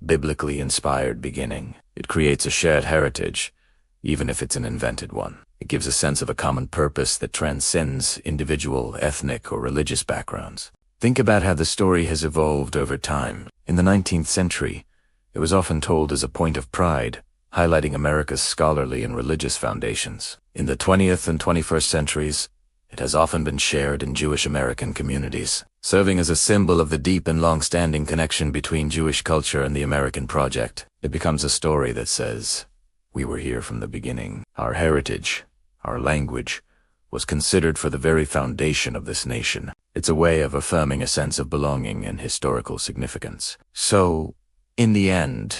biblically inspired beginning. It creates a shared heritage, even if it's an invented one. It gives a sense of a common purpose that transcends individual ethnic or religious backgrounds. Think about how the story has evolved over time. In the 19th century, it was often told as a point of pride, highlighting America's scholarly and religious foundations. In the 20th and 21st centuries, it has often been shared in Jewish American communities, serving as a symbol of the deep and long-standing connection between Jewish culture and the American project. It becomes a story that says, we were here from the beginning. Our heritage, our language, was considered for the very foundation of this nation. It's a way of affirming a sense of belonging and historical significance. So, in the end,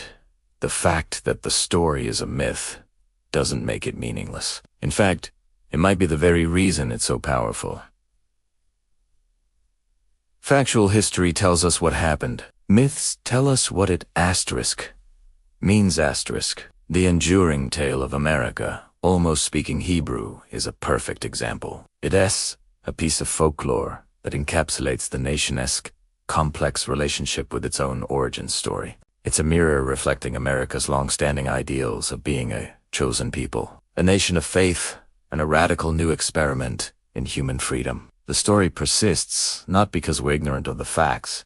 the fact that the story is a myth doesn't make it meaningless. In fact, it might be the very reason it's so powerful. Factual history tells us what happened. Myths tell us what it means. The enduring tale of America, almost speaking Hebrew, is a perfect example. It's a piece of folklore that encapsulates the nation-esque, complex relationship with its own origin story. It's a mirror reflecting America's long-standing ideals of being a chosen people, a nation of faith, and a radical new experiment in human freedom. The story persists not because we're ignorant of the facts,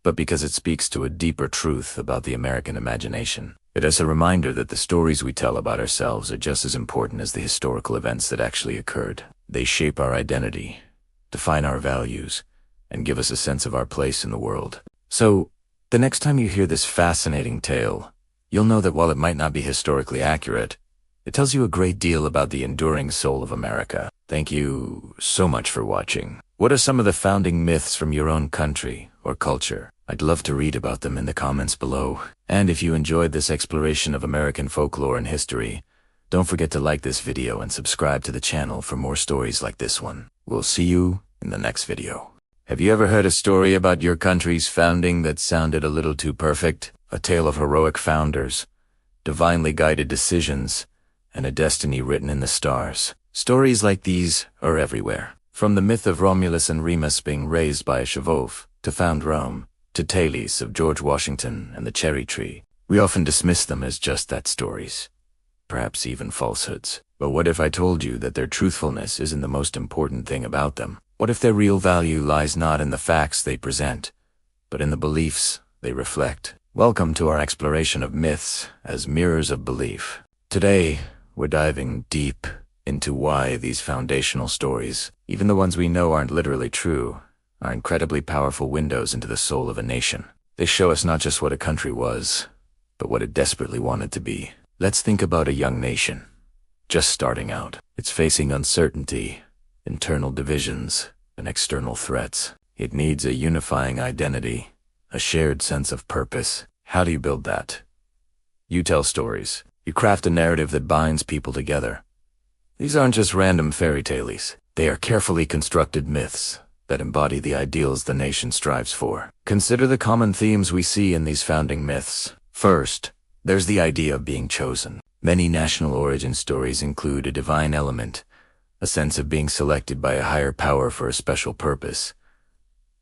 but because it speaks to a deeper truth about the American imagination. It is a reminder that the stories we tell about ourselves are just as important as the historical events that actually occurred. They shape our identity, define our values, and give us a sense of our place in the world. So, the next time you hear this fascinating tale, you'll know that while it might not be historically accurate, it tells you a great deal about the enduring soul of America. Thank you so much for watching. What are some of the founding myths from your own country or culture? I'd love to read about them in the comments below. And if you enjoyed this exploration of American folklore and history, don't forget to like this video and subscribe to the channel for more stories like this one. We'll see you in the next video. Have you ever heard a story about your country's founding that sounded a little too perfect? A tale of heroic founders, divinely guided decisions, and a destiny written in the stars. Stories like these are everywhere. From the myth of Romulus and Remus being raised by a Chauveau to found Rome, to tales of George Washington and the cherry tree. We often dismiss them as just that, stories, perhaps even falsehoods. But what if I told you that their truthfulness isn't the most important thing about them? What if their real value lies not in the facts they present, but in the beliefs they reflect? Welcome to our exploration of myths as mirrors of belief. Today, we're diving deep into why these foundational stories, even the ones we know aren't literally true, are incredibly powerful windows into the soul of a nation. They show us not just what a country was, but what it desperately wanted to be. Let's think about a young nation, just starting out. It's facing uncertainty, internal divisions, and external threats. It needs a unifying identity, a shared sense of purpose. How do you build that? You tell stories. You craft a narrative that binds people together. These aren't just random fairy tales. They are carefully constructed myths that embody the ideals the nation strives for. Consider the common themes we see in these founding myths. First, there's the idea of being chosen. Many national origin stories include a divine element, a sense of being selected by a higher power for a special purpose.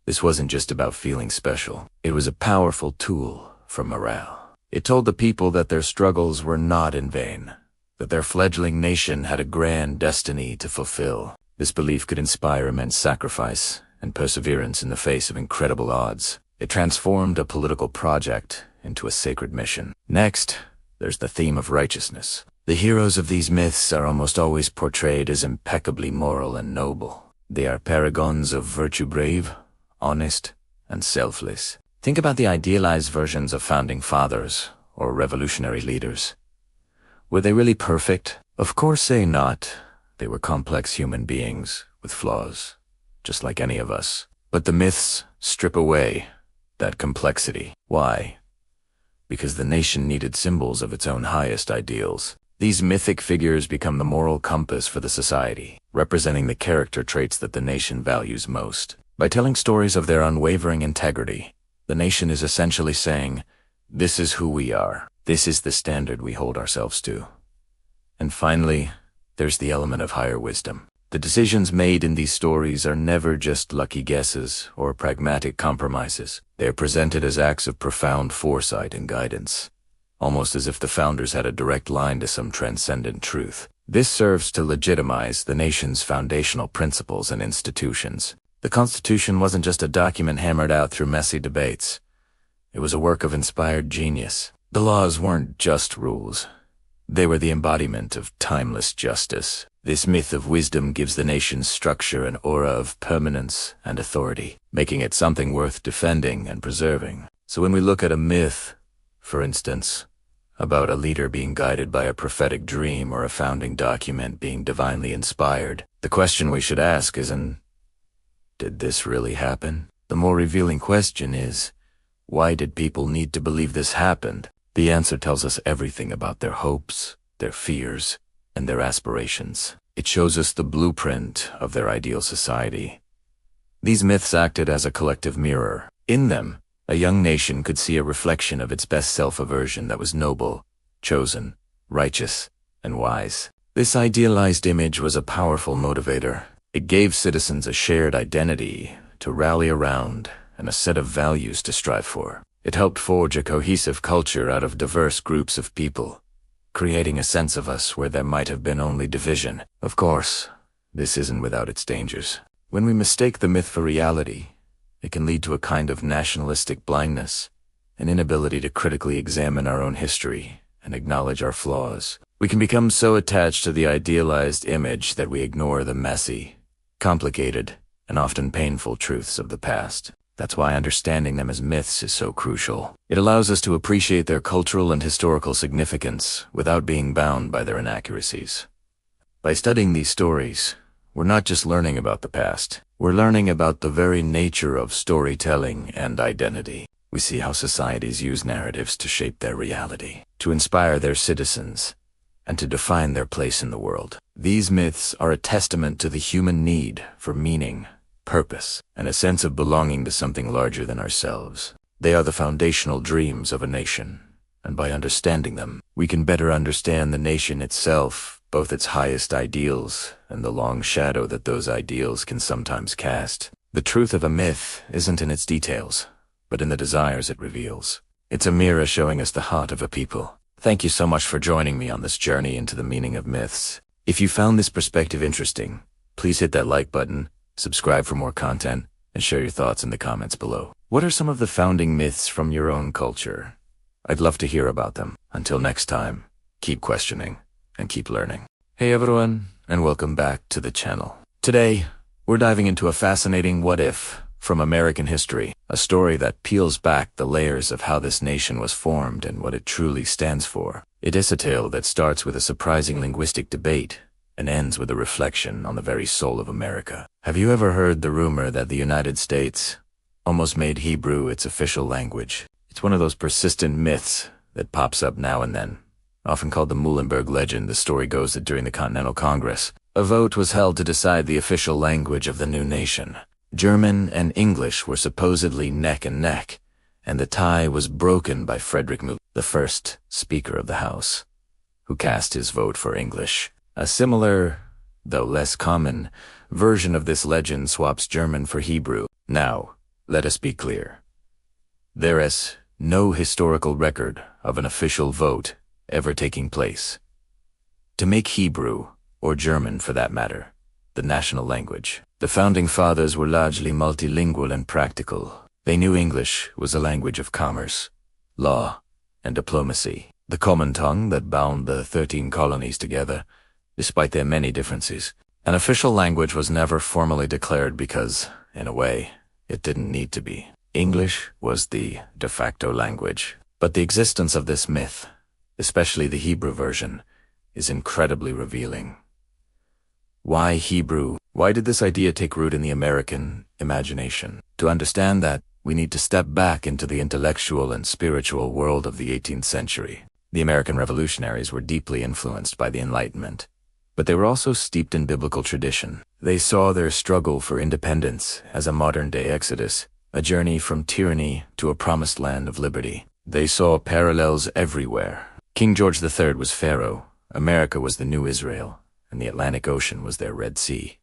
This wasn't just about feeling special. It was a powerful tool for morale. It told the people that their struggles were not in vain, that their fledgling nation had a grand destiny to fulfill. This belief could inspire immense sacrifice and perseverance in the face of incredible odds. It transformed a political project into a sacred mission. Next, there's the theme of righteousness. The heroes of these myths are almost always portrayed as impeccably moral and noble. They are paragons of virtue, brave, honest, and selfless. Think about the idealized versions of founding fathers or revolutionary leaders. Were they really perfect? Of course not. They were complex human beings with flaws, just like any of us. But the myths strip away that complexity. Why? Because the nation needed symbols of its own highest ideals. These mythic figures become the moral compass for the society, representing the character traits that the nation values most. By telling stories of their unwavering integrity, the nation is essentially saying, this is who we are. This is the standard we hold ourselves to. And finally, there's the element of higher wisdom. The decisions made in these stories are never just lucky guesses or pragmatic compromises. They are presented as acts of profound foresight and guidance, almost as if the founders had a direct line to some transcendent truth. This serves to legitimize the nation's foundational principles and institutions. The Constitution wasn't just a document hammered out through messy debates. It was a work of inspired genius. The laws weren't just rules. They were the embodiment of timeless justice. This myth of wisdom gives the nation structure and aura of permanence and authority, making it something worth defending and preserving. So when we look at a myth, for instance, about a leader being guided by a prophetic dream or a founding document being divinely inspired, the question we should ask isn't, did this really happen? The more revealing question is, why did people need to believe this happened? The answer tells us everything about their hopes, their fears, and their aspirations. It shows us the blueprint of their ideal society. These myths acted as a collective mirror. In them, a young nation could see a reflection of its best self, a version that was noble, chosen, righteous, and wise. This idealized image was a powerful motivator. It gave citizens a shared identity to rally around and a set of values to strive for. It helped forge a cohesive culture out of diverse groups of people, creating a sense of us where there might have been only division. Of course, this isn't without its dangers. When we mistake the myth for reality, it can lead to a kind of nationalistic blindness, an inability to critically examine our own history and acknowledge our flaws. We can become so attached to the idealized image that we ignore the messy, complicated, and often painful truths of the past. That's why understanding them as myths is so crucial. It allows us to appreciate their cultural and historical significance without being bound by their inaccuracies. By studying these stories, we're not just learning about the past. We're learning about the very nature of storytelling and identity. We see how societies use narratives to shape their reality, to inspire their citizens, and to define their place in the world. These myths are a testament to the human need for meaning, purpose, and a sense of belonging to something larger than ourselves. They are the foundational dreams of a nation, and by understanding them, we can better understand the nation itself, both its highest ideals and the long shadow that those ideals can sometimes cast. The truth of a myth isn't in its details, but in the desires it reveals. It's a mirror showing us the heart of a people. Thank you so much for joining me on this journey into the meaning of myths. If you found this perspective interesting, please hit that like button, subscribe for more content, and share your thoughts in the comments below. What are some of the founding myths from your own culture? I'd love to hear about them. Until next time, keep questioning and keep learning. Hey everyone, and welcome back to the channel. Today, we're diving into a fascinating what if from American history, a story that peels back the layers of how this nation was formed and what it truly stands for. It is a tale that starts with a surprising linguistic debate and ends with a reflection on the very soul of America. Have you ever heard the rumor that the United States almost made Hebrew its official language? It's one of those persistent myths that pops up now and then. Often called the Muhlenberg legend, the story goes that during the Continental Congress, a vote was held to decide the official language of the new nation. German and English were supposedly neck and neck, and the tie was broken by Frederick Muhlenberg, the first Speaker of the House, who cast his vote for English. A similar, though less common, version of this legend swaps German for Hebrew. Now, let us be clear. There is no historical record of an official vote ever taking place to make Hebrew, or German for that matter, the national language. The founding fathers were largely multilingual and practical. They knew English was a language of commerce, law, and diplomacy, the common tongue that bound the 13 colonies together. Despite their many differences, an official language was never formally declared because, in a way, it didn't need to be. English was the de facto language. But the existence of this myth, especially the Hebrew version, is incredibly revealing. Why Hebrew? Why did this idea take root in the American imagination? To understand that, we need to step back into the intellectual and spiritual world of the 18th century. The American revolutionaries were deeply influenced by the Enlightenment, but they were also steeped in biblical tradition. They saw their struggle for independence as a modern-day exodus, a journey from tyranny to a promised land of liberty. They saw parallels everywhere. King George III was Pharaoh, America was the new Israel, and the Atlantic Ocean was their Red Sea.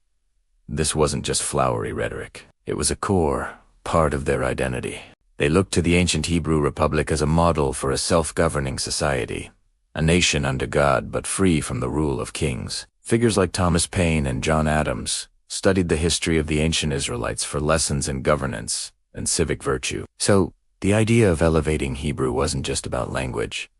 This wasn't just flowery rhetoric. It was a core part of their identity. They looked to the ancient Hebrew Republic as a model for a self-governing society, a nation under God but free from the rule of kings. Figures like Thomas Paine and John Adams studied the history of the ancient Israelites for lessons in governance and civic virtue. So, the idea of elevating Hebrew wasn't just about language.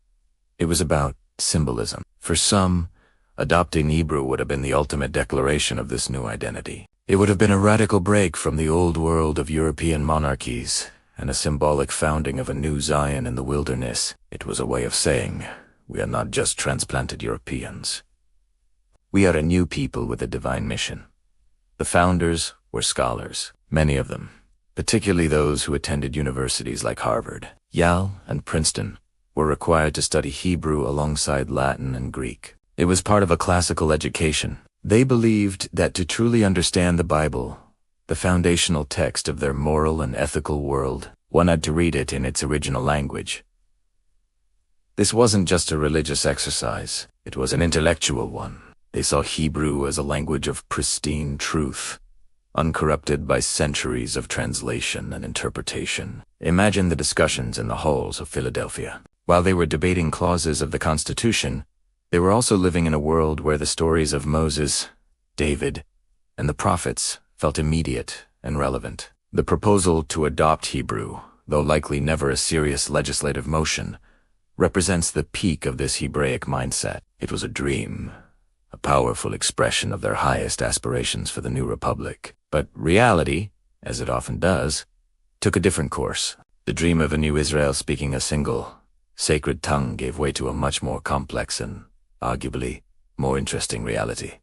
It was about symbolism. For some, adopting Hebrew would have been the ultimate declaration of this new identity. It would have been a radical break from the old world of European monarchies and a symbolic founding of a new Zion in the wilderness. It was a way of saying, we are not just transplanted Europeans. We are a new people with a divine mission. The founders were scholars, many of them, particularly those who attended universities like Harvard, Yale, and Princeton, were required to study Hebrew alongside Latin and Greek. It was part of a classical education. They believed that to truly understand the Bible, the foundational text of their moral and ethical world, one had to read it in its original language. This wasn't just a religious exercise, it was an intellectual one. They saw Hebrew as a language of pristine truth, uncorrupted by centuries of translation and interpretation. Imagine the discussions in the halls of Philadelphia. While they were debating clauses of the Constitution, they were also living in a world where the stories of Moses, David, and the prophets felt immediate and relevant. The proposal to adopt Hebrew, though likely never a serious legislative motion, represents the peak of this Hebraic mindset. It was a dream, a powerful expression of their highest aspirations for the new republic. But reality, as it often does, took a different course. The dream of a new Israel speaking a single, sacred tongue gave way to a much more complex and, arguably, more interesting reality.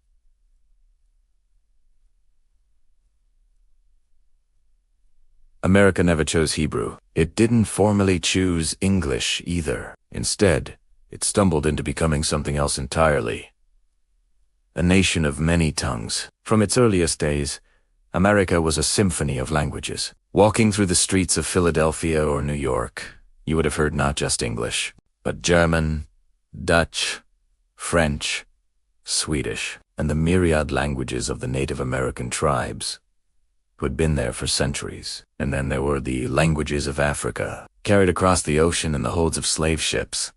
America never chose Hebrew. It didn't formally choose English either. Instead, it stumbled into becoming something else entirely. A nation of many tongues. From its earliest days, America was a symphony of languages. Walking through the streets of Philadelphia or New York, you would have heard not just English, but German, Dutch, French, Swedish, and the myriad languages of the Native American tribes who had been there for centuries. And then there were the languages of Africa, carried across the ocean in the holds of slave ships,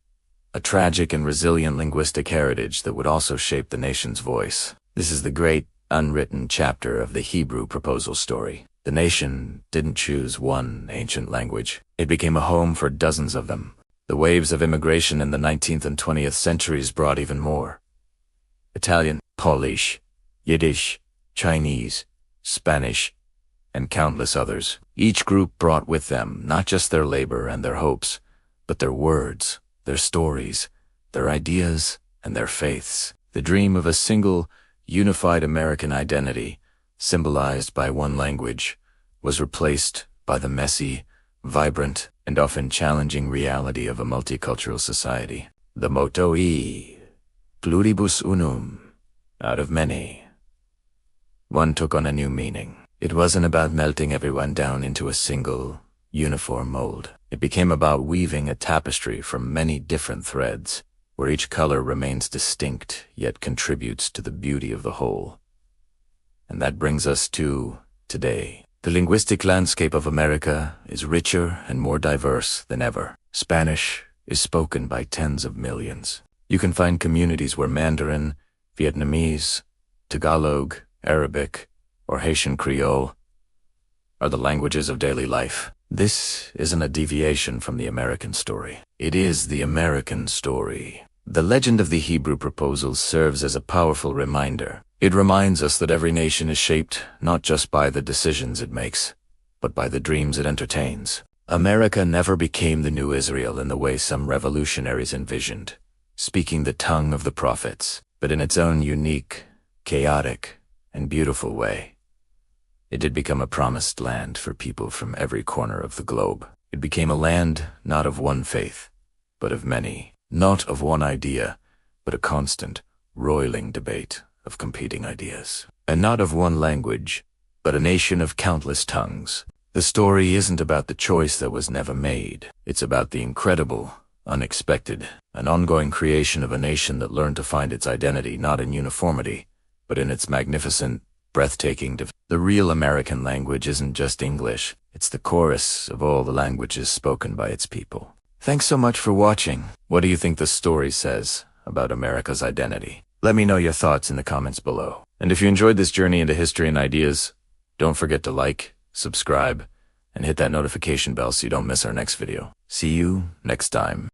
a tragic and resilient linguistic heritage that would also shape the nation's voice. This is the great, unwritten chapter of the Hebrew proposal story. The nation didn't choose one ancient language. It became a home for dozens of them. The waves of immigration in the 19th and 20th centuries brought even more. Italian, Polish, Yiddish, Chinese, Spanish, and countless others. Each group brought with them not just their labor and their hopes, but their words, their stories, their ideas, and their faiths. The dream of a single, unified American identity, symbolized by one language, was replaced by the messy, vibrant, and often challenging reality of a multicultural society. The motto pluribus unum, out of many. One took on a new meaning. It wasn't about melting everyone down into a single, uniform mold. It became about weaving a tapestry from many different threads, where each color remains distinct yet contributes to the beauty of the whole. And that brings us to today. The linguistic landscape of America is richer and more diverse than ever. Spanish is spoken by tens of millions. You can find communities where Mandarin, Vietnamese, Tagalog, Arabic, or Haitian Creole are the languages of daily life. This isn't a deviation from the American story. It is the American story. The legend of the Hebrew proposal serves as a powerful reminder. It reminds us that every nation is shaped not just by the decisions it makes, but by the dreams it entertains. America never became the new Israel in the way some revolutionaries envisioned, speaking the tongue of the prophets, but in its own unique, chaotic, and beautiful way. It did become a promised land for people from every corner of the globe. It became a land not of one faith, but of many, not of one idea, but a constant, roiling debate of competing ideas. And not of one language, but a nation of countless tongues. The story isn't about the choice that was never made. It's about the incredible, unexpected, an ongoing creation of a nation that learned to find its identity not in uniformity, but in its magnificent, breathtaking The real American language isn't just English, it's the chorus of all the languages spoken by its people. Thanks so much for watching. What do you think the story says about America's identity? Let me know your thoughts in the comments below. And if you enjoyed this journey into history and ideas, don't forget to like, subscribe, and hit that notification bell so you don't miss our next video. See you next time.